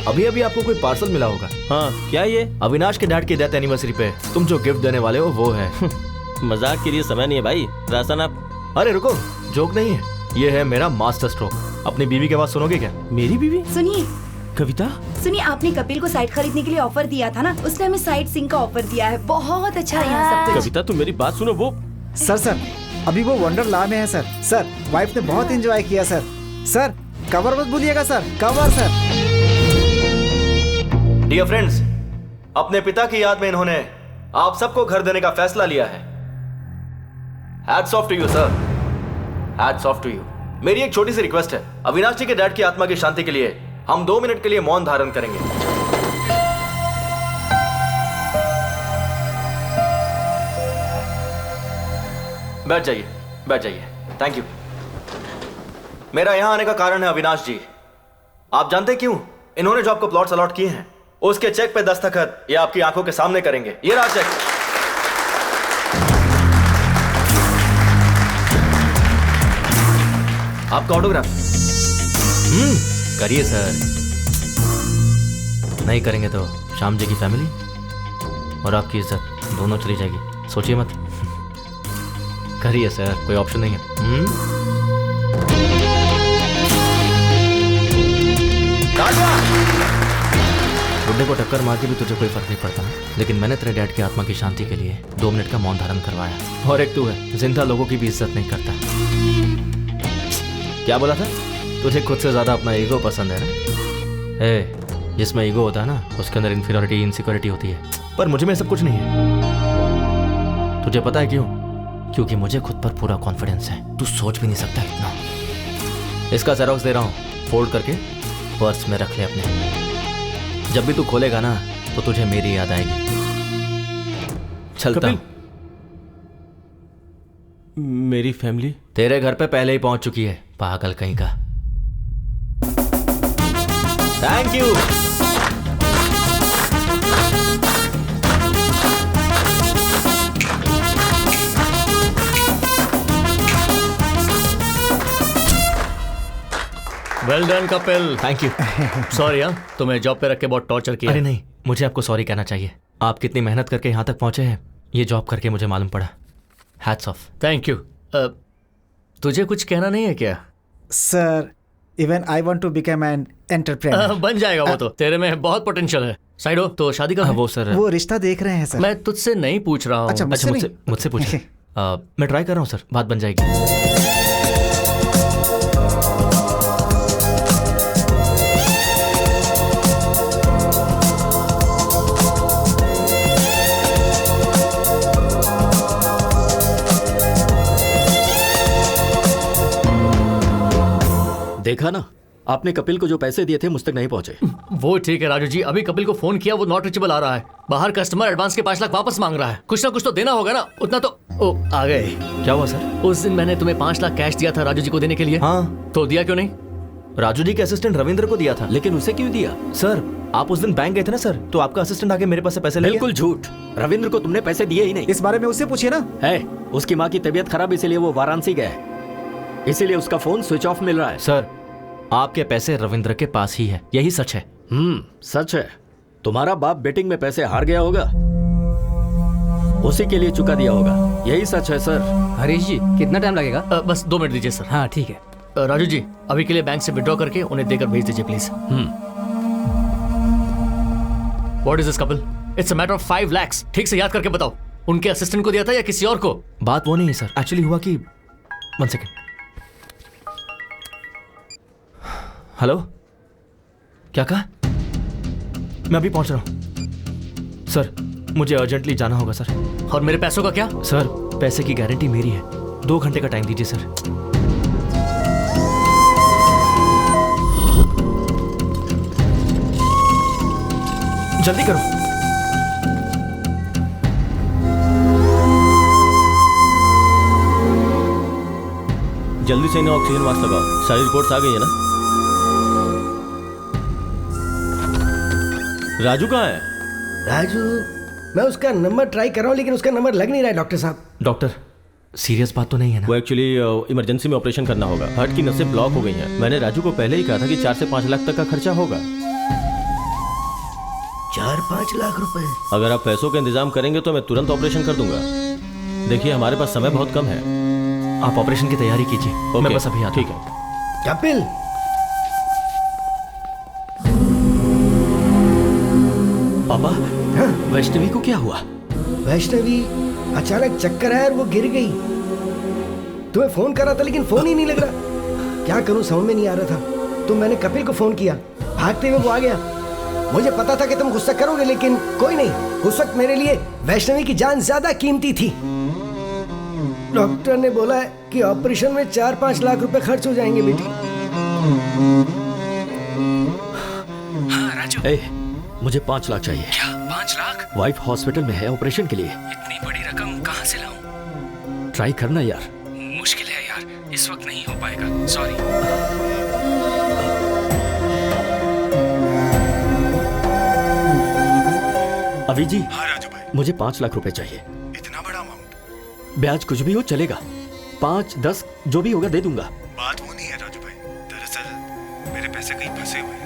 [SPEAKER 1] अभी अभी आपको कोई पार्सल मिला होगा।
[SPEAKER 11] हाँ, क्या ये?
[SPEAKER 1] अविनाश के डैड की डेथ एनिवर्सरी पे तुम जो गिफ्ट देने वाले हो वो है।
[SPEAKER 11] मजाक के लिए समय नहीं है भाई, राशन आप।
[SPEAKER 1] अरे रुको, जोक नहीं है, ये है मेरा मास्टर स्ट्रोक। अपनी बीवी के बात सुनोगे क्या?
[SPEAKER 11] मेरी बीवी?
[SPEAKER 3] सुनिए
[SPEAKER 11] कविता,
[SPEAKER 3] सुनिए, आपने कपिल को साइट खरीदने के लिए ऑफर दिया था ना, उसने हमें साइट सिंह का ऑफर दिया है। बहुत अच्छा है यहाँ सब कुछ।
[SPEAKER 11] कविता तुम मेरी बात सुनो। वो
[SPEAKER 8] सर अभी वो वंडरला में है सर। सर वाइफ ने बहुत एंजॉय किया सर। सर कवर मत भूलिएगा sir, cover sir.
[SPEAKER 1] Dear friends, अपने पिता की याद में इन्होंने आप सबको घर देने का फैसला लिया है। Hats off to you sir, hats off to you. मेरी एक छोटी सी रिक्वेस्ट है, अविनाश जी के डैड की आत्मा की शांति के लिए हम 2 मिनट के लिए मौन धारण करेंगे। बैठ जाइए, बैठ जाइए। Thank you. मेरा यहां आने का कारण है अविनाश जी। आप जानते क्यों? इन्होंने जो आपको प्लॉट्स अलॉट किए हैं, उसके चेक पे दस्तखत ये आपकी आंखों के सामने करेंगे। ये रहा चेक। आपका ऑटोग्राफ। करिए सर। नहीं करेंगे तो श्याम जी की फैमिली और आपकी इज्जत दोनों चली जाएगी, सोचिए मत। करिए सर, कोई ऑप्शन नहीं है। बुड्ढे को टक्कर मार के भी तुझे कोई फर्क नहीं पड़ता, लेकिन मैंने तेरे डैड की आत्मा की शांति के लिए 2 मिनट का मौन धारण करवाया। और एक तू है, जिंदा लोगों की भी इज्जत नहीं करता। क्या बोला था? तुझे खुद से ज्यादा अपना ईगो पसंद है ना? जिसमें ईगो होता है ना, उसके अंदर इन्फीरियरिटी, इनसिक्योरिटी होती है। पर मुझे में सब कुछ नहीं है। तुझे पता है क्यों? क्योंकि मुझे खुद पर पूरा कॉन्फिडेंस है। तू सोच भी नहीं सकता इतना। इसका जेरॉक्स दे रहा हूँ, फोल्ड करके पर्स में रख ले अपने।
[SPEAKER 12] जब भी तू खोलेगा ना तो तुझे मेरी याद आएगी। चलता हूं।
[SPEAKER 11] मेरी फैमिली
[SPEAKER 12] तेरे घर पे पहले ही पहुंच चुकी है, पागल कहीं का। Thank you. Well done Kapil. Thank you. Sorry हाँ, तुम्हें जॉब पे रख के बहुत टॉर्चर किया। अरे नहीं, मुझे आपको सॉरी कहना चाहिए। आप कितनी मेहनत करके यहाँ तक पहुंचे हैं, ये जॉब करके मुझे मालूम पड़ा। Hats off. Thank you. तुझे कुछ कहना नहीं है क्या?
[SPEAKER 8] Sir, even I want to become an entrepreneur.
[SPEAKER 12] बन जाएगा वो तो, तेरे में बहुत पोटेंशियल है। साइड हो तो शादी का वो सर,
[SPEAKER 8] वो रिश्ता देख रहे हैं सर।
[SPEAKER 12] मैं तुझसे नहीं पूछ रहा हूँ।
[SPEAKER 8] अच्छा,
[SPEAKER 12] मुझसे पूछ। मैं ट्राई कर रहा हूँ सर, बात बन जाएगी।
[SPEAKER 10] देखा ना, आपने कपिल को जो पैसे दिए थे मुझ तक नहीं पहुंचे।
[SPEAKER 12] वो ठीक है राजू जी, अभी कपिल को फोन किया, वो नॉट रीचेबल आ रहा है। बाहर कस्टमर एडवांस के 5 लाख वापस मांग रहा है। कुछ ना कुछ तो देना होगा ना, उतना तो। ओ आ गए। क्या हुआ सर? उस दिन मैंने तुम्हें 5 लाख कैश दिया था राजू जी को देने के लिए। हाँ, तो दिया क्यों नहीं? राजू जी के असिस्टेंट रविंद्र को दिया था। लेकिन उसे क्यों दिया? सर, आप उस दिन बैंक गए थे ना सर, तो आपका असिस्टेंट आके मेरे पास से पैसे ले गया।
[SPEAKER 10] बिल्कुल झूठ, रविंद्र को तुमने पैसे दिए ही नहीं।
[SPEAKER 8] इस बारे में उससे पूछिए ना।
[SPEAKER 10] है, उसकी माँ की तबीयत खराब, इसीलिए वो वाराणसी गया है, इसीलिए उसका फोन स्विच ऑफ मिल रहा है।
[SPEAKER 12] सर, आपके पैसे रविंद्र के पास ही है, यही सच है।
[SPEAKER 10] सच है। तुम्हारा बाप बेटिंग में पैसे हार गया होगा, उसी के लिए चुका दिया होगा, यही सच है सर।
[SPEAKER 6] हरीश जी, कितना टाइम लगेगा?
[SPEAKER 12] बस 2 मिनट दीजिए सर। हाँ ठीक है। राजू जी, अभी के लिए बैंक से विड्रॉ करके उन्हें देकर भेज दीजिए please. What is this Kapil? It's a matter of 5 lakhs। ठीक से याद करके बताओ, उनके असिस्टेंट को दिया था या किसी और को? बात वो नहीं है सर, एक्चुअली हुआ कि 1 सेकेंड। हेलो, क्या कहा? मैं अभी पहुंच रहा हूं सर, मुझे अर्जेंटली जाना होगा सर। और मेरे पैसों का क्या? सर, पैसे की गारंटी मेरी है, 2 घंटे का टाइम दीजिए सर। जल्दी करो।
[SPEAKER 11] जल्दी से इन्हें ऑक्सीजन मास्क लगाओ। सारी रिपोर्ट्स आ गई है ना? राजू कहाँ है?
[SPEAKER 4] राजू, मैं उसका नंबर ट्राई कर रहा हूँ, लेकिन उसका नंबर लग नहीं रहा है डॉक्टर साहब।
[SPEAKER 12] डॉक्टर, सीरियस बात तो नहीं है ना?
[SPEAKER 11] वो एक्चुअली इमरजेंसी में ऑपरेशन करना होगा। हार्ट की नसें ब्लॉक हो गई हैं। मैंने राजू को पहले ही कहा था कि 4 से 5 लाख तक का खर्चा होगा।
[SPEAKER 4] 4-5 लाख रुपए?
[SPEAKER 11] अगर आप पैसों का इंतजाम करेंगे तो मैं तुरंत ऑपरेशन कर दूंगा। देखिए, हमारे पास समय बहुत कम है।
[SPEAKER 12] आप ऑपरेशन की तैयारी कीजिए, मैं बस अभी आता हूं।
[SPEAKER 11] ठीक है।
[SPEAKER 4] कपिल,
[SPEAKER 10] पापा, वैष्णवी को क्या हुआ?
[SPEAKER 4] वैष्णवी अचानक चक्कर आया और वो गिर गई। तुम्हें फोन करा था लेकिन फोन ही नहीं लग रहा। क्या करूं समझ में नहीं आ रहा था, तो मैंने कपिल को फोन किया, भागते हुए वो आ गया। मुझे पता था कि तुम गुस्सा करोगे, लेकिन कोई नहीं, उस वक्त मेरे लिए वैष्णवी की जान ज्यादा कीमती थी। डॉक्टर ने बोला है कि ऑपरेशन में 4-5 लाख रुपए खर्च हो जाएंगे बेटी।
[SPEAKER 10] हाँ राजू, मुझे 5 लाख चाहिए।
[SPEAKER 16] क्या 5 लाख?
[SPEAKER 10] वाइफ हॉस्पिटल में है ऑपरेशन के लिए।
[SPEAKER 16] इतनी बड़ी रकम कहाँ से लाऊं?
[SPEAKER 10] ट्राई करना यार।
[SPEAKER 16] मुश्किल है यार, इस वक्त नहीं हो पाएगा, सॉरी।
[SPEAKER 10] अभी जी।
[SPEAKER 16] हाँ राजू भाई,
[SPEAKER 10] मुझे 5 लाख रुपए चाहिए।
[SPEAKER 16] इतना बड़ा अमाउंट?
[SPEAKER 10] ब्याज कुछ भी हो चलेगा, 5-10 जो भी होगा दे दूंगा।
[SPEAKER 16] बात वो नहीं है राजू भाई, दरअसल मेरे पैसे कहीं फंसे हुए हैं।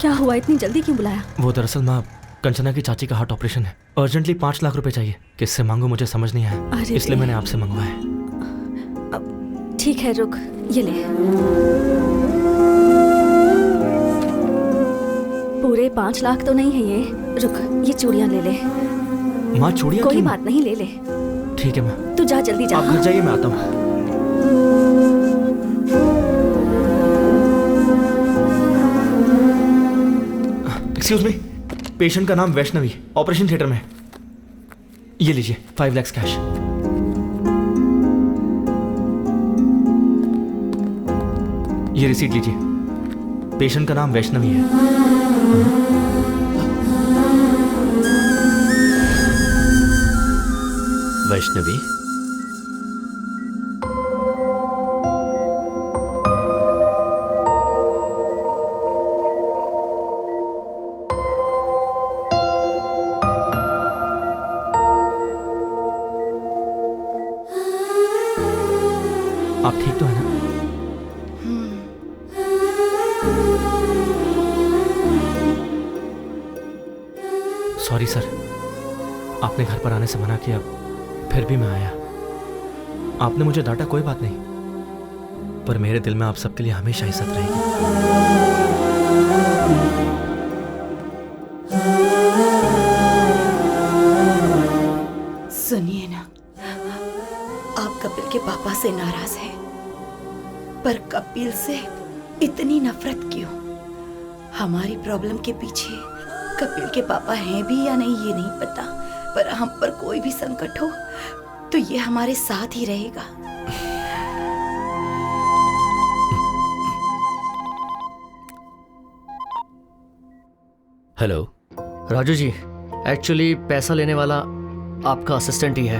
[SPEAKER 2] क्या हुआ, इतनी जल्दी क्यों बुलाया?
[SPEAKER 12] वो दरअसल माँ, कंचना की चाची का हार्ट ऑपरेशन है, अर्जेंटली 5 लाख रुपए चाहिए। किससे मांगू मुझे समझ नहीं आया, इसलिए मैंने आपसे मंगवाया।
[SPEAKER 2] ठीक है, रुक, ये ले। पूरे 5 लाख तो नहीं है ये, रुक, ये चूड़ियां ले ले।
[SPEAKER 12] माँ चूड़ियां?
[SPEAKER 2] कोई बात नहीं, ले ले।
[SPEAKER 12] ठीक है माँ।
[SPEAKER 2] तू जा, जल्दी जा।
[SPEAKER 12] आप घर जाइए, मैं आता हूँ। एक्सक्यूज मी, पेशेंट का नाम वैष्णवी, ऑपरेशन थिएटर में। ये लीजिए 5 लाख कैश।
[SPEAKER 1] ये रिसीट लीजिए। पेशेंट का नाम वैष्णवी है।
[SPEAKER 10] वैष्णवी,
[SPEAKER 1] आप ठीक तो है ना? सॉरी सर, आपने घर पर आने से मना किया, फिर भी मैं आया। आपने मुझे डांटा, कोई बात नहीं, पर मेरे दिल में आप सबके लिए हमेशा इज्जत रहेगी।
[SPEAKER 14] सुनिए ना, आप कपिल के पापा से नाराज हैं, पर कपिल से इतनी नफरत क्यों? हमारी प्रॉब्लम के पीछे कपिल के पापा हैं भी या नहीं ये नहीं पता, पर हम पर कोई भी संकट हो तो ये हमारे साथ ही रहेगा।
[SPEAKER 12] हेलो राजू जी, एक्चुअली पैसा लेने वाला आपका असिस्टेंट ही है।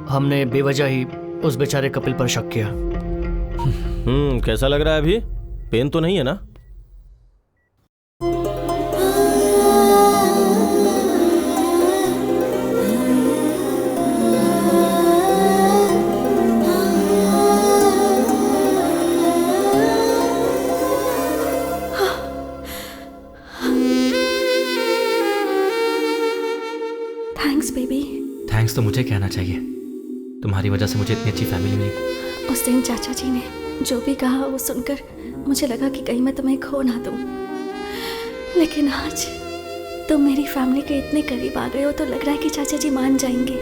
[SPEAKER 12] हमने बेवजह ही उस बेचारे कपिल पर शक किया।
[SPEAKER 11] कैसा लग रहा है अभी? पेन तो नहीं है ना?
[SPEAKER 2] Thanks baby.
[SPEAKER 1] थैंक्स तो मुझे कहना चाहिए, तुम्हारी वजह से मुझे इतनी अच्छी फैमिली मिली।
[SPEAKER 2] उस दिन चाचा जी ने जो भी कहा वो सुनकर मुझे लगा कि कहीं मैं तुम्हें खो ना दूं, लेकिन आज तुम मेरी फैमिली के इतने करीब आ गए हो तो लग रहा है कि चाचा जी मान जाएंगे।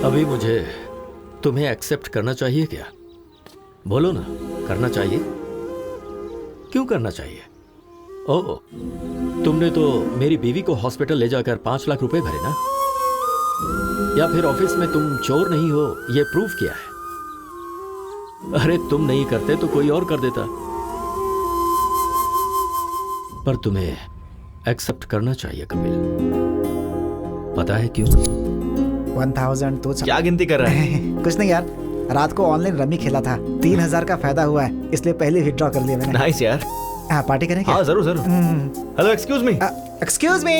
[SPEAKER 10] अभी मुझे तुम्हें एक्सेप्ट करना चाहिए क्या? बोलो ना, करना चाहिए? क्यों करना चाहिए? ओह, तुमने तो मेरी बीवी को हॉस्पिटल ले जाकर 5 लाख रुपए भरे ना? या फिर ऑफिस में तुम चोर नहीं हो ये प्रूफ किया है? अरे तुम नहीं करते तो कोई और कर देता, पर तुम्हें एक्सेप्ट करना चाहिए कपिल। पता है क्यों?
[SPEAKER 8] 1000 तो
[SPEAKER 1] क्या गिनती कर रहा है?
[SPEAKER 8] कुछ नहीं यार, रात को ऑनलाइन रमी खेला था, 3000 का फायदा हुआ है, इसलिए पहले विथड्रॉ कर लिया मैंने।
[SPEAKER 1] नाइस यार।
[SPEAKER 8] हाँ, पार्टी करें क्या?
[SPEAKER 1] हाँ जरूर जरूर। Hello, excuse me.
[SPEAKER 8] Excuse me.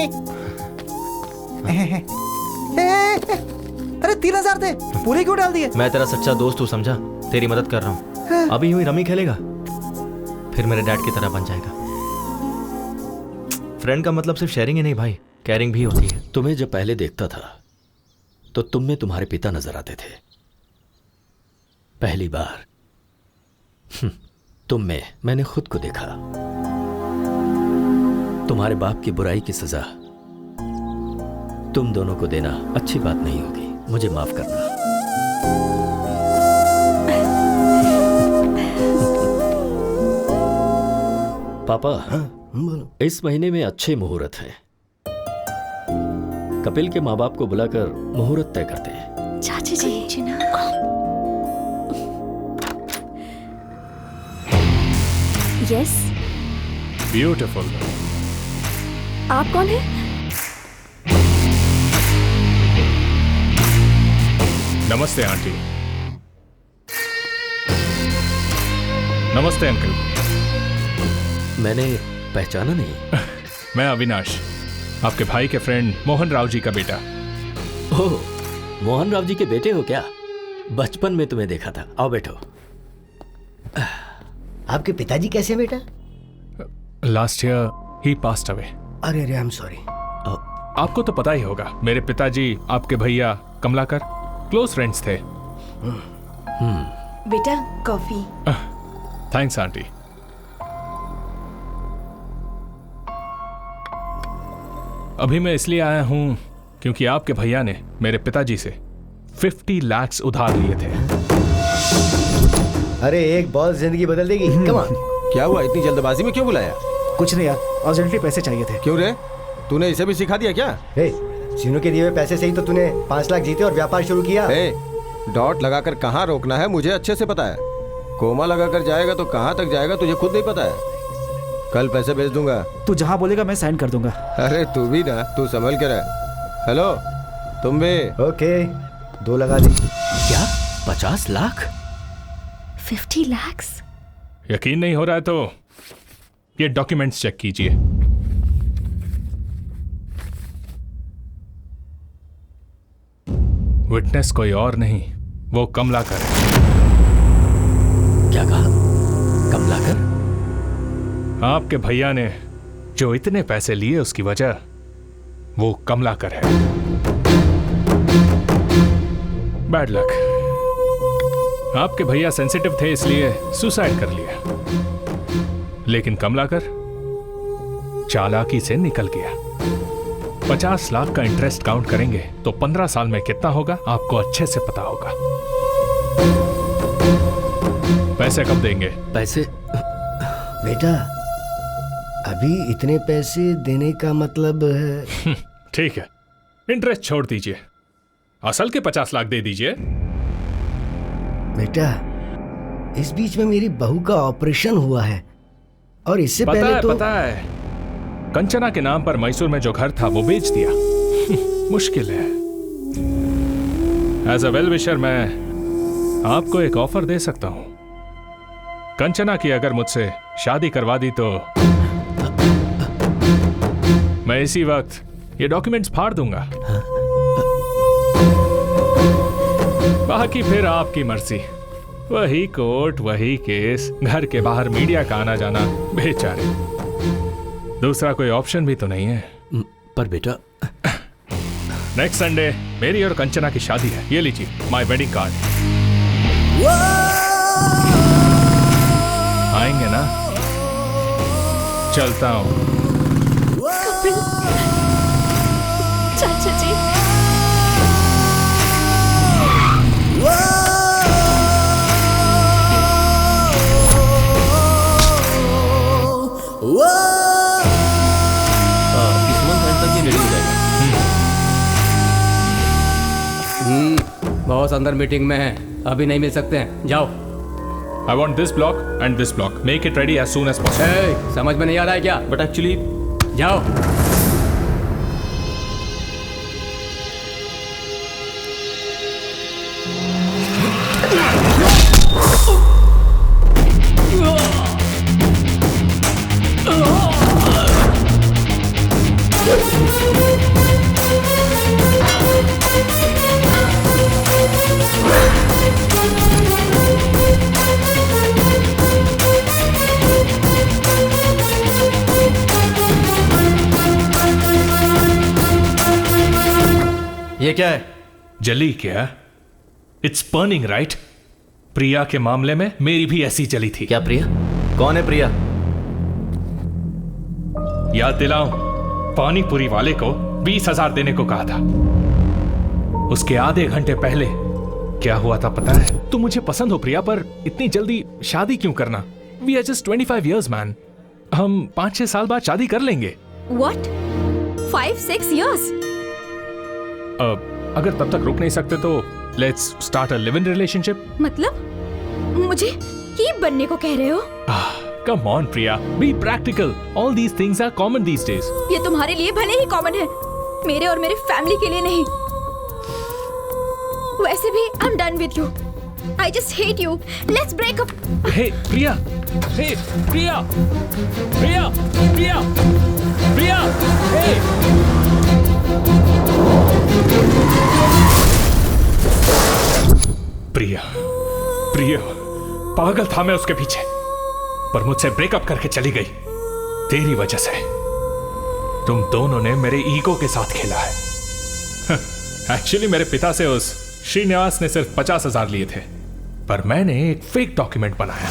[SPEAKER 8] अरे 3000 थे, पूरे क्यों डाल दिए?
[SPEAKER 1] मैं तेरा सच्चा दोस्त हूँ, समझा? तेरी मदद कर रहा हूँ। अभी यूं ही रमी खेलेगा, फिर मेरे डैड की तरह बन जाएगा। फ्रेंड का मतलब सिर्फ शेयरिंग ही नहीं भाई, केयरिंग भी होती है।
[SPEAKER 10] तुम्हें जब पहले देखता था तो तुम में तुम्हारे पिता नजर आते थे। पहली बार तुम में मैंने खुद को देखा। तुम्हारे बाप की बुराई की सजा तुम दोनों को देना अच्छी बात नहीं होगी, मुझे माफ करना। पापा, इस महीने में अच्छे मुहूर्त हैं। कपिल के माँ बाप को बुलाकर मुहूर्त तय करते हैं।
[SPEAKER 2] चाची जी। यस।
[SPEAKER 9] ब्यूटीफुल।
[SPEAKER 2] आप कौन है?
[SPEAKER 9] नमस्ते आंटी। नमस्ते अंकल।
[SPEAKER 10] मैंने पहचाना नहीं।
[SPEAKER 9] मैं अविनाश, आपके भाई के फ्रेंड मोहन राव जी का बेटा।
[SPEAKER 10] ओह, मोहन राव जी के बेटे हो क्या? बचपन में तुम्हें देखा था। आओ बैठो।
[SPEAKER 4] आपके पिताजी कैसे बेटा?
[SPEAKER 9] लास्ट ईयर ही पास्ड अवे।
[SPEAKER 4] अरे अरे, आई एम सॉरी।
[SPEAKER 9] आपको तो पता ही होगा, मेरे पिताजी आपके भैया कमलाकर क्लोज फ्रेंड्स थे।
[SPEAKER 14] बेटा कॉफी।
[SPEAKER 9] Thanks aunty. अभी मैं इसलिए आया हूं क्योंकि आपके भैया ने मेरे पिताजी से 50 लाख उधार लिए थे।
[SPEAKER 4] अरे एक बॉल जिंदगी बदल देगी। Come on.
[SPEAKER 15] क्या हुआ, इतनी जल्दबाजी में क्यों बुलाया?
[SPEAKER 8] कुछ नहीं यार, अर्जेंटली पैसे चाहिए थे।
[SPEAKER 15] क्यों रे, तूने इसे भी सिखा दिया क्या?
[SPEAKER 4] सीनू के दिए हुए पैसे से ही तो तूने 5 लाख जीते और व्यापार शुरू किया।
[SPEAKER 15] डॉट लगाकर कहाँ रोकना है मुझे अच्छे से पता है। कोमा लगाकर जाएगा तो कहाँ तक जाएगा तुझे खुद नहीं पता है। कल पैसे भेज दूंगा।
[SPEAKER 8] तू जहाँ बोलेगा मैं साइन कर दूंगा।
[SPEAKER 15] अरे तू भी ना, तू संभल के रह। हेलो तुम भी।
[SPEAKER 4] ओके 2 लगा दी।
[SPEAKER 12] क्या 50 लाख?
[SPEAKER 2] 50 lakhs?
[SPEAKER 9] यकीन नहीं हो रहा है तो ये डॉक्यूमेंट्स चेक कीजिए। विटनेस कोई और नहीं, वो कमलाकर है।
[SPEAKER 12] क्या कहा? कमलाकर?
[SPEAKER 9] आपके भैया ने जो इतने पैसे लिए उसकी वजह वो कमलाकर है। Bad luck. आपके भैया सेंसिटिव थे इसलिए सुसाइड कर लिया, लेकिन कमलाकर चालाकी से निकल गया। 50 लाख का इंटरेस्ट काउंट करेंगे तो 15 साल में कितना होगा आपको अच्छे से पता होगा। पैसे कब देंगे?
[SPEAKER 12] पैसे
[SPEAKER 4] बेटा अभी इतने पैसे देने का मतलब है।
[SPEAKER 9] ठीक है, इंटरेस्ट छोड़ दीजिए, असल के 50 लाख दे दीजिए।
[SPEAKER 4] बेटा इस बीच में मेरी बहू का ऑपरेशन हुआ है और इससे पहले तो
[SPEAKER 9] पता है कंचना के नाम पर मैसूर में जो घर था वो बेच दिया। मुश्किल है। एज अ वेल विशर मैं आपको एक ऑफर दे सकता हूं। कंचना की अगर मुझसे शादी करवा दी तो मैं इसी वक्त ये डॉक्यूमेंट्स फाड़ दूंगा। बाकी फिर आपकी मर्जी। वही कोर्ट, वही केस, घर के बाहर मीडिया का आना जाना, बेचारे। दूसरा कोई ऑप्शन भी तो नहीं है।
[SPEAKER 12] पर बेटा
[SPEAKER 9] नेक्स्ट संडे मेरी और कंचना की शादी है। ये लीजिए माय वेडिंग कार्ड। आएंगे ना? चलता हूं।
[SPEAKER 2] कपिल, चाचा जी।
[SPEAKER 6] बॉस अंदर मीटिंग में है, अभी नहीं मिल सकते हैं, जाओ।
[SPEAKER 9] I want this block and this block. Make it ready as soon as possible.
[SPEAKER 6] Hey, समझ में नहीं आ रहा है क्या?
[SPEAKER 11] But actually,
[SPEAKER 6] जाओ।
[SPEAKER 1] ये क्या है?
[SPEAKER 9] जली क्या? It's burning right? प्रिया के मामले में मेरी भी ऐसी जली थी।
[SPEAKER 1] क्या प्रिया? कौन है प्रिया?
[SPEAKER 9] याद दिलाऊं, पानी पूरी वाले को 20,000 देने को कहा था। उसके आधे घंटे पहले क्या हुआ था पता है? तुम मुझे पसंद हो प्रिया, पर इतनी जल्दी शादी क्यों करना? We are just 25 years man. हम 5-6 साल बाद शादी कर लेंगे।
[SPEAKER 7] What? 5-6 years?
[SPEAKER 9] अगर तब तक रुक नहीं सकते तो let's start a live in relationship.
[SPEAKER 7] मतलब मुझे कीप बनने को कह रहे हो?
[SPEAKER 9] Come on Priya, be practical. All these things are common these days.
[SPEAKER 7] ये तुम्हारे लिए भले ही कॉमन है, मेरे और मेरे फैमिली के लिए नहीं। वैसे भी I am done with you. I just hate you. Let's break up.
[SPEAKER 9] Hey Priya, hey Priya, Priya, Priya, Priya, hey. Priya, Priya, पागल था मैं उसके पीछे, पर मुझसे ब्रेकअप करके चली गई तेरी वजह से। तुम दोनों ने मेरे ईगो के साथ खेला है। एक्चुअली मेरे पिता से उस श्रीनिवास ने सिर्फ 50,000 लिए थे, पर मैंने एक फेक डॉक्यूमेंट बनाया।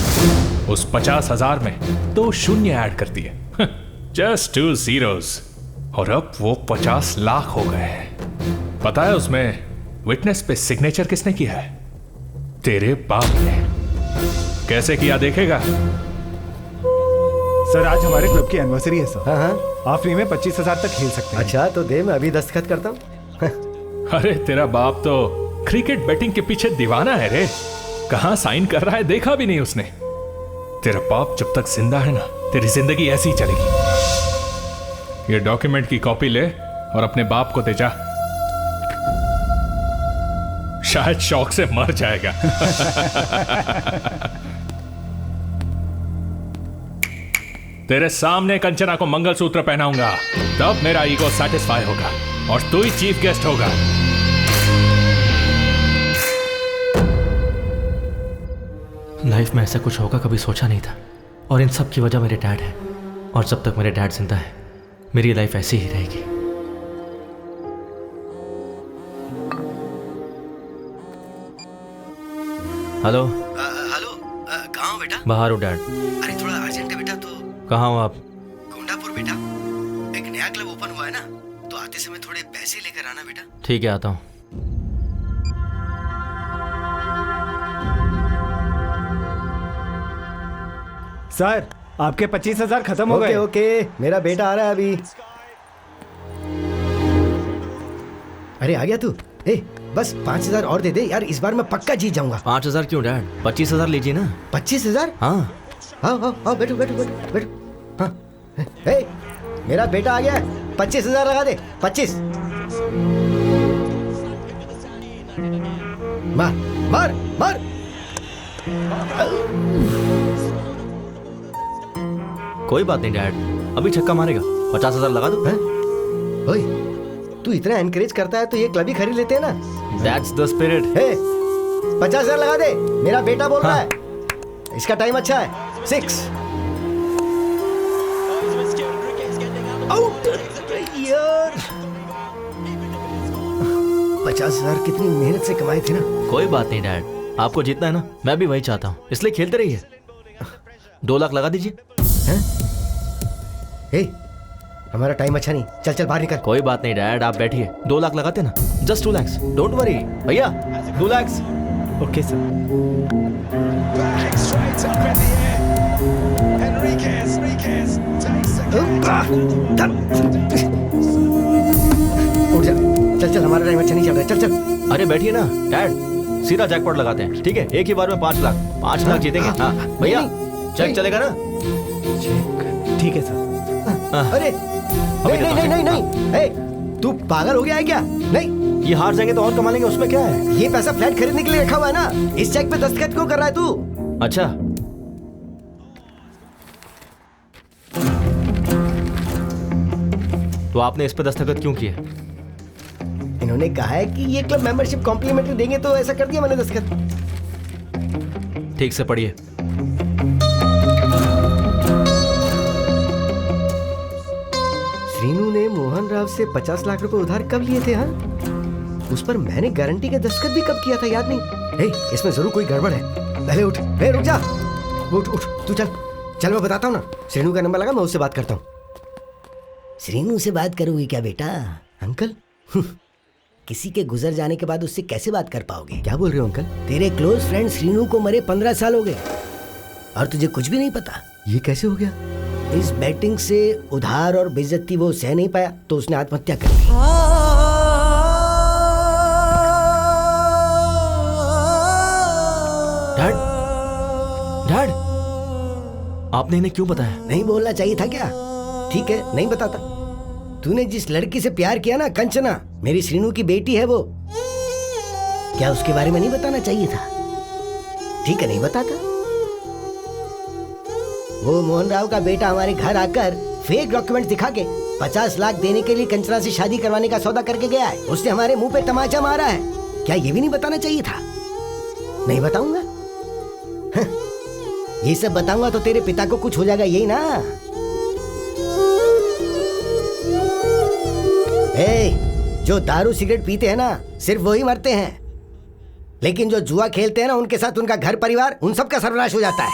[SPEAKER 9] उस 50,000 में 2 शून्य ऐड कर दिए, जस्ट 2 zeros, और अब वो 50 लाख हो गए हैं। पता है उसमें विटनेस पे सिग्नेचर किसने किया है? तेरे बाप ने। कैसे किया देखेगा?
[SPEAKER 16] सर आज हमारे क्लब की एनिवर्सरी है सर।
[SPEAKER 15] हाँ हाँ,
[SPEAKER 16] आप फ्री में 25,000 तक खेल सकते हैं।
[SPEAKER 15] अच्छा तो दे, मैं अभी दस्तखत करता हूँ।
[SPEAKER 9] अरे तेरा बाप तो क्रिकेट बैटिंग के पीछे दीवाना है रे। कहाँ साइन कर रहा है देखा भी नहीं उसने। तेरा बाप जब तक जिंदा है ना, तेरी जिंदगी ऐसी ही चलेगी। ये डॉक्यूमेंट की कॉपी ले और अपने बाप को दे जा, शायद शौक से मर जाएगा। तेरे सामने कंचना को मंगलसूत्र पहनाऊंगा, तब मेरा ईगो सेटिस्फाई होगा और तू ही चीफ गेस्ट होगा।
[SPEAKER 12] लाइफ में ऐसा कुछ होगा कभी सोचा नहीं था, और इन सब की वजह मेरे डैड है। और जब तक मेरे डैड जिंदा है मेरी लाइफ ऐसी ही रहेगी। हेलो
[SPEAKER 4] हेलो, कहाँ हो बेटा?
[SPEAKER 12] बाहर हो डैड।
[SPEAKER 4] अरे थोड़ा अर्जेंट है बेटा। तो
[SPEAKER 12] कहाँ हो आप?
[SPEAKER 4] गोंडापुर बेटा, एक नया क्लब ओपन हुआ है ना, तो आते समय थोड़े पैसे लेकर आना बेटा।
[SPEAKER 12] ठीक है, आता हूँ।
[SPEAKER 16] सर आपके 25,000 खत्म हो गए।
[SPEAKER 15] ओके, मेरा बेटा आ रहा है अभी। अरे आ गया तू? ए बस 5,000 और दे दे यार, इस बार मैं पक्का जीत जाऊंगा।
[SPEAKER 12] 5,000 क्यों डैड? 25,000 लीजिए ना।
[SPEAKER 15] 25,000?
[SPEAKER 12] हाँ
[SPEAKER 15] हाँ, बैठो बैठो बैठो बैठो। हाँ, ए मेरा बेटा आ गया है, 25,000 लगा दे। 25। मार मार मार।
[SPEAKER 12] कोई बात नहीं डैड, अभी छक्का मारेगा। 50,000 लगा दो।
[SPEAKER 15] ओए, तू इतना एनकरेज करता है तो ये क्लब ही खरीद लेते हैं ना।
[SPEAKER 12] That's the spirit.
[SPEAKER 15] 50,000 लगा दे, मेरा बेटा बोल रहा है। इसका टाइम अच्छा है। 6 आउट यार। 50,000 कितनी मेहनत से कमाए थे ना।
[SPEAKER 12] कोई बात नहीं डैड, आपको जीतना है ना, मैं भी वही चाहता हूँ, इसलिए खेलते रहिए। 2 लाख लगा दीजिए।
[SPEAKER 15] हमारा टाइम अच्छा नहीं, चल चल बाहर निकल।
[SPEAKER 12] कोई बात नहीं डैड, आप बैठिए। 2 लाख लगाते ना, जस्ट 2 lakhs, डोंट वरी भैया। 2 lakhs।
[SPEAKER 16] Okay sir.
[SPEAKER 15] उठ जा, चल चल, हमारा टाइम अच्छा नहीं चल रहा है। चल चल।
[SPEAKER 12] अरे बैठिए ना डैड, सीधा जैकपॉट लगाते हैं। ठीक है, एक ही बार में 5 लाख। 5 लाख जीतेंगे। हाँ भैया, चेक चलेगा ना?
[SPEAKER 16] ठीक है सर।
[SPEAKER 15] अरे नहीं नहीं नहीं नहीं, ए, तू पागल हो गया है क्या? नहीं,
[SPEAKER 12] ये हार जाएंगे तो और कमा लेंगे, उसमें क्या है?
[SPEAKER 15] ये पैसा फ्लैट खरीदने के लिए रखा हुआ है ना। इस चेक पे दस्तखत क्यों कर रहा है तू?
[SPEAKER 12] अच्छा, तो आपने इस पे दस्तखत क्यों किए?
[SPEAKER 15] इन्होंने कहा है कि ये क्लब मेंबरशिप कॉम्प्लीमेंट्री देंगे, तो ऐसा कर दिया मैंने दस्तखत।
[SPEAKER 12] ठीक से पढ़िए।
[SPEAKER 15] श्रीनू ने मोहन राव से 50 लाख रुपए उधार कब लिए थे? हाँ, उस पर मैंने गारंटी का दस्तखत भी कब किया था, याद नहीं। इसमें जरूर कोई गड़बड़ है। पहले उठ, रुक जा। उठ उठ, तू चल चल, मैं बताता हूँ ना। श्रीनू का नंबर लगा, मैं उससे बात करता हूँ।
[SPEAKER 4] श्रीनू से बात करोगी क्या बेटा?
[SPEAKER 15] अंकल,
[SPEAKER 4] किसी के गुजर जाने के बाद उससे कैसे बात कर पाओगे?
[SPEAKER 15] क्या बोल रहे हो अंकल?
[SPEAKER 4] तेरे क्लोज फ्रेंड श्रीनू को मरे 15 साल हो गए और तुझे कुछ भी नहीं पता।
[SPEAKER 15] ये कैसे हो गया?
[SPEAKER 4] इस बैटिंग से उधार और बेइज्जती वो सह नहीं पाया तो उसने आत्महत्या कर ली।
[SPEAKER 12] डैड, डैड, आपने इन्हें क्यों बताया?
[SPEAKER 4] नहीं बोलना चाहिए था क्या?
[SPEAKER 15] ठीक है, नहीं बताता।
[SPEAKER 4] तूने जिस लड़की से प्यार किया ना, कंचना, मेरी श्रीनू की बेटी है वो। क्या उसके बारे में नहीं बताना चाहिए था?
[SPEAKER 15] ठीक है, नहीं बताता।
[SPEAKER 4] वो मोहन राव का बेटा हमारे घर आकर फेक डॉक्यूमेंट दिखा के 50 लाख देने के लिए कंचना से शादी करवाने का सौदा करके गया है। उसने हमारे मुंह पे तमाचा मारा है। क्या ये भी नहीं बताना चाहिए था?
[SPEAKER 15] नहीं बताऊंगा।
[SPEAKER 4] ये सब बताऊंगा तो तेरे पिता को कुछ हो जाएगा, यही ना? जो दारू सिगरेट पीते हैं ना, सिर्फ वही मरते हैं, लेकिन जो जुआ खेलते हैं ना, उनके साथ उनका घर परिवार, उन सब का सर्वनाश हो जाता है।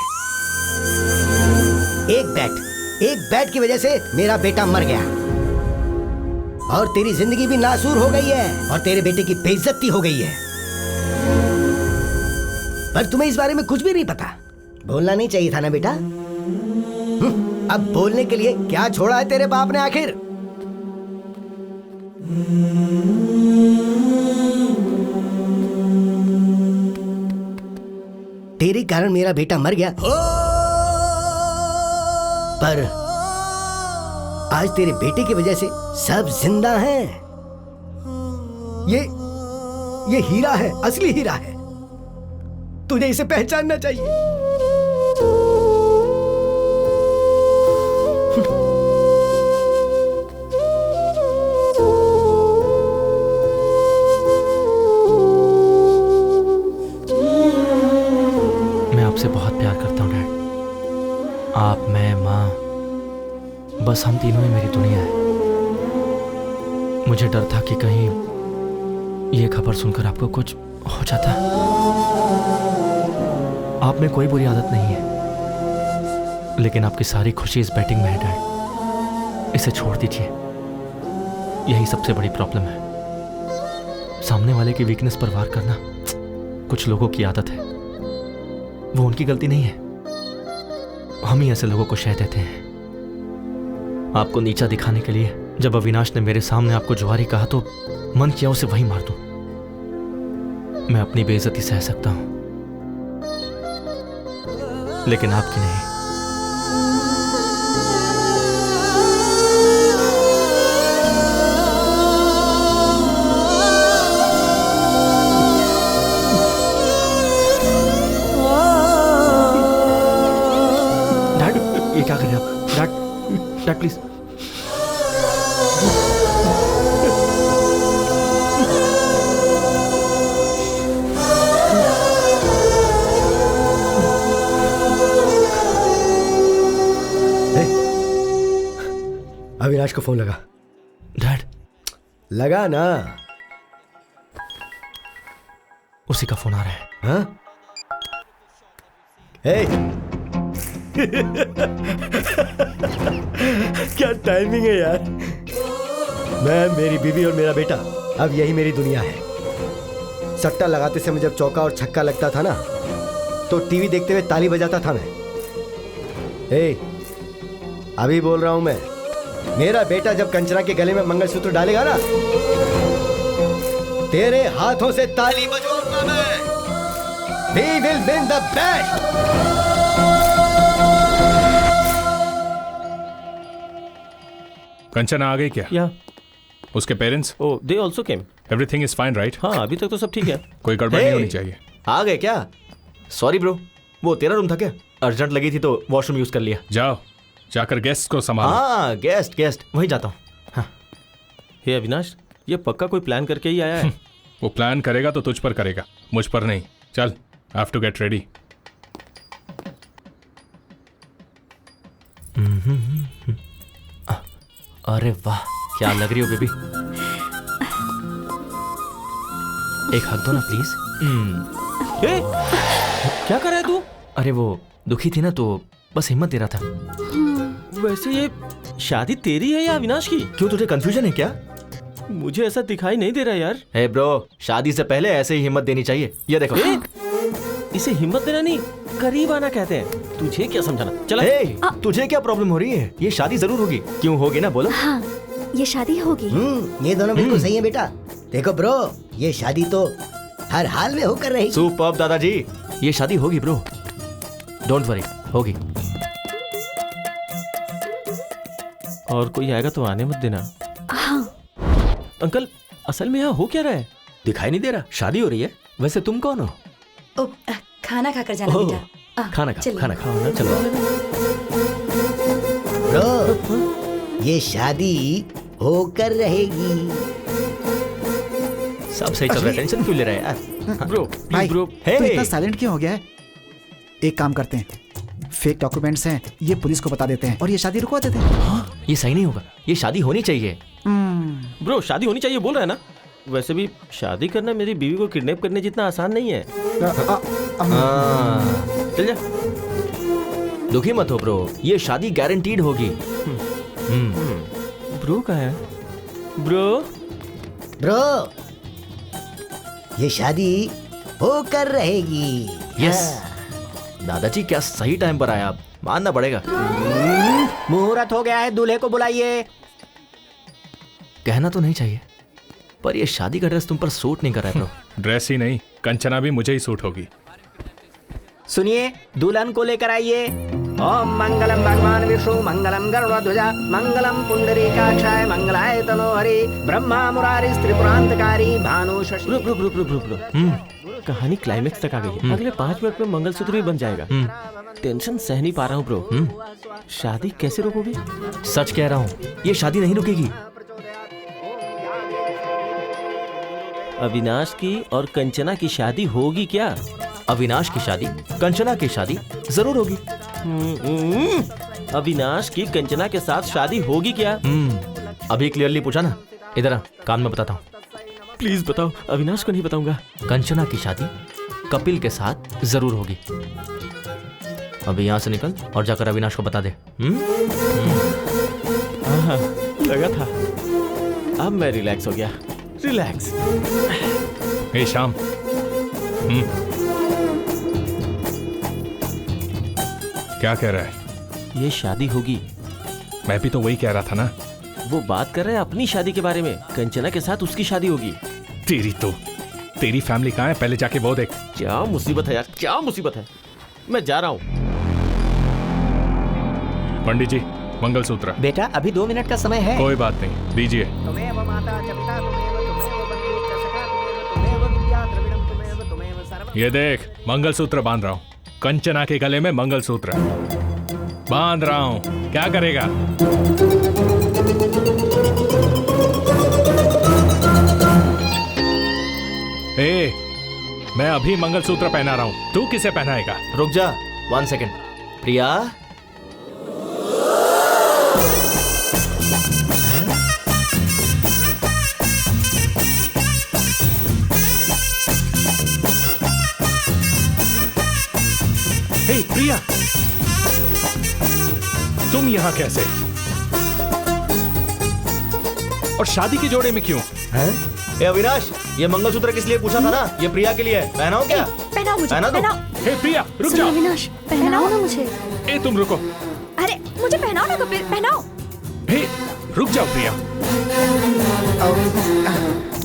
[SPEAKER 4] एक बैट की वजह से मेरा बेटा मर गया और तेरी जिंदगी भी नासूर हो गई है और तेरे बेटे की बेइज्जती हो गई है। पर तुम्हें इस बारे में कुछ भी नहीं पता। बोलना नहीं चाहिए था ना बेटा? अब बोलने के लिए क्या छोड़ा है तेरे बाप ने आखिर? तेरे कारण मेरा बेटा मर गया, पर आज तेरे बेटे की वजह से सब जिंदा हैं। ये हीरा है, असली हीरा है। तुझे इसे पहचानना चाहिए।
[SPEAKER 12] मैं आपसे बहुत प्यार करता हूँ डैड। आप, मैं, माँ, बस हम तीनों ही मेरी दुनिया है। मुझे डर था कि कहीं ये खबर सुनकर आपको कुछ हो जाता। आप में कोई बुरी आदत नहीं है, लेकिन आपकी सारी खुशी इस बैटिंग में है डैड। इसे छोड़ दीजिए, यही सबसे बड़ी प्रॉब्लम है। सामने वाले की वीकनेस पर वार करना कुछ लोगों की आदत है, वो उनकी गलती नहीं है। हम ही ऐसे लोगों को शह देते हैं। आपको नीचा दिखाने के लिए जब अविनाश ने मेरे सामने आपको जुआरी कहा तो मन किया उसे वहीं मार दूं। मैं अपनी बेइज्जती सह सकता हूं, लेकिन आपकी नहीं। डैड, ये क्या कर रहे हैं आप? Dad, dad please.
[SPEAKER 4] अविनाश को फोन लगा।
[SPEAKER 12] डैड,
[SPEAKER 4] लगा ना।
[SPEAKER 12] उसी का फोन आ रहा है।
[SPEAKER 4] हाँ? हे। क्या टाइमिंग है यार। मैं, मेरी बीवी और मेरा बेटा, अब यही मेरी दुनिया है। सट्टा लगाते समय जब चौका और छक्का लगता था ना, तो टीवी देखते हुए ताली बजाता था मैं। हे, अभी बोल रहा हूं मैं, मेरा बेटा जब कंचना के गले में मंगलसूत्र डालेगा ना, तेरे हाथों से ताली बजवाऊंगा मैं। We will win the bet.
[SPEAKER 9] Kanchana आ गई क्या?
[SPEAKER 11] या
[SPEAKER 9] उसके parents?
[SPEAKER 11] Oh, they also came.
[SPEAKER 9] Everything is fine right?
[SPEAKER 11] हाँ, अभी तक तो सब ठीक है।
[SPEAKER 9] कोई गड़बड़ नहीं होनी चाहिए।
[SPEAKER 1] आ गए क्या? सॉरी ब्रो, वो तेरा रूम था क्या? अर्जेंट लगी थी तो वॉशरूम यूज कर लिया।
[SPEAKER 9] जाओ, जाकर गेस्ट को संभालो।
[SPEAKER 1] हाँ, गेस्ट वहीं जाता हूँ। हाँ।
[SPEAKER 11] हे अविनाश, ये पक्का कोई प्लान करके ही आया है।
[SPEAKER 9] वो प्लान करेगा तो तुझ पर करेगा, मुझ पर नहीं। चल, I have to get ready.
[SPEAKER 12] अरे वाह, क्या लग रही हो बेबी। एक हक दो ना प्लीज।
[SPEAKER 11] क्या कर रहा है तू?
[SPEAKER 12] अरे वो दुखी थी ना, तो बस हिम्मत दे रहा था।
[SPEAKER 11] वैसे ये शादी तेरी है या अविनाश की?
[SPEAKER 1] क्यों, तुझे कंफ्यूजन है क्या?
[SPEAKER 11] मुझे ऐसा दिखाई नहीं दे रहा यार।
[SPEAKER 1] हे ब्रो, शादी से पहले ऐसे ही हिम्मत देनी चाहिए। ये देखो।
[SPEAKER 11] इसे हिम्मत देना नहीं, करीब आना कहते हैं। तुझे क्या समझाना? चला।
[SPEAKER 1] तुझे क्या प्रॉब्लम हो रही है? ये शादी जरूर होगी। क्यों होगी ना, बोलो।
[SPEAKER 2] हाँ, ये शादी होगी।
[SPEAKER 4] ये दोनों बिल्कुल सही है बेटा। देखो ब्रो, ये शादी तो हर हाल में होकर रहेगी।
[SPEAKER 1] सुपर्ब दादाजी,
[SPEAKER 12] ये शादी होगी ब्रो, डोंट वरी, होगी।
[SPEAKER 11] और कोई आएगा तो आने मत देना।
[SPEAKER 2] हाँ।
[SPEAKER 11] अंकल, असल में यहाँ हो क्या रहा है?
[SPEAKER 10] दिखाई नहीं दे रहा? शादी हो रही है। वैसे तुम कौन हो?
[SPEAKER 14] खाना खाकर जाना बेटा।
[SPEAKER 12] खाना खा, खाना खा, चलो।
[SPEAKER 4] ब्रो, ये शादी होकर रहेगी।
[SPEAKER 12] सब सही चल रहा है, टेंशन क्यों ले रहा है यार?
[SPEAKER 11] ब्रो,
[SPEAKER 8] भाई,
[SPEAKER 11] ब्रो,
[SPEAKER 8] तो इतना साइलेंट क्यों हो गया है? एक काम करते हैं, फेक डॉक्यूमेंट्स हैं, ये पुलिस को बता देते हैं और ये शादी रुकवा देते हैं।
[SPEAKER 12] हाँ, ये सही नहीं होगा, ये शादी होनी चाहिए।
[SPEAKER 11] ब्रो, शादी होनी चाहिए बोल रहा है ना? वैसे भी शादी करना मेरी बीवी को किडनैप करने जितना आसान नहीं है।
[SPEAKER 1] चल जा। दुखी मत हो ब्रो, ये शादी गारंटीड होगी।
[SPEAKER 11] ब्रो कहाँ है? ब्रो,
[SPEAKER 4] ये शादी होकर रहेगी।
[SPEAKER 12] यस। दादाजी क्या सही टाइम पर आया आप।
[SPEAKER 1] मानना पड़ेगा।
[SPEAKER 13] मुहूर्त हो गया है, दूल्हे को बुलाइए।
[SPEAKER 1] कहना तो नहीं चाहिए, पर ये शादी का ड्रेस तुम पर सूट नहीं कर रहा है ब्रो।
[SPEAKER 9] ड्रेस ही नहीं, कंचना भी मुझे ही सूट होगी।
[SPEAKER 13] सुनिए, दुल्हन को लेकर आइए। ओम मंगलम भगवान विष्णु मंगलम गरुड़ध्वजा मंगलम पुंडरीकाक्षाय मंगलाय तनोहरि ब्रह्मा मुरारी त्रिपुरांतकारी भानु शशि।
[SPEAKER 11] रुक रुक रुक रुक रुक रुक। कहानी क्लाइमेक्स तक आ गई है। अगले 5 मिनट में मंगलसूत्र भी बन जाएगा। टेंशन सह नहीं पा रहा हूँ ब्रो। शादी कैसे रोकोगे?
[SPEAKER 1] सच कह रहा हूँ, ये शादी नहीं रुकेगी।
[SPEAKER 11] अविनाश की और कंचना की शादी होगी क्या?
[SPEAKER 1] अविनाश की शादी, कंचना की शादी जरूर होगी।
[SPEAKER 11] अविनाश की कंचना के साथ शादी होगी क्या?
[SPEAKER 1] अभी क्लियरली पूछा ना, इधर आ, कान में बताता हूँ।
[SPEAKER 11] प्लीज बताओ। अविनाश को नहीं बताऊंगा।
[SPEAKER 1] कंचना की शादी कपिल के साथ जरूर होगी। अभी यहाँ से निकल और जाकर अविनाश को बता दे।
[SPEAKER 11] लगा था। अब मैं रिलैक्स हो गया। रिलैक्स।
[SPEAKER 9] हे श्याम, क्या कह रहा है?
[SPEAKER 11] ये शादी होगी।
[SPEAKER 9] मैं भी तो वही कह रहा था ना।
[SPEAKER 11] वो बात कर रहे हैं अपनी शादी के बारे में। कंचना के साथ उसकी शादी होगी।
[SPEAKER 9] तेरी फैमिली कहाँ है? पहले जाके वो देख।
[SPEAKER 11] क्या मुसीबत है यार, क्या मुसीबत है। मैं जा रहा हूँ।
[SPEAKER 9] पंडित जी, मंगलसूत्र।
[SPEAKER 13] बेटा, अभी 2 मिनट का समय है।
[SPEAKER 9] कोई बात नहीं, दीजिए। ये देख, मंगलसूत्र बांध रहा हूँ। कंचना के गले में मंगलसूत्र बांध रहा हूँ। क्या करेगा? ए, मैं अभी मंगलसूत्र पहना रहा हूँ, तू किसे पहनाएगा?
[SPEAKER 1] रुक जा 1 सेकेंड। प्रिया,
[SPEAKER 9] हे प्रिया, तुम यहाँ कैसे? और शादी के जोड़े में क्यों?
[SPEAKER 1] ए अविनाश, ये मंगलसूत्र किस लिए पूछा था ना? ये प्रिया के लिए है। पहनाओ क्या?
[SPEAKER 7] पहनाओ मुझे,
[SPEAKER 1] पहना दो।
[SPEAKER 7] पहनाओ।
[SPEAKER 9] हे प्रिया, रुक जाओ।
[SPEAKER 2] अविनाश, पहनाओ ना मुझे।
[SPEAKER 9] ए तुम रुको।
[SPEAKER 7] अरे मुझे पहनाओ ना कपिल, पहनाओ।
[SPEAKER 9] हे रुक जाओ प्रिया।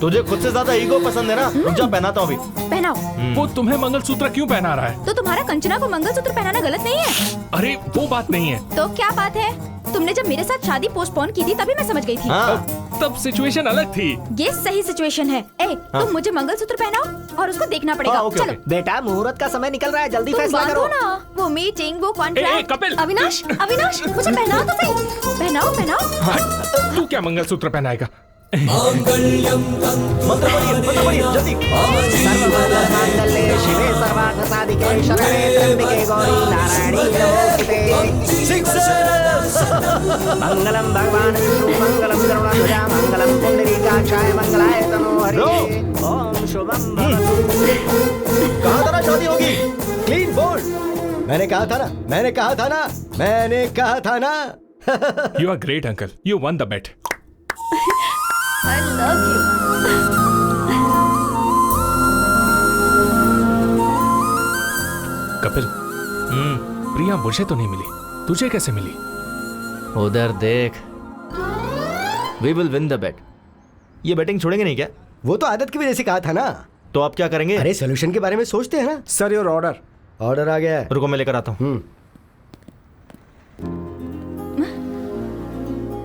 [SPEAKER 1] तुझे खुद से ज्यादा ईगो पसंद है ना? रुक जा, पहनाता हूँ अभी।
[SPEAKER 7] पहनाओ।
[SPEAKER 9] वो तुम्हें मंगलसूत्र क्यों पहना रहा है?
[SPEAKER 7] तो तुम्हारा कंचना को मंगलसूत्र पहनाना गलत नहीं है?
[SPEAKER 9] अरे वो बात नहीं है।
[SPEAKER 7] तो क्या बात है? तुमने जब मेरे साथ शादी पोस्टपोन की थी तभी मैं समझ गई थी।
[SPEAKER 9] तब सिचुएशन अलग थी।
[SPEAKER 7] ये सही सिचुएशन है। तुम मुझे मंगलसूत्र पहनाओ और उसको देखना पड़ेगा। चलो।
[SPEAKER 13] बेटा, मुहूर्त का समय निकल रहा है, जल्दी फैसला करो
[SPEAKER 7] ना। वो मीटिंग, वो कॉन्ट्रैक्ट।
[SPEAKER 9] कपिल,
[SPEAKER 2] अविनाश, अविनाश, मुझे पहनाओ तो सही।
[SPEAKER 7] पहनाओ, पहनाओ।
[SPEAKER 9] तू क्या मंगलसूत्र पहनाएगा?
[SPEAKER 1] मंत्र पढ़िए जल्दी।
[SPEAKER 13] सर्वमंगलमांगल्ये शिवे सर्वार्थसाधिके शरणे त्र्यंबके गौरी नारायणी नमोस्तुते। मंगलम भगवान विष्णु मंगलम गरुड़ध्वजा मंगलम पुंडरीकाक्षाय मंगलाय तनोहरि ओम शुभम भवतु।
[SPEAKER 1] कहा था ना शादी होगी?
[SPEAKER 15] Clean bowled. मैंने कहा था ना।
[SPEAKER 9] You are great, uncle. You won the bet.
[SPEAKER 2] I love you.
[SPEAKER 9] Kapil, प्रिया मुझे तो नहीं मिली, तुझे कैसे मिली?
[SPEAKER 1] उधर देख। We will win the bet. ये बैटिंग छोड़ेंगे नहीं क्या?
[SPEAKER 15] वो तो आदत की वजह से कहा था ना।
[SPEAKER 1] तो आप क्या करेंगे?
[SPEAKER 15] अरे सोल्यूशन के बारे में सोचते हैं ना।
[SPEAKER 8] Sir, your order.
[SPEAKER 15] ऑर्डर आ गया है।
[SPEAKER 1] रुको, मैं लेकर आता हूँ।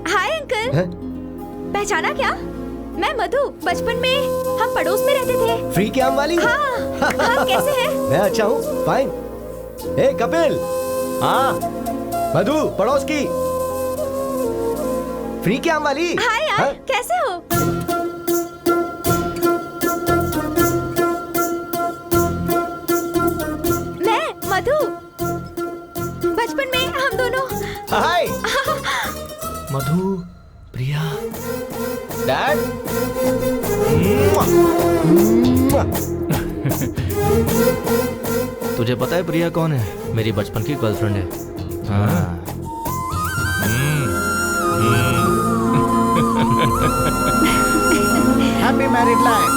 [SPEAKER 7] Hi uncle. पहचाना क्या? मैं मधु। बचपन में हम पड़ोस में रहते थे।
[SPEAKER 15] फ्री के आम वाली?
[SPEAKER 7] हाँ। कैसे हैं?
[SPEAKER 15] मैं अच्छा हूँ, फाइन। ए कपिल।
[SPEAKER 1] हाँ।
[SPEAKER 15] मधु, पड़ोस की फ्री के आम वाली।
[SPEAKER 7] हाय यार, कैसे हो? मैं मधु। बचपन में हम दोनों।
[SPEAKER 1] हाय। मधु, प्रिया, डैड। तुझे पता है प्रिया कौन है? मेरी बचपन की गर्लफ्रेंड है। हाँ।
[SPEAKER 8] Happy married life.